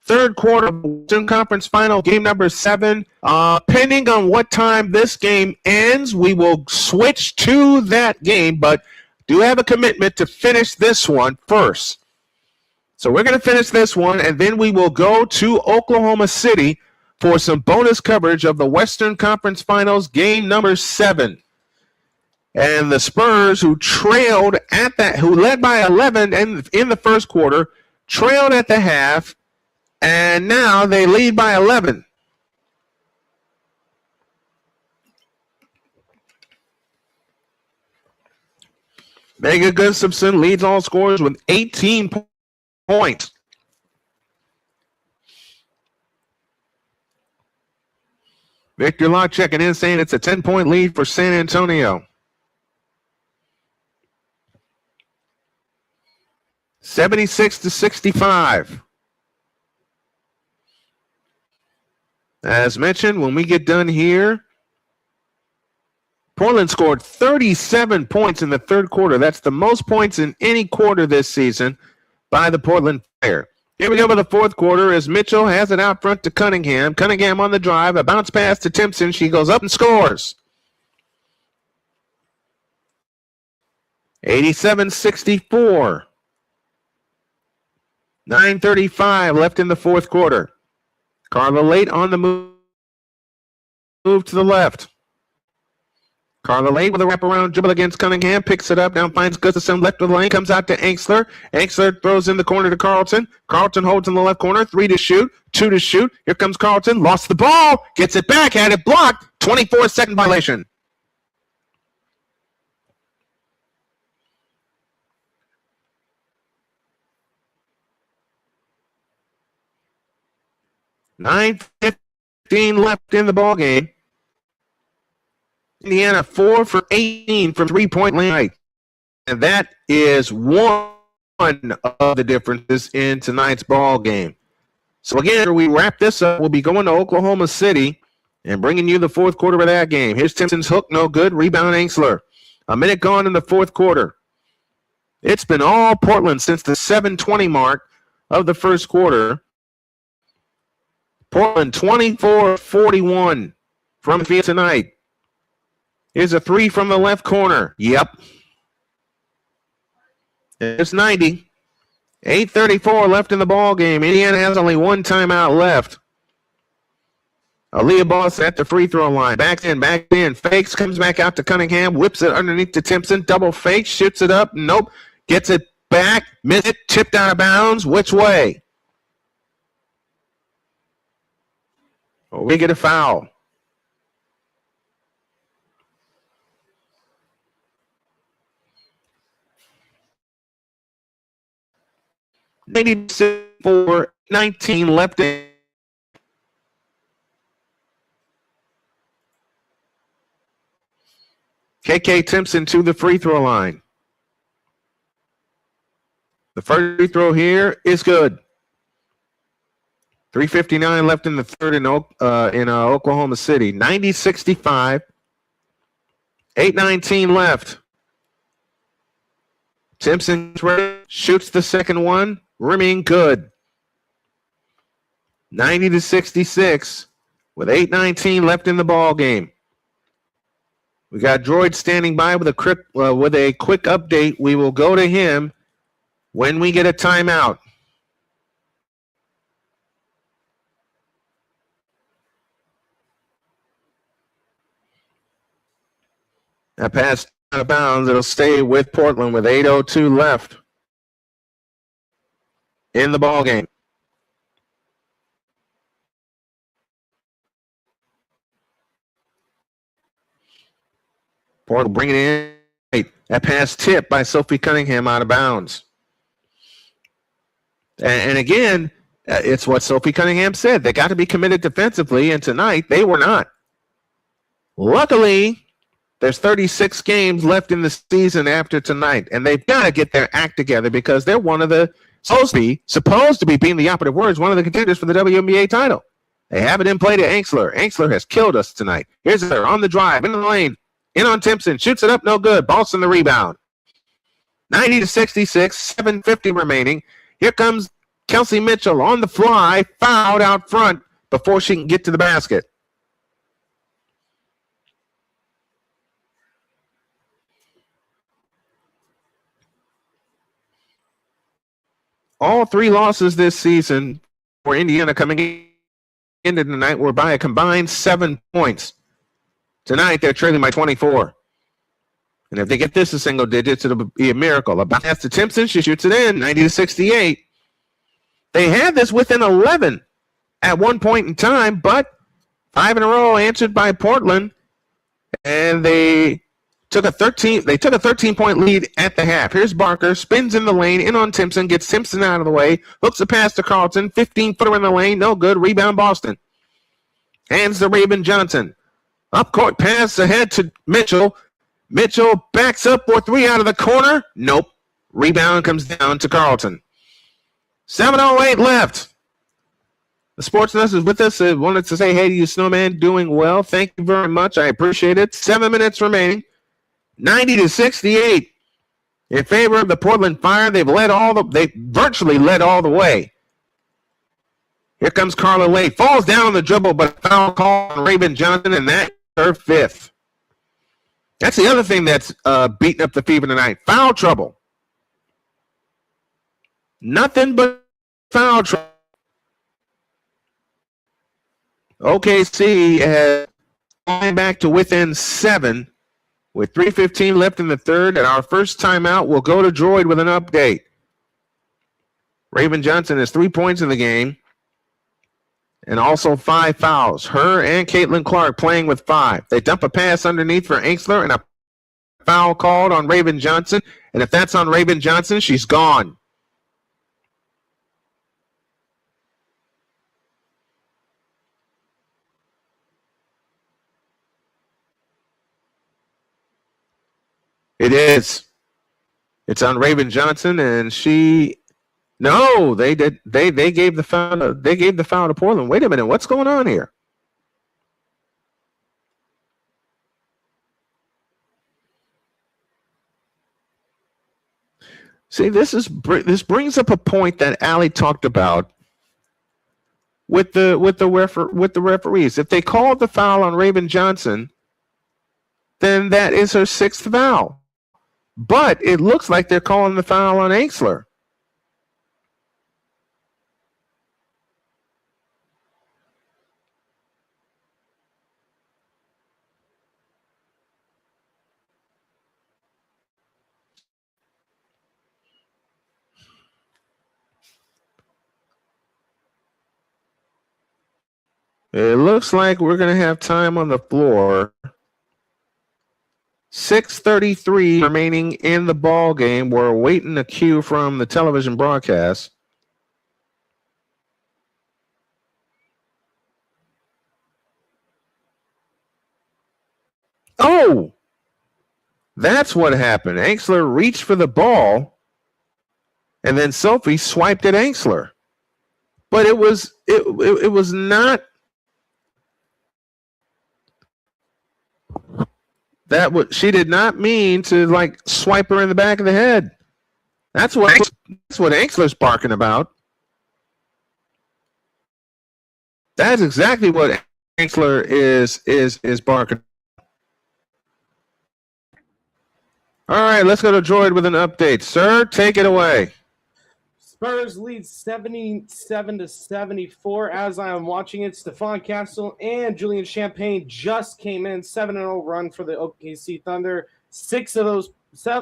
third quarter of the Western Conference Final, game number 7. Depending on what time this game ends, we will switch to that game, but do have a commitment to finish this one first. So we're going to finish this one, and then we will go to Oklahoma City for some bonus coverage of the Western Conference Finals, game number 7. And the Spurs, who led by 11 in the first quarter, trailed at the half, and now they lead by 11. Megan Gustafson leads all scorers with 18 points. Victor Locke checking in, saying it's a 10-point lead for San Antonio. 76-65. As mentioned, when we get done here, Portland scored 37 points in the third quarter. That's the most points in any quarter this season by the Portland Fire. Here we go with the fourth quarter as Mitchell has it out front to Cunningham. Cunningham on the drive, a bounce pass to Timpson. She goes up and scores. 87-64. 9:35 left in the fourth quarter. Carla Leite on the move to the left. Carla Leite with a wraparound dribble against Cunningham, picks it up, now finds Gustafson left of the lane, comes out to Angsler. Angsler throws in the corner to Carlton. Carlton holds in the left corner, 3 to shoot, 2 to shoot. Here comes Carlton, lost the ball, gets it back, had it blocked, 24-second violation. $9:15 left in the ball game. Indiana 4 for 18 from three-point line. And that is one of the differences in tonight's ball game. So again, we wrap this up. We'll be going to Oklahoma City and bringing you the fourth quarter of that game. Here's Timpson's hook, no good. Rebound Angsler. A minute gone in the fourth quarter. It's been all Portland since the 7:20 mark of the first quarter. Portland 24-41 from the field tonight. Here's a 3 from the left corner. Yep. It's 90. 8:34 left in the ball game. Indiana has only one timeout left. Aaliyah Boss at the free throw line. Back in. Fakes, comes back out to Cunningham. Whips it underneath to Timpson. Double fake, shoots it up. Nope. Gets it back. Missed it. Tipped out of bounds. Which way? We get a foul. $94-19 left in. KK Timpson to the free throw line. The first free throw here is good. 3:59 left in the third in Oklahoma City. 90-65. 8:19 left. Timpson shoots the second one. Rimming good. 90-66 with 8:19 left in the ball game. We got Droid standing by with a quick update. We will go to him when we get a timeout. That pass out of bounds. It'll stay with Portland with 8:02 left in the ball game. Portland bringing it in. That pass tipped by Sophie Cunningham out of bounds. And again, it's what Sophie Cunningham said. They got to be committed defensively, and tonight they were not. Luckily, there's 36 games left in the season after tonight, and they've got to get their act together because they're one of the supposed to be being the operative words, one of the contenders for the WNBA title. They have it in play to Angsler. Angsler has killed us tonight. Here's her on the drive, into the lane, in on Timpson, shoots it up, no good. Boston the rebound. 90-66, 7:50 remaining. Here comes Kelsey Mitchell on the fly, fouled out front before she can get to the basket. All 3 losses this season for Indiana coming into tonight were by a combined 7 points. Tonight, they're trailing by 24. And if they get this to single digits, it'll be a miracle. A pass to Timpson, she shoots it in, 90-68. They had this within 11 at one point in time, but 5 in a row answered by Portland, and they took a 13-point lead at the half. Here's Barker, spins in the lane, in on Timpson, gets Timpson out of the way, hooks a pass to Carlton, 15-footer in the lane, no good, rebound Boston. Hands to Raven Johnson. Up court pass ahead to Mitchell. Mitchell backs up for 3 out of the corner. Nope. Rebound comes down to Carlton. 7:08 left. The sports nurse is with us. I wanted to say hey to you, Snowman. Doing well. Thank you very much. I appreciate it. 7 minutes remaining. 90-68 in favor of the Portland Fire. They virtually led all the way. Here comes Carla Leite. Falls down on the dribble, but foul call on Raven Johnson, and that's her fifth. That's the other thing that's beating up the Fever tonight. Foul trouble. Nothing but foul trouble. OKC has gone back to within 7 with 3:15 left in the third, and our first timeout will go to Droid with an update. Raven Johnson has 3 points in the game and also 5 fouls. Her and Caitlin Clark playing with 5. They dump a pass underneath for Ainxler and a foul called on Raven Johnson, and if that's on Raven Johnson, she's gone. It is. It's on Raven Johnson, and no, they did. They gave the foul. They gave the foul to Portland. Wait a minute, what's going on here? See, this brings up a point that Allie talked about with the referees. If they called the foul on Raven Johnson, then that is her 6th foul. But it looks like they're calling the foul on Ainxler. It looks like we're going to have time on the floor. 6:33 remaining in the ball game. We're waiting a cue from the television broadcast. Oh, that's what happened. Ainxler reached for the ball, and then Sophie swiped at Ainxler. But it was not. She did not mean to swipe her in the back of the head. That's what Ainxler's barking about. That's exactly what Ainxler is barking. All right, let's go to Droid with an update. Sir, take it away. Spurs lead 77-74 as I am watching it. Stephon Castle and Julian Champagne just came in. 7-0 run for the OKC Thunder.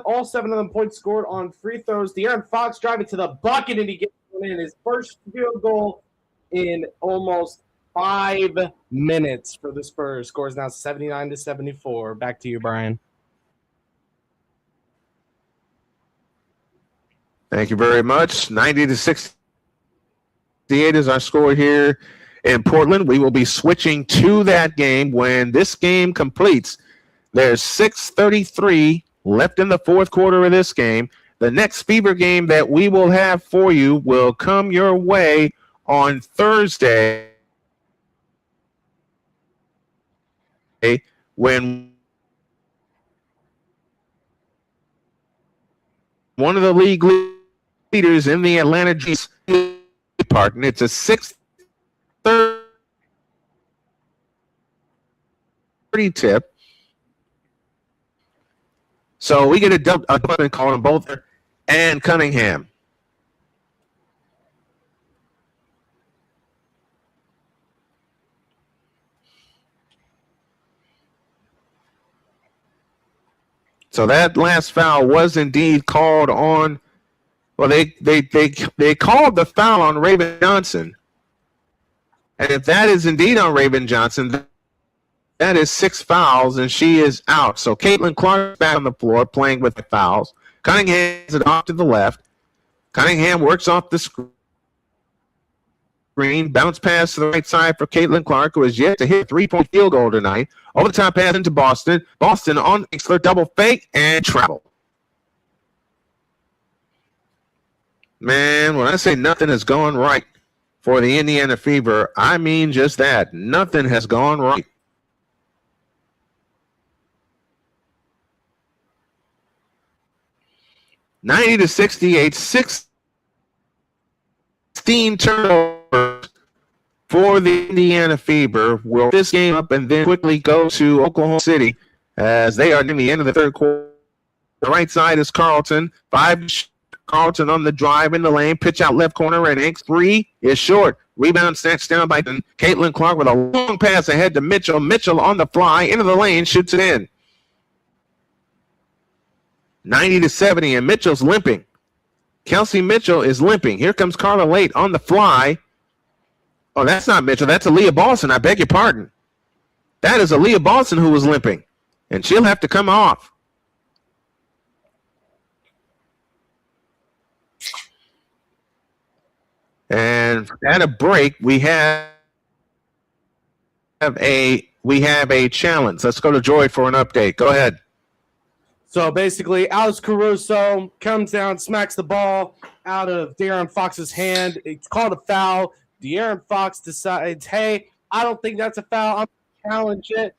All 7 of them points scored on free throws. De'Aaron Fox driving to the bucket, and he gets one in. His first field goal in almost 5 minutes for the Spurs. Scores now 79-74. Back to you, Brian. Thank you very much. 90-68 is our score here in Portland. We will be switching to that game when this game completes. There's 6:33 left in the fourth quarter of this game. The next Fever game that we will have for you will come your way on Thursday when one of the league leaders in the Atlanta Dreams Park, and it's a 6:30 tip. So we get a dump and call on both and Cunningham. So that last foul was indeed called on. Well, they called the foul on Raven Johnson, and if that is indeed on Raven Johnson, that is 6 fouls, and she is out. So Caitlin Clark back on the floor playing with the fouls. Cunningham is it off to the left. Cunningham works off the screen, bounce pass to the right side for Caitlin Clark, who has yet to hit a 3-point field goal tonight. Over the top pass into Boston. Boston on Ainxler, double fake and travel. Man, when I say nothing has gone right for the Indiana Fever, I mean just that. Nothing has gone right. (90-68), 16 turnovers for the Indiana Fever. Will this game up and then quickly go to Oklahoma City as they are near the end of the third quarter. The right side is Carlton. Carlton on the drive in the lane. Pitch out left corner. Red Inks. 3 is short. Rebound snatched down by Caitlin Clark with a long pass ahead to Mitchell. Mitchell on the fly into the lane. Shoots it in. 90-70, and Mitchell's limping. Kelsey Mitchell is limping. Here comes Carla Leite on the fly. Oh, that's not Mitchell. That's Aaliyah Balson. I beg your pardon. That is Aaliyah Balson who was limping, and she'll have to come off. And at a break, we have a challenge. Let's go to Joy for an update. Go ahead. So basically, Alex Caruso comes down, smacks the ball out of De'Aaron Fox's hand. It's called a foul. De'Aaron Fox decides, hey, I don't think that's a foul. I'm going to challenge it.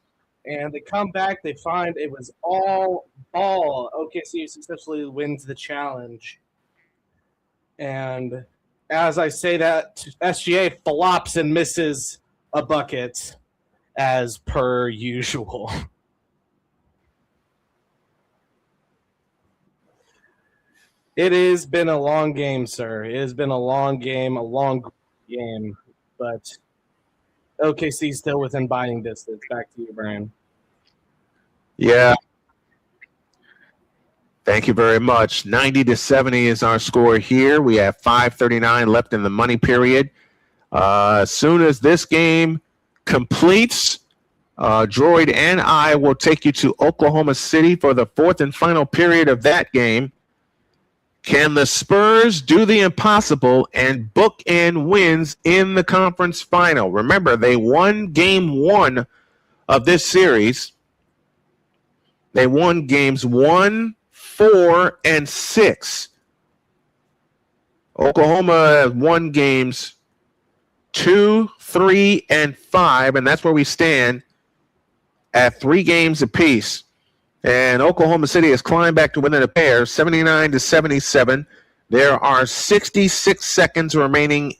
And they come back. They find it was all ball. OKC successfully wins the challenge. And as I say that, SGA flops and misses a bucket as per usual. It has been a long game, sir. It has been a long game, but OKC still within biting distance. Back to you, Brian. Yeah. Thank you very much. 90-70 is our score here. We have 5:39 left in the money period. As soon as this game completes, Droid and I will take you to Oklahoma City for the fourth and final period of that game. Can the Spurs do the impossible and bookend wins in the conference final? Remember, they won game 1 of this series. They won games 1, 4, and 6. Oklahoma won games 2, 3, and 5, and that's where we stand at 3 games apiece. And Oklahoma City has climbed back to within a pair, 79-77. There are 66 seconds remaining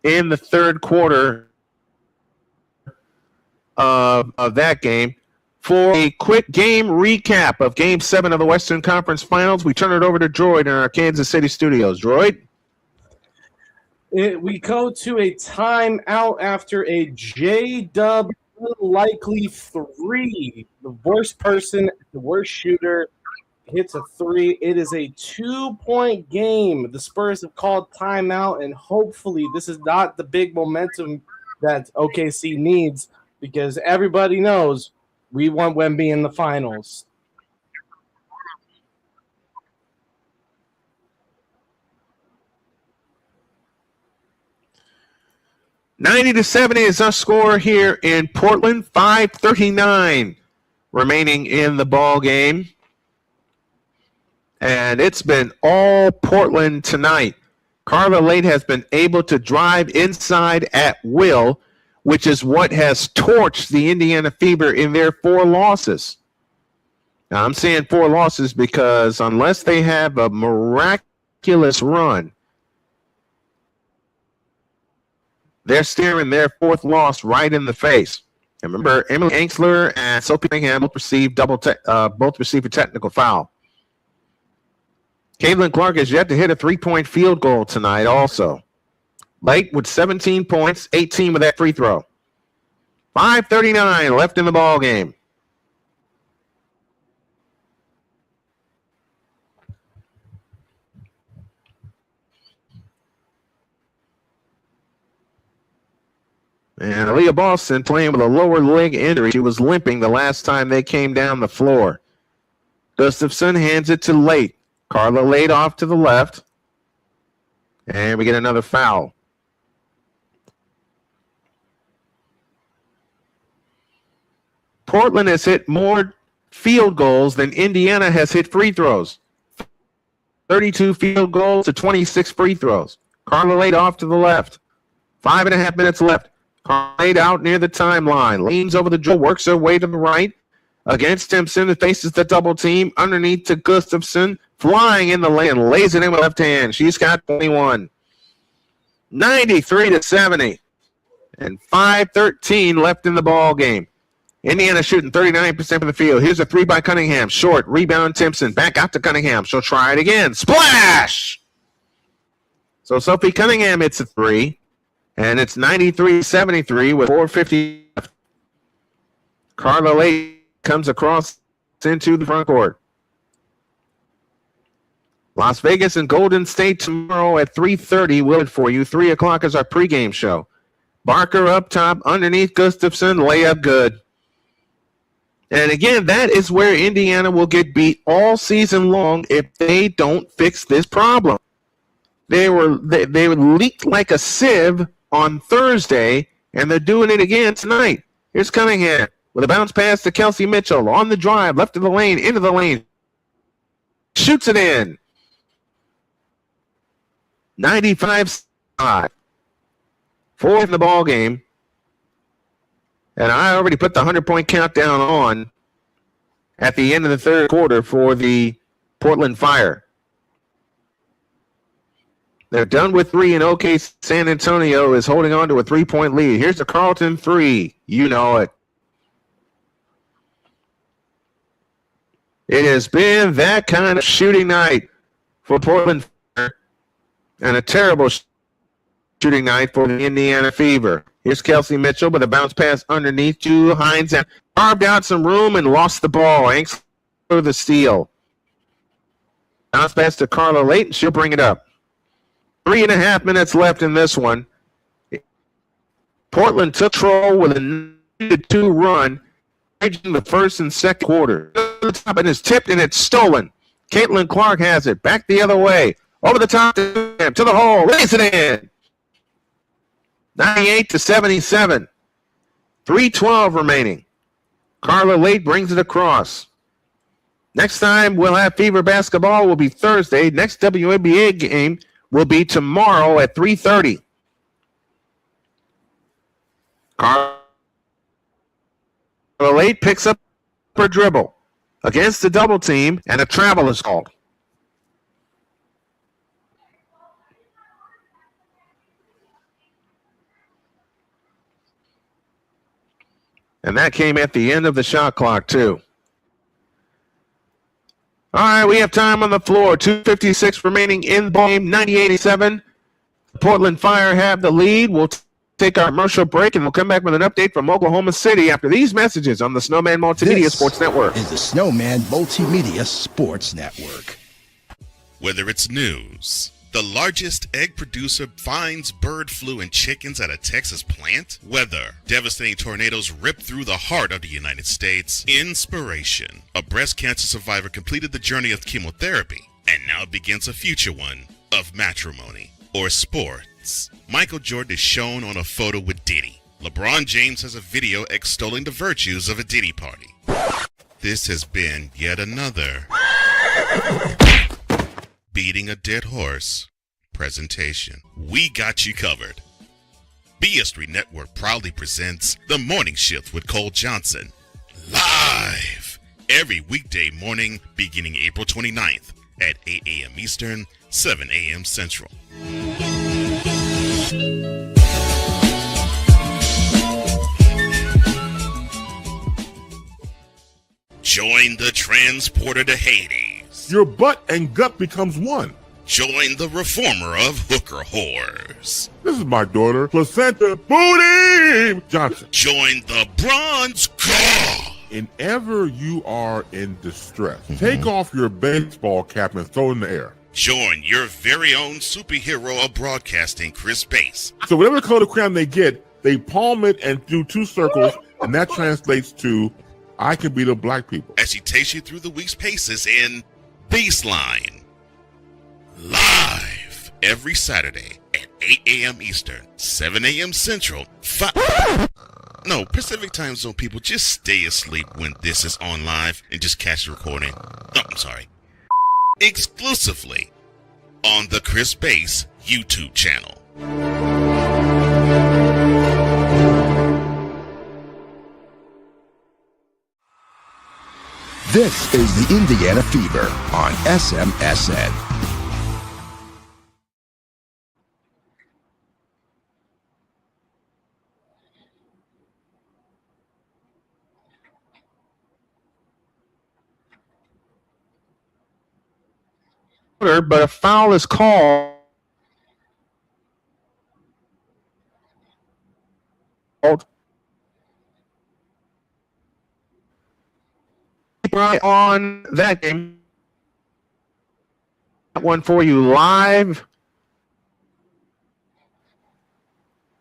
in the third quarter of that game. For a quick game recap of Game 7 of the Western Conference Finals, we turn it over to Droid in our Kansas City studios. Droid? We go to a timeout after a J-Dub unlikely 3. The worst person, the worst shooter hits a 3. It is a 2-point game. The Spurs have called timeout, and hopefully this is not the big momentum that OKC needs, because everybody knows we want Wemby in the finals. (90-70) is our score here in Portland. 5:39 remaining in the ball game. And it's been all Portland tonight. Carla Leite has been able to drive inside at will, which is what has torched the Indiana Fever in their 4 losses. Now, I'm saying 4 losses because unless they have a miraculous run, they're staring their 4th loss right in the face. And remember, Emily Anxler and Sophie Bingham both received a technical foul. Caitlin Clark has yet to hit a 3-point field goal tonight also. Leite with 17 points, 18 with that free throw. 5:39 left in the ball game. And Aaliyah Balson playing with a lower leg injury. She was limping the last time they came down the floor. Gustafson hands it to Leite. Carla Leite off to the left. And we get another foul. Portland has hit more field goals than Indiana has hit free throws. 32 field goals to 26 free throws. Carla Leite off to the left. 5.5 minutes left. Carla Leite out near the timeline. Leans over the dribble, works her way to the right. Against Simpson, that faces the double team. Underneath to Gustafson. Flying in the lane. Lays it in with left hand. She's got 21. 93-70. And 5:13 left in the ball game. Indiana shooting 39% from the field. Here's a three by Cunningham. Short. Rebound Timpson. Back out to Cunningham. She'll try it again. Splash! So Sophie Cunningham hits a three. And it's 93-73 with 4:50 left. Carla Leite comes across into the front court. Las Vegas and Golden State tomorrow at 3:30. Will it for you. 3 o'clock is our pregame show. Barker up top. Underneath Gustafson. Layup good. And again, that is where Indiana will get beat all season long if they don't fix this problem. They were leaked like a sieve on Thursday, and they're doing it again tonight. Here's Cunningham with a bounce pass to Kelsey Mitchell on the drive, left of the lane, into the lane. Shoots it in. 95-5. 4 in the ball game. And I already put the 100-point countdown on at the end of the third quarter for the Portland Fire. They're done with 3, and OK San Antonio is holding on to a 3-point lead. Here's the Carlton 3. You know it. It has been that kind of shooting night for Portland Fire and a terrible shooting night for the Indiana Fever. Here's Kelsey Mitchell with a bounce pass underneath to Hines and carved out some room and lost the ball. Hanks for the steal. Bounce pass to Carla Leite, and she'll bring it up. 3.5 minutes left in this one. Portland took control with a 9-2 run, in the first and second quarter. The top and it's tipped and it's stolen. Caitlin Clark has it back the other way, over the top to the hole, lays it in. 98-77. 3:12 remaining. Carla Leite brings it across. Next time we'll have Fever basketball will be Thursday. Next WNBA game will be tomorrow at 3:30. Carla Leite picks up her dribble against the double team, and a travel is called. And that came at the end of the shot clock, too. All right, we have time on the floor. 2:56 remaining in the game, 98-87. The Portland Fire have the lead. We'll take our commercial break, and we'll come back with an update from Oklahoma City after these messages on the Snowman Multimedia Sports Network. Is the Snowman Multimedia Sports Network. Whether it's news, the largest egg producer finds bird flu in chickens at a Texas plant, weather, devastating tornadoes rip through the heart of the United States, inspiration, a breast cancer survivor completed the journey of chemotherapy, and now begins a future one of matrimony or sports. Michael Jordan is shown on a photo with Diddy. LeBron James has a video extolling the virtues of a Diddy party. This has been yet another beating a dead horse presentation. We got you covered. BS3 Network proudly presents The Morning Shift with Cole Johnson, live every weekday morning beginning April 29th at 8 a.m. Eastern, 7 a.m. Central. Join the transporter to Hades. Your butt and gut becomes one. Join the reformer of hooker whores. This is my daughter, Placenta Booty Johnson. Join the bronze god. Whenever you are in distress, take off your baseball cap and throw it in the air. Join your very own superhero of broadcasting, Chris Bass. So whatever color crayon they get, they palm it and do 2 circles, and that translates to, I can beat up black people. As he takes you through the week's paces in Baseline. Live every Saturday at 8 a.m. Eastern, 7 a.m. Central, Pacific Time Zone people, just stay asleep when this is on live and just catch the recording. Oh, I'm sorry. Exclusively on the Chris Bass YouTube channel. This is the Indiana Fever on SMSN. But a foul is called. Right on that game. That one for you live.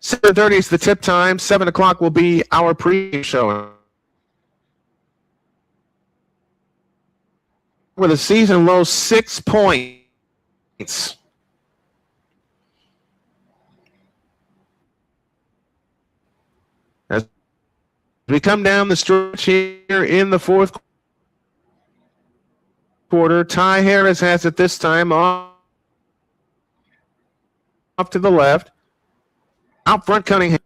7:30 is the tip time. 7 o'clock will be our pre show. With a season low 6 points. As we come down the stretch here in the fourth quarter, Ty Harris has it this time off to the left. Out front, Cunningham.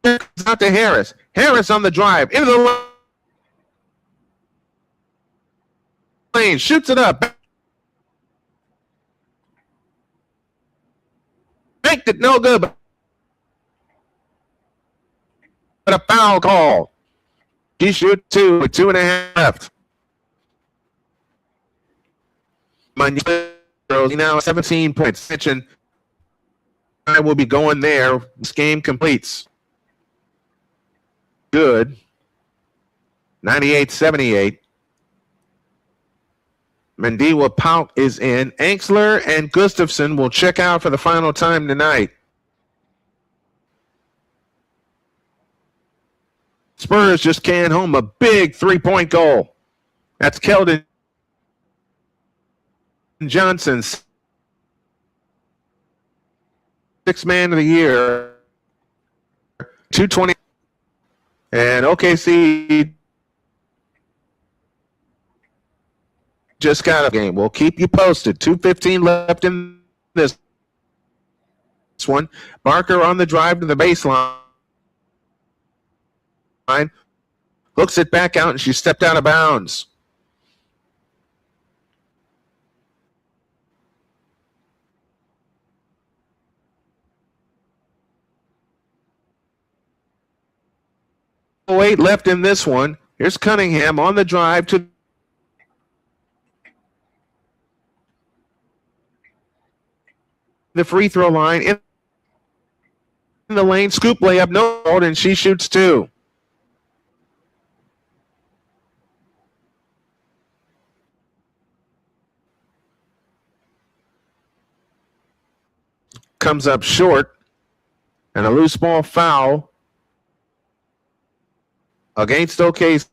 Out to Harris. Harris on the drive. Into the lane. Shoots it up. Banked it. No good. But a foul call. He shoots 2 with 2.5 left. Now 17 points. Mention I will be going there. This game completes. Good. 98-78. Mendiwa Pauk is in. Anxler and Gustafson will check out for the final time tonight. Spurs just canned home a big 3-point goal. That's Keldon Johnson, 6th man of the year, 220, and OKC just got a game. We'll keep you posted. 2:15 left in this one. Barker on the drive to the baseline, hooks it back out, and she stepped out of bounds. Eight left in this one. Here's Cunningham on the drive to the free throw line. In the lane, scoop layup, no, and she shoots 2. Comes up short, and a loose ball foul against OKC.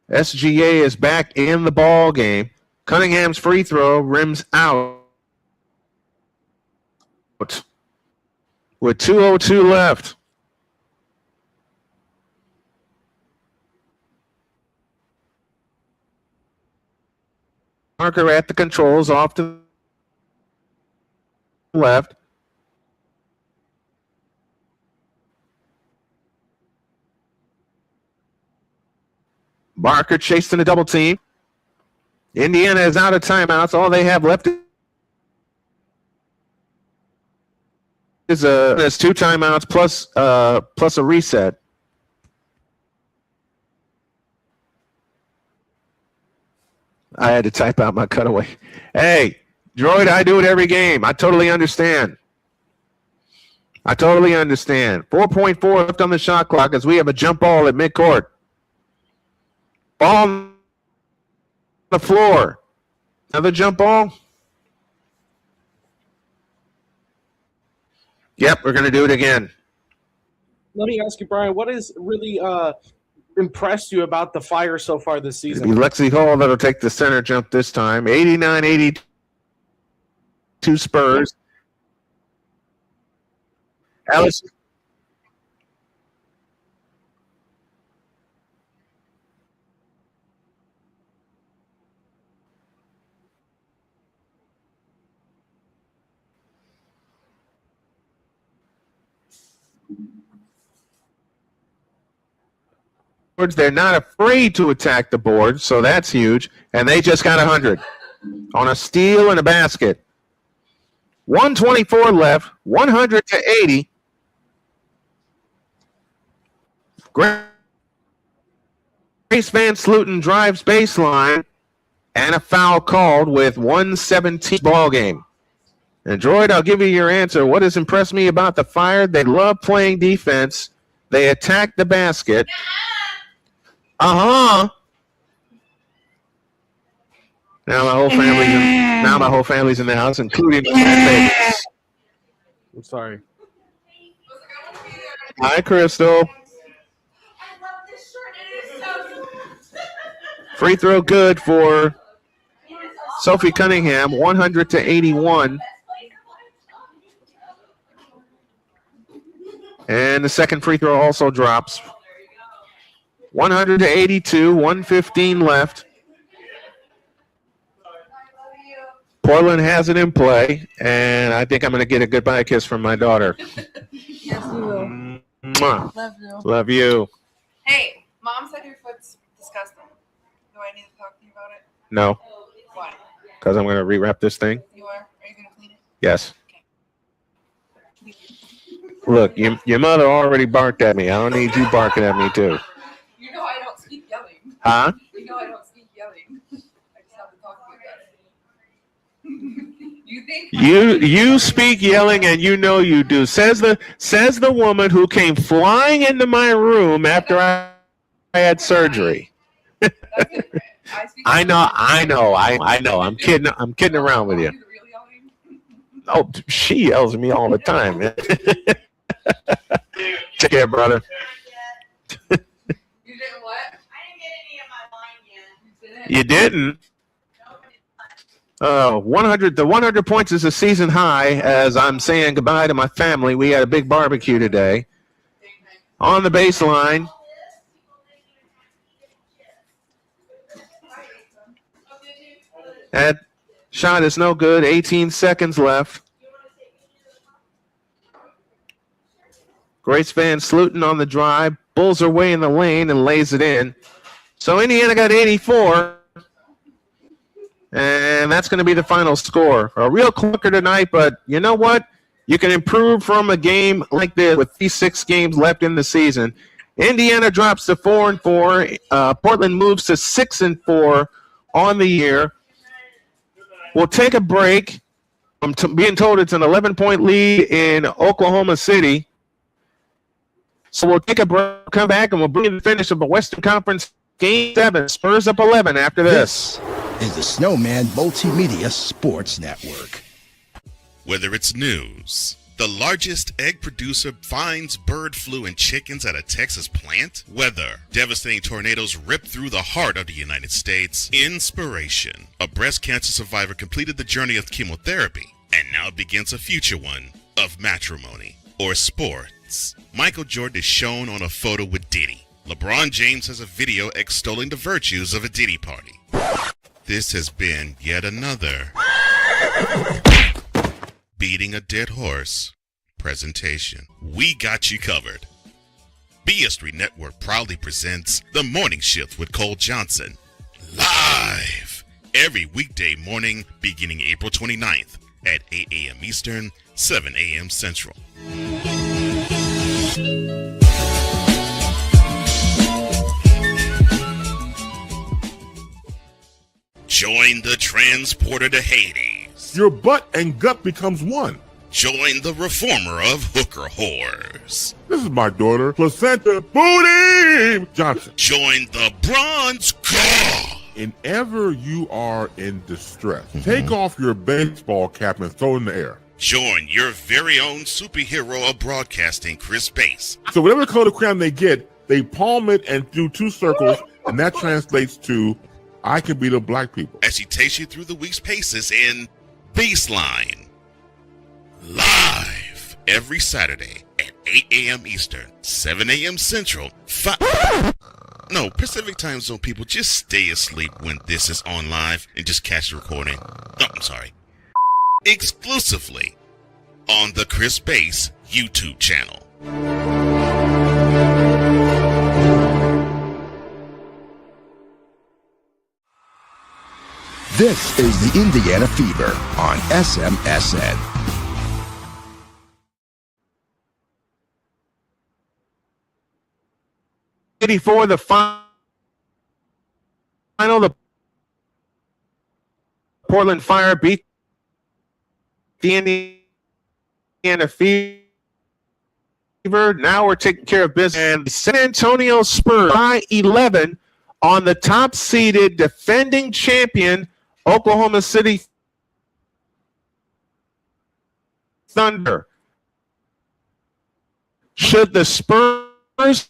SGA is back in the ball game. Cunningham's free throw rims out with 2:02 left. Marker at the controls, off to the left. Barker chasing a double team. Indiana is out of timeouts. All they have left is there's 2 timeouts plus a reset. I had to type out my cutaway. Hey, Droid, I do it every game. I totally understand. 4.4 left on the shot clock as we have a jump ball at midcourt. Ball on the floor. Another jump ball. Yep, we're going to do it again. Let me ask you, Brian, what has really impressed you about the Fire so far this season? It'll be Lexi Hall that'll take the center jump this time. 89-82 Spurs. Alice. They're not afraid to attack the board, so that's huge. And they just got 100 on a steal and a basket. 124 left, 100 to 80. Grace Van Sluten drives baseline, and a foul called with 1:17 ball game. And Droid, I'll give you your answer. What has impressed me about the Fire? They love playing defense. They attack the basket. Now my whole family's in the house, including my babies. I'm sorry. Hi, Crystal. Free throw good for Sophie Cunningham, 100 to 81. And the second free throw also drops. 100 to 82, 1:15 left. Portland has it in play, and I think I'm going to get a goodbye kiss from my daughter. Yes, you will. Mwah. Love you. Love you. Hey, Mom said your foot's disgusting. Do I need to talk to you about it? No, Why? because I'm going to rewrap this thing. You are? Are you going to clean it? Yes. Look, your mother already barked at me. I don't need you barking at me, too. You know I don't speak yelling. Huh? You know I don't speak yelling. I just have to talk to you about it. You think You speak yelling, and you know you do. Says the woman who came flying into my room after I had surgery. I know. I'm kidding around with you. Oh, she yells at me all the time, man. Take care, brother. you didn't what? I didn't get any of my line yet. You didn't? 100 points is a season high. As I'm saying goodbye to my family, we had a big barbecue today. On the baseline. That shot is no good. 18 seconds left. Grace Van Sluten on the drive. Bulls her way in the lane and lays it in. So Indiana got 84. And that's going to be the final score. A real clunker tonight, but you know what? You can improve from a game like this with these 6 games left in the season. Indiana drops to 4-4. Portland moves to 6-4 on the year. We'll take a break. I'm being told it's an 11-point lead in Oklahoma City. So we'll take a break, come back, and we'll bring you the finish of the Western Conference Game 7. Spurs up 11 after this. Is the Snowman Multimedia Sports Network. Whether it's news, the largest egg producer finds bird flu in chickens at a Texas plant, weather, devastating tornadoes rip through the heart of the United States, inspiration, a breast cancer survivor completed the journey of chemotherapy, and now begins a future one of matrimony or sports. Michael Jordan is shown on a photo with Diddy. LeBron James has a video extolling the virtues of a Diddy party. This has been yet another beating a dead horse presentation. We got you covered. BS3 Network proudly presents The Morning Shift with Cole Johnson, live every weekday morning beginning April 29th at 8 a.m. Eastern, 7 a.m. Central. Join the transporter to Hades. Your butt and gut becomes one. Join the reformer of hooker whores. This is my daughter, Placenta Booty Johnson. Join the bronze claw. Whenever you are in distress, take off your baseball cap and throw it in the air. Join your very own superhero of broadcasting, Chris Bass. So whatever color crayon they get, they palm it and do 2 circles, and that translates to I can beat up black people. As he takes you through the week's paces in Baseline. Live every Saturday at 8 a.m. Eastern, 7 a.m. Central, Pacific Time Zone people, just stay asleep when this is on live and just catch the recording. Oh, I'm sorry. Exclusively on the Chris Bass YouTube channel. This is the Indiana Fever on SMSN. For the final, the Portland Fire beat the Indiana Fever. Now we're taking care of business. And San Antonio Spurs by 11 on the top-seeded defending champion Oklahoma City Thunder. Should the Spurs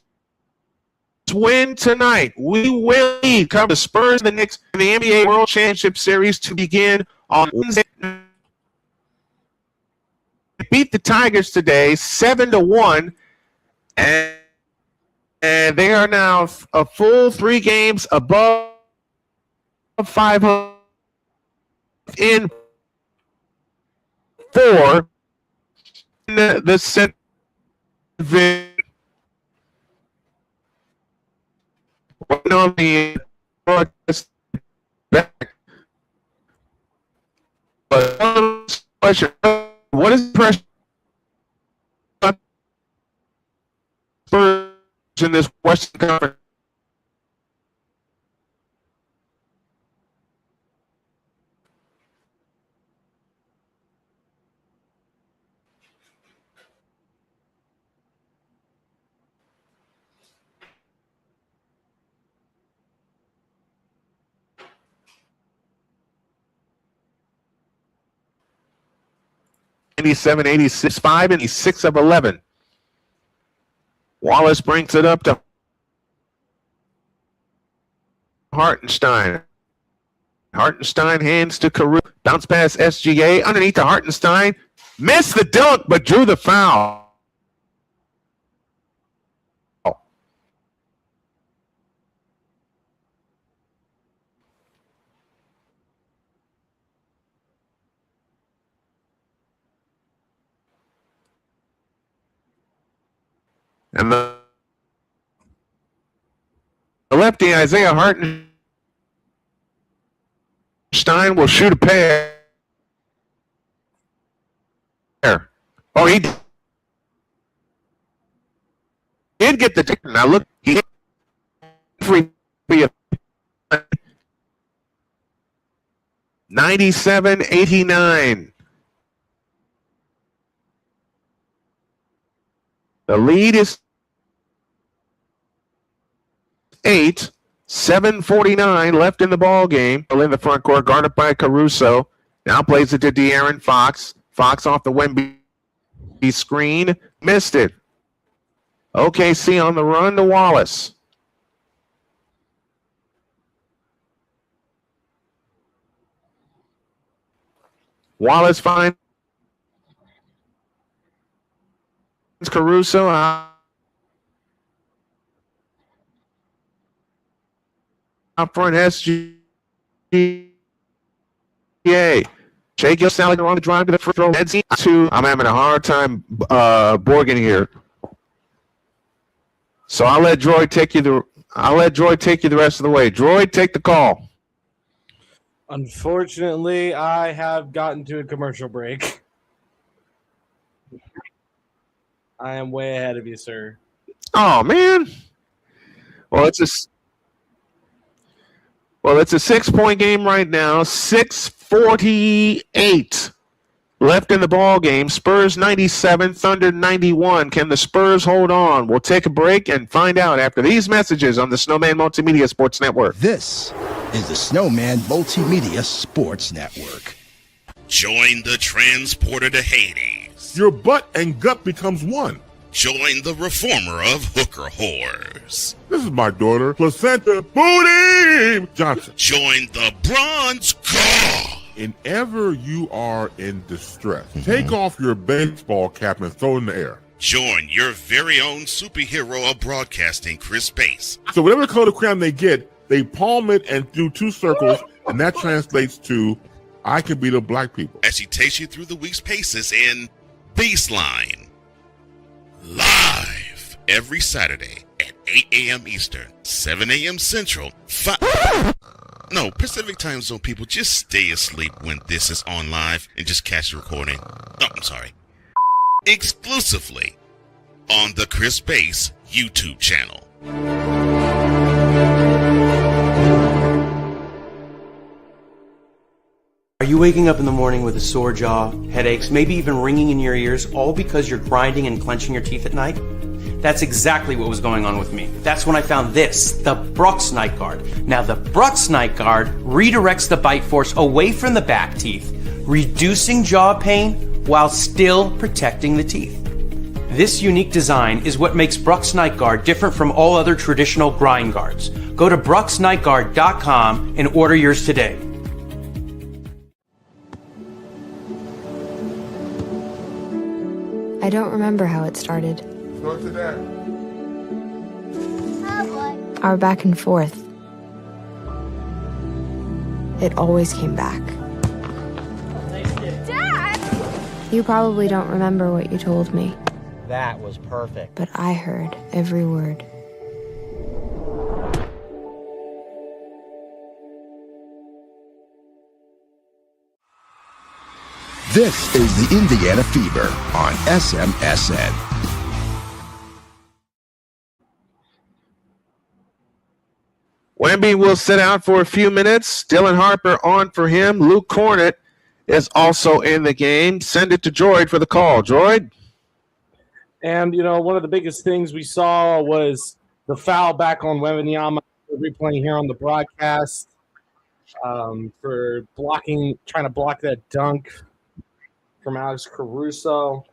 win tonight, we will cover the Spurs and the Knicks in the NBA World Championship Series to begin on Wednesday. Beat the Tigers today 7-1, and they are now a full 3 games above 500 in 4 in the Central. On the broadcast back. But question, what is the pressure Spurs in this Western Conference? '87, '86, 5, and he's 6 of 11. Wallace brings it up to Hartenstein. Hartenstein hands to Carew. Bounce pass SGA underneath to Hartenstein. Missed the dunk, but drew the foul. And the lefty, Isaiah Hartenstein, will shoot a pair. Oh, he did get the ticket. Now look, he free 97-89. The lead is 8, 7:49 left in the ball game. In the front court, guarded by Caruso. Now plays it to De'Aaron Fox. Fox off the Wemby screen. Missed it. OKC on the run to Wallace. Wallace finds Caruso out front. SGA. Shea Gillis-Alexander on the drive to the free throw. I'm having a hard time Borgen here, so I'll let Droid take you the rest of the way. Droid, take the call. Unfortunately, I have gotten to a commercial break. I am way ahead of you, sir. Oh man. Well, it's a 6-point game right now. 6:48 left in the ball game. Spurs 97, Thunder 91. Can the Spurs hold on? We'll take a break and find out after these messages on the Snowman Multimedia Sports Network. This is the Snowman Multimedia Sports Network. Join the transporter to Hades. Your butt and gut becomes one. Join the reformer of hooker whores. This is my daughter, Placenta Booty Johnson. Join the bronze god. Whenever you are in distress, take off your baseball cap and throw it in the air. Join your very own superhero of broadcasting, Chris Bass. So whatever color crayon they get, they palm it and do 2 circles, and that translates to, I can beat up black people. As he takes you through the week's paces in Baseline. Live every Saturday at 8 a.m. Eastern, 7 a.m. Central, 5. No, Pacific Time Zone people, just stay asleep when this is on live and just catch the recording. Oh, I'm sorry. Exclusively on the Chris Bass YouTube channel. Are you waking up in the morning with a sore jaw, headaches, maybe even ringing in your ears, all because you're grinding and clenching your teeth at night? That's exactly what was going on with me. That's when I found this, the Brux Night Guard. Now the Brux Night Guard redirects the bite force away from the back teeth, reducing jaw pain while still protecting the teeth. This unique design is what makes Brux Night Guard different from all other traditional grind guards. Go to bruxnightguard.com and order yours today. I don't remember how it started. Go to that. Our back and forth. It always came back. Dad! You probably don't remember what you told me, That was perfect. but I heard every word. This is the Indiana Fever on SMSN. Wemby will sit out for a few minutes. Dylan Harper on for him. Luke Cornett is also in the game. Send it to Droid for the call. Droid? And, one of the biggest things we saw was the foul back on Wembanyama. We're replaying here on the broadcast for trying to block that dunk from Alex Caruso.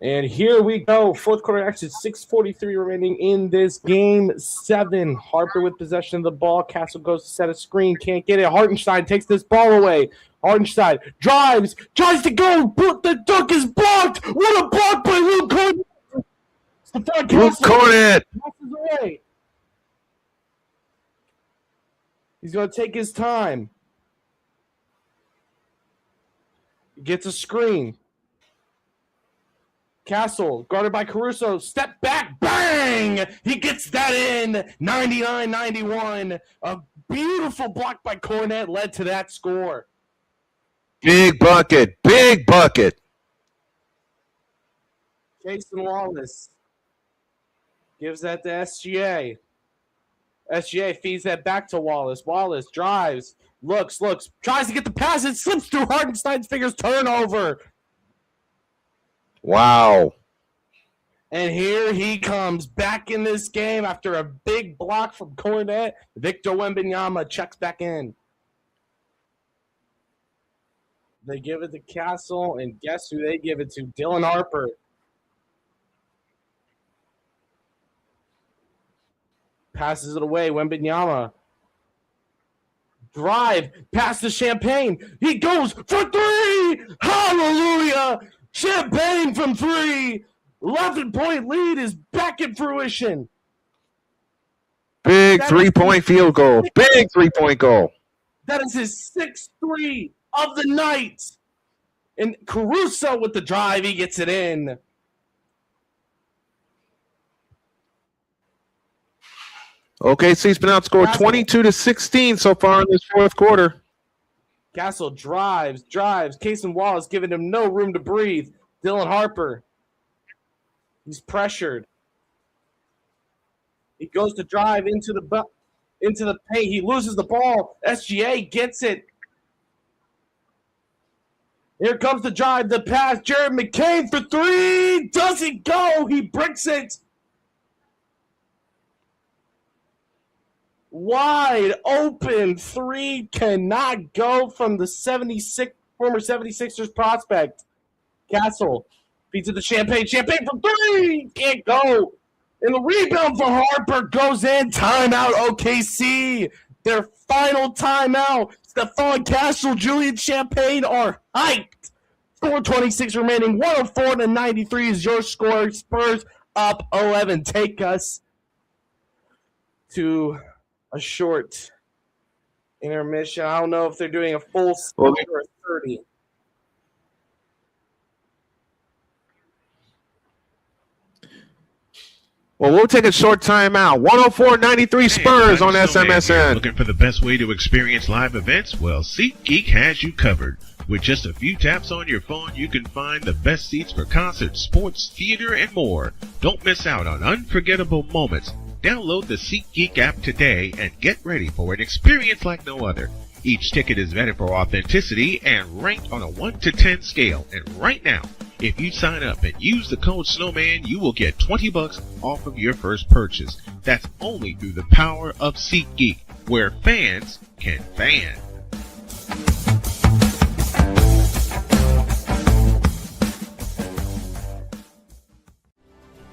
And here we go. Fourth quarter action, 6:43 remaining in this game 7. Harper with possession of the ball. Castle goes to set a screen. Can't get it. Hartenstein takes this ball away. Hartenstein drives, tries to go, but the dunk is blocked. What a block by Luke Cornett. Luke Cornett. Passes away. He's going to take his time. Gets a screen. Castle, guarded by Caruso. Step back, bang! He gets that in. 99-91. A beautiful block by Cornett led to that score. Big bucket. Big bucket. Jason Wallace gives that to SGA. SGA feeds that back to Wallace. Wallace drives, looks, tries to get the pass. It slips through Hartenstein's fingers. Turnover. Wow. And here he comes back in this game after a big block from Cornett. Victor Wembanyama checks back in. They give it to Castle, and guess who they give it to? Dylan Harper. Passes it away. Wembanyama. Drive. Pass to Champagne. He goes for 3. Hallelujah. Champagne from 3. 11-point lead is back in fruition. Big three-point field goal. Big three-point goal. That is his 6th 3 of the night. And Caruso with the drive. He gets it in. OKC's been outscored 22-16 so far in this fourth quarter. Castle drives. Cason Wallace giving him no room to breathe. Dylan Harper. He's pressured. He goes to drive into the paint. He loses the ball. SGA gets it. Here comes the drive, the pass. Jared McCain for 3. Doesn't go. He bricks it. Wide open 3 cannot go from the former 76ers prospect. Castle feeds it to Champagne. Champagne from 3 can't go. And the rebound for Harper goes in. Timeout OKC. Their final timeout. Stephon Castle, Julian Champagne are hyped. 4:26 remaining. 104-93 is your score. Spurs up 11. Take us to a short intermission. I don't know if they're doing a full score or a 30. Well, we'll take a short timeout. 104.93 Spurs on SMSN. Looking for the best way to experience live events? Well, SeatGeek has you covered. With just a few taps on your phone, you can find the best seats for concerts, sports, theater, and more. Don't miss out on unforgettable moments. Download the SeatGeek app today and get ready for an experience like no other. Each ticket is vetted for authenticity and ranked on a 1 to 10 scale. And right now, if you sign up and use the code Snowman, you will get $20 off of your first purchase. That's only through the power of SeatGeek, where fans can fan.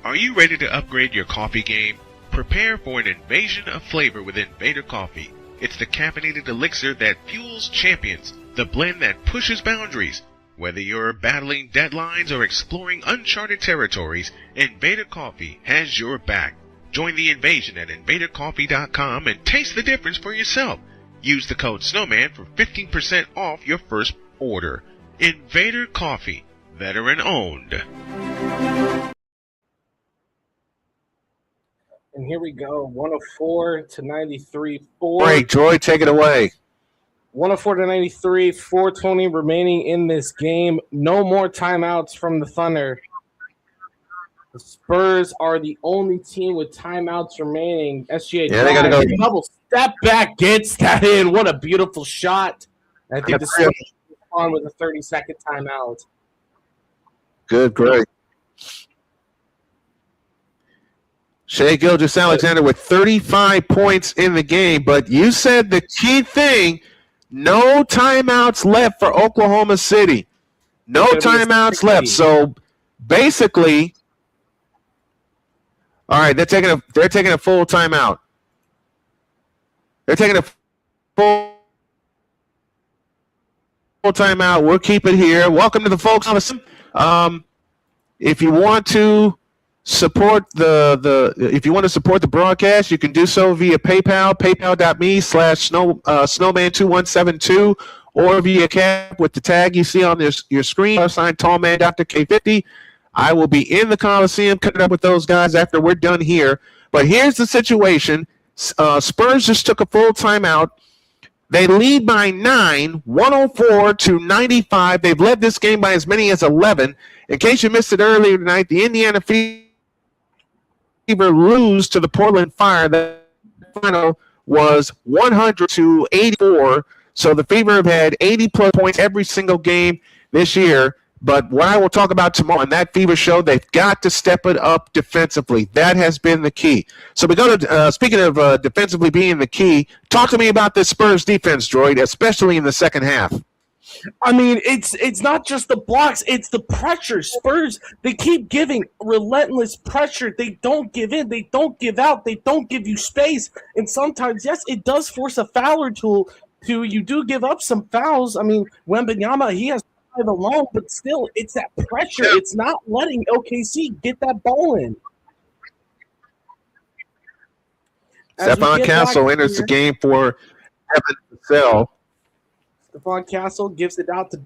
Are you ready to upgrade your coffee game? Prepare for an invasion of flavor with Invader Coffee. It's the caffeinated elixir that fuels champions, the blend that pushes boundaries. Whether you're battling deadlines or exploring uncharted territories, Invader Coffee has your back. Join the invasion at invadercoffee.com and taste the difference for yourself. Use the code Snowman for 15% off your first order. Invader Coffee, veteran owned. And here we go, 104 to 93. Great, Troy, take it away. 104 to 93, 4:20 remaining in this game. No more timeouts from the Thunder. The Spurs are the only team with timeouts remaining. SGA, yeah, they gotta go. Double step back, gets that in. What a beautiful shot. I think the Spurs on with a 30-second timeout. Good, great. Shai Gilgeous-Alexander with 35 points in the game, but you said the key thing, no timeouts left for Oklahoma City. No timeouts left. So basically, all right, they're taking a full timeout. They're taking a full timeout. We'll keep it here. Welcome to the folks on the if you want to support if you want to support the broadcast, you can do so via PayPal, paypal.me/snowman2172, or via CashApp with the tag you see on your screen, signed Tallman Dr. K50. I will be in the Coliseum cutting up with those guys after we're done here. But here's the situation. Spurs just took a full timeout. They lead by 9, 104 to 95. They've led this game by as many as 11. In case you missed it earlier tonight, the Indiana Fever lose to the Portland Fire. The final was 100 to 84. So the Fever have had 80-plus points every single game this year. But what I will talk about tomorrow on that Fever show, they've got to step it up defensively. That has been the key. So we go to, speaking of defensively being the key, talk to me about this Spurs defense, Droid, especially in the second half. I mean, it's not just the blocks, it's the pressure. Spurs, they keep giving relentless pressure. They don't give in. They don't give out. They don't give you space. And sometimes, yes, it does force a foul or two. You do give up some fouls. I mean, Wembanyama, he has 5 alone, but still, it's that pressure. It's not letting OKC get that ball in. Stephon Castle enters the game for Evan Cassell. Stephon Castle gives it out to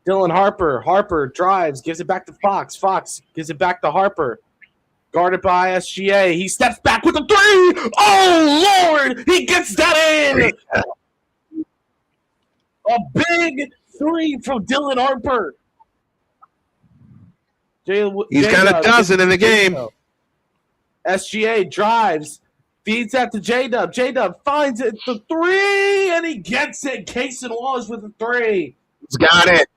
Dylan Harper. Harper drives, gives it back to Fox. Fox gives it back to Harper. Guarded by SGA. He steps back with a 3. Oh, Lord! He gets that in! A big 3 from Dylan Harper. He's got a dozen in the game. SGA drives. Feeds that to J-Dub. J-Dub finds it for 3, and he gets it. Casey Wallace with a 3. He's got it.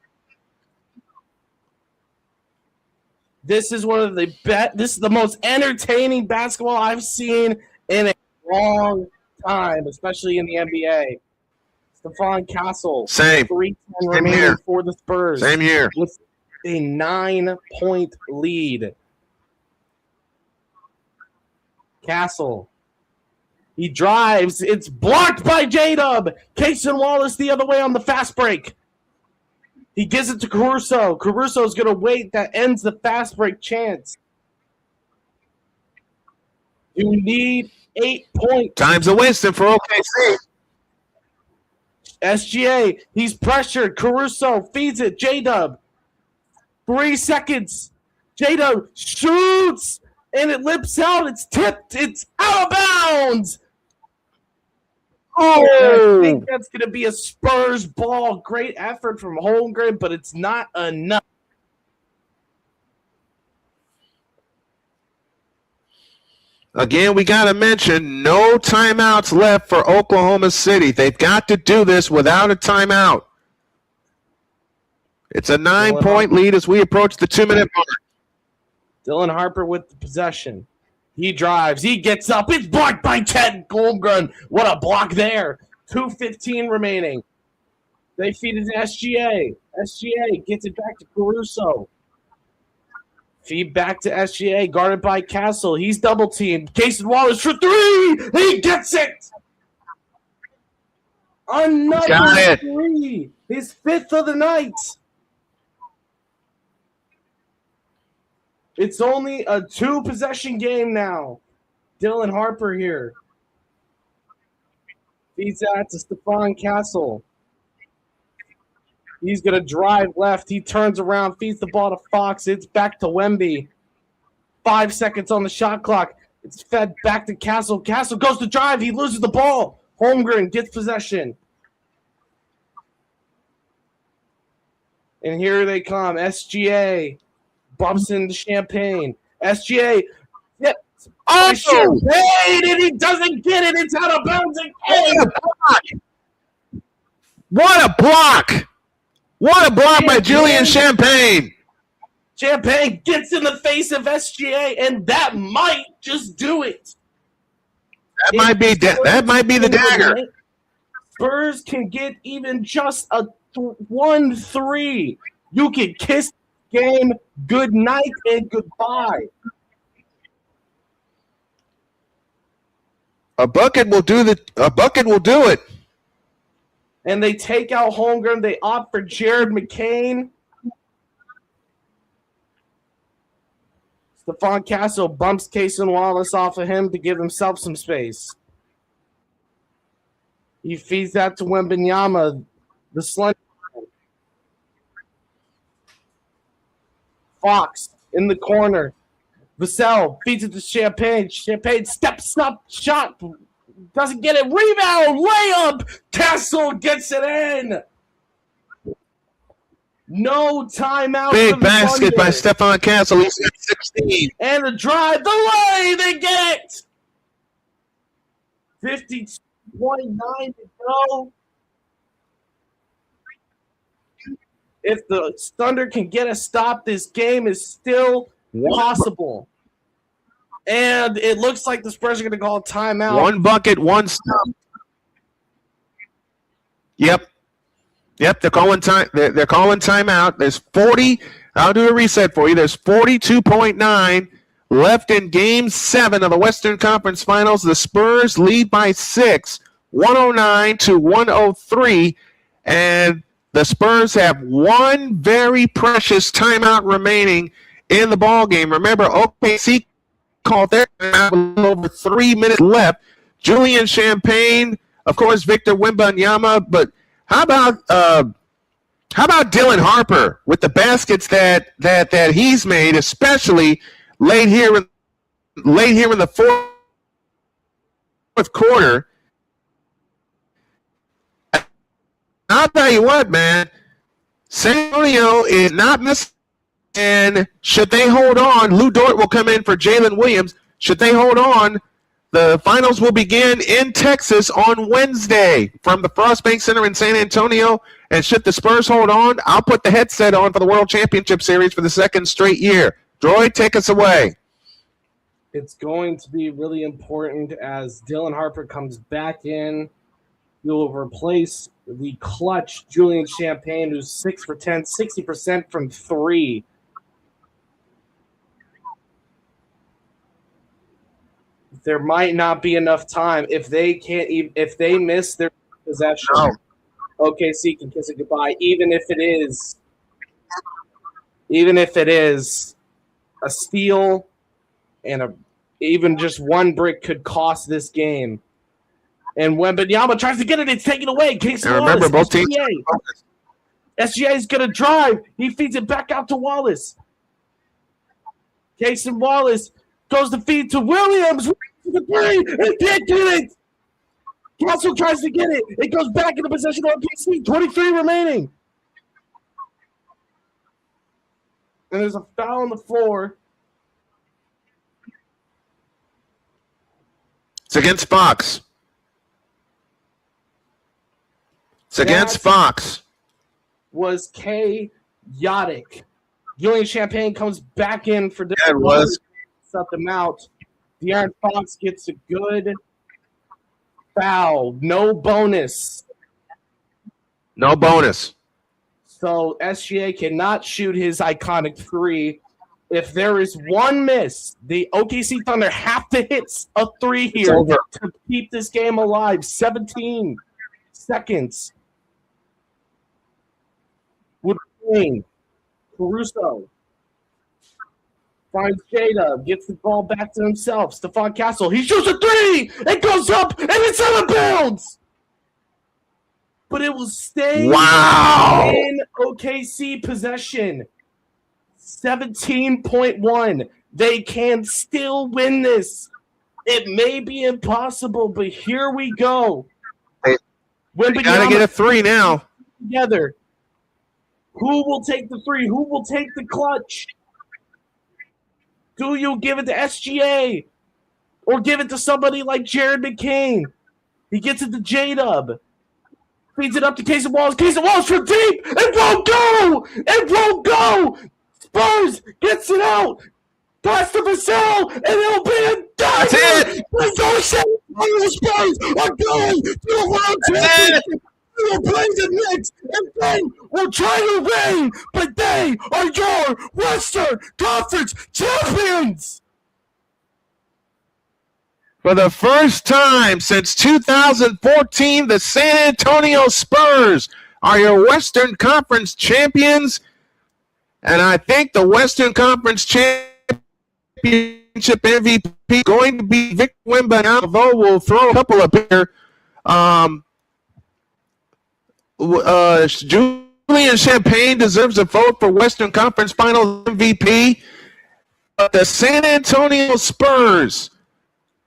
This is one of the best. This is the most entertaining basketball I've seen in a long time, especially in the NBA. Stephon Castle. Same. 3:10 remaining for the Spurs. Same here. With a 9-point lead. Castle. He drives. It's blocked by J-Dub. Cason Wallace the other way on the fast break. He gives it to Caruso. Caruso's going to wait. That ends the fast break chance. You need 8 points. Time's a Winston for OKC. SGA, he's pressured. Caruso feeds it. J-Dub. 3 seconds. J-Dub shoots. And it lips out. It's tipped. It's out of bounds. Oh, I think that's going to be a Spurs ball. Great effort from Holmgren, but it's not enough. Again, we got to mention no timeouts left for Oklahoma City. They've got to do this without a timeout. It's a 9-point lead as we approach the 2-minute mark. Dylan Harper with the possession. He drives. He gets up. It's blocked by Ted Holmgren. What a block there. 2:15 remaining. They feed it to SGA. SGA gets it back to Caruso. Feed back to SGA, guarded by Castle. He's double teamed. Cason Wallace for three. He gets it. Another three. His fifth of the night. It's only a 2-possession game now. Dylan Harper here. Feeds that to Stephon Castle. He's going to drive left. He turns around, feeds the ball to Fox. It's back to Wemby. 5 seconds on the shot clock. It's fed back to Castle. Castle goes to drive. He loses the ball. Holmgren gets possession. And here they come. SGA bumps into Champagne. SGA. Yep. Oh, Champagne, and he doesn't get it. It's out of bounds again. What a block. What a block by Julian Champagne. Champagne gets in the face of SGA, and that might just do it. That might be the dagger. Spurs can get even just a 1-3. You can kiss the game good night and goodbye. A bucket will do it. And they take out Holmgren. They opt for Jared McCain. Stephon Castle bumps Cason Wallace off of him to give himself some space. He feeds that to Wembanyama, the slender. Fox in the corner. Vassell feeds it to Champagne. Champagne steps up, shot. Doesn't get it. Rebound, layup. Castle gets it in. No timeout. Big basket by Stephon Castle. He's at 16. And the drive, the lay, they get it. 52.9 to go. If the Thunder can get a stop, this game is still possible. And it looks like the Spurs are going to call a timeout. One bucket, one stop. Yep, they're calling time. They're calling timeout. There's 40. I'll do a reset for you. There's 42.9 left in Game 7 of the Western Conference Finals. The Spurs lead by 6, 109 to 103, and the Spurs have one very precious timeout remaining in the ball game. Remember, OKC called their timeout with a little over 3 minutes left. Julian Champagne, of course, Victor Wembanyama, but how about Dylan Harper with the baskets that he's made, especially late here in the fourth quarter. I'll tell you what, man, San Antonio is not missing. And should they hold on, Lou Dort will come in for Jalen Williams. Should they hold on, the finals will begin in Texas on Wednesday from the Frostbank Center in San Antonio. And should the Spurs hold on, I'll put the headset on for the World Championship Series for the second straight year. Droid, take us away. It's going to be really important as Dylan Harper comes back in. He will replace the clutch Julian Champagne, who's 6 for 10, 60% from 3. There might not be enough time if they miss their possession. No. OKC can kiss it goodbye, even if it is a steal and even just one brick could cost this game. And Wembanyama tries to get it, it's taken away. Casey Wallace, remember, both teams. SGA is going to drive. He feeds it back out to Wallace. Cason Wallace Goes the feed to Williams. The three. He can't get it. Castle tries to get it. It goes back into possession of OKC. 23 remaining. And there's a foul on the floor. It's against Fox. It's against Fox. Was chaotic. Julian Champagne comes back in for this. It was. Set them out. De'Aaron Fox gets a good foul. No bonus. No bonus. So SGA cannot shoot his iconic three. If there is one miss, the OKC Thunder have to hit a three here to keep this game alive. 17 seconds. Wood Green. Caruso. Finds Jada, gets the ball back to himself. Stephon Castle, he shoots a three! It goes up, and it's out of bounds! But it will stay in OKC possession. 17.1. They can still win this. It may be impossible, but here we go. They gotta get a three now. Together. Who will take the three? Who will take the clutch? Do you give it to SGA? Or give it to somebody like Jared McCain? He gets it to J-Dub. Feeds it up to Casey Wallace. Casey Wallace from deep. It won't go. It won't go. Spurs gets it out. Pass to Vassell, and it'll be a dagger. That's it. The Spurs are going to the world championship. They will play the Knicks, and they will try to win, but they are your Western Conference champions. For the first time since 2014, the San Antonio Spurs are your Western Conference champions. And I think the Western Conference championship MVP is going to be Victor Wembanyama, although we'll throw a couple up here. Julian Champagne deserves a vote for Western Conference Finals MVP. But the San Antonio Spurs,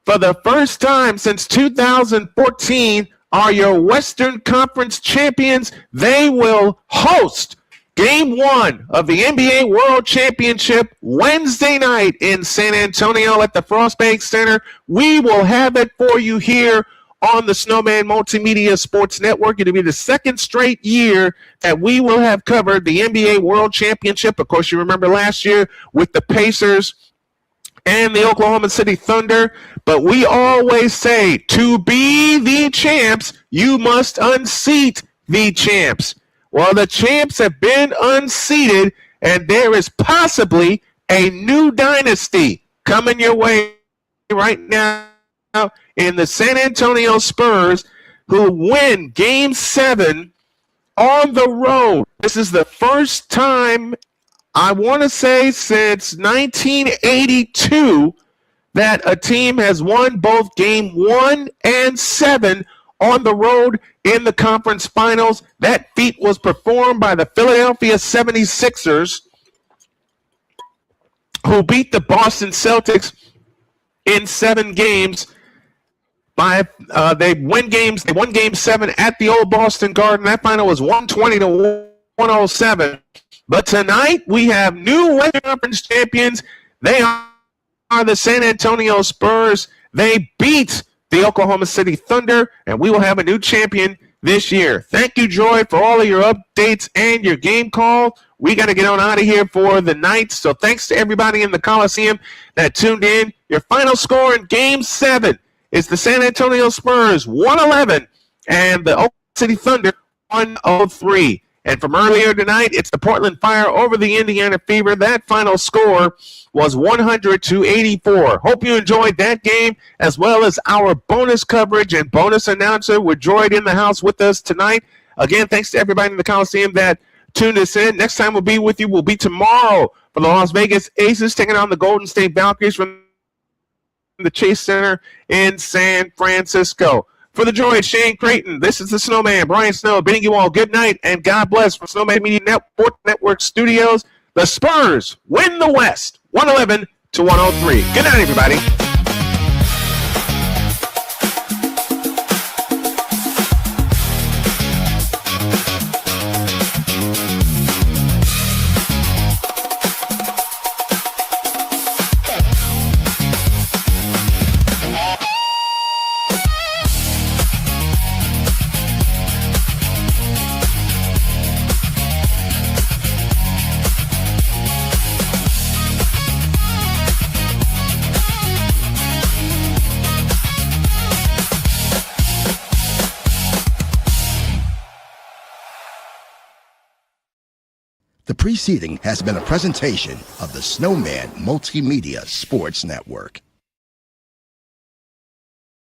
for the first time since 2014, are your Western Conference champions. They will host Game 1 of the NBA World Championship Wednesday night in San Antonio at the Frostbank Center. We will have it for you here on the Snowman Multimedia Sports Network. It'll be the second straight year that we will have covered the NBA World Championship. Of course, you remember last year with the Pacers and the Oklahoma City Thunder. But we always say, to be the champs, you must unseat the champs. Well, the champs have been unseated, and there is possibly a new dynasty coming your way right now in the San Antonio Spurs, who win Game 7 on the road. This is the first time, I want to say, since 1982 that a team has won both Game 1 and 7 on the road in the conference finals. That feat was performed by the Philadelphia 76ers, who beat the Boston Celtics in 7 games. They won Game 7 at the old Boston Garden. That final was 120 to 107. But tonight we have new Western Conference champions. They are the San Antonio Spurs. They beat the Oklahoma City Thunder, and we will have a new champion this year. Thank you, Joy, for all of your updates and your game call. We got to get on out of here for the night. So thanks to everybody in the Coliseum that tuned in. Your final score in Game 7 is the San Antonio Spurs 111 and the Oklahoma City Thunder 103. And from earlier tonight, it's the Portland Fire over the Indiana Fever. That final score was 100-84. Hope you enjoyed that game, as well as our bonus coverage and bonus announcer with Droid in the house with us tonight. Again, thanks to everybody in the Coliseum that tuned us in. Next time we'll be with you will be tomorrow for the Las Vegas Aces taking on the Golden State Valkyries from the Chase Center in San Francisco. For the Droid, Shane Creighton, this is the Snowman, Brian Snow, bidding you all good night and God bless from Snowman Media Network Studios. The Spurs win the West, 111 to 103. Good night, everybody. The preceding has been a presentation of the Snowman Multimedia Sports Network.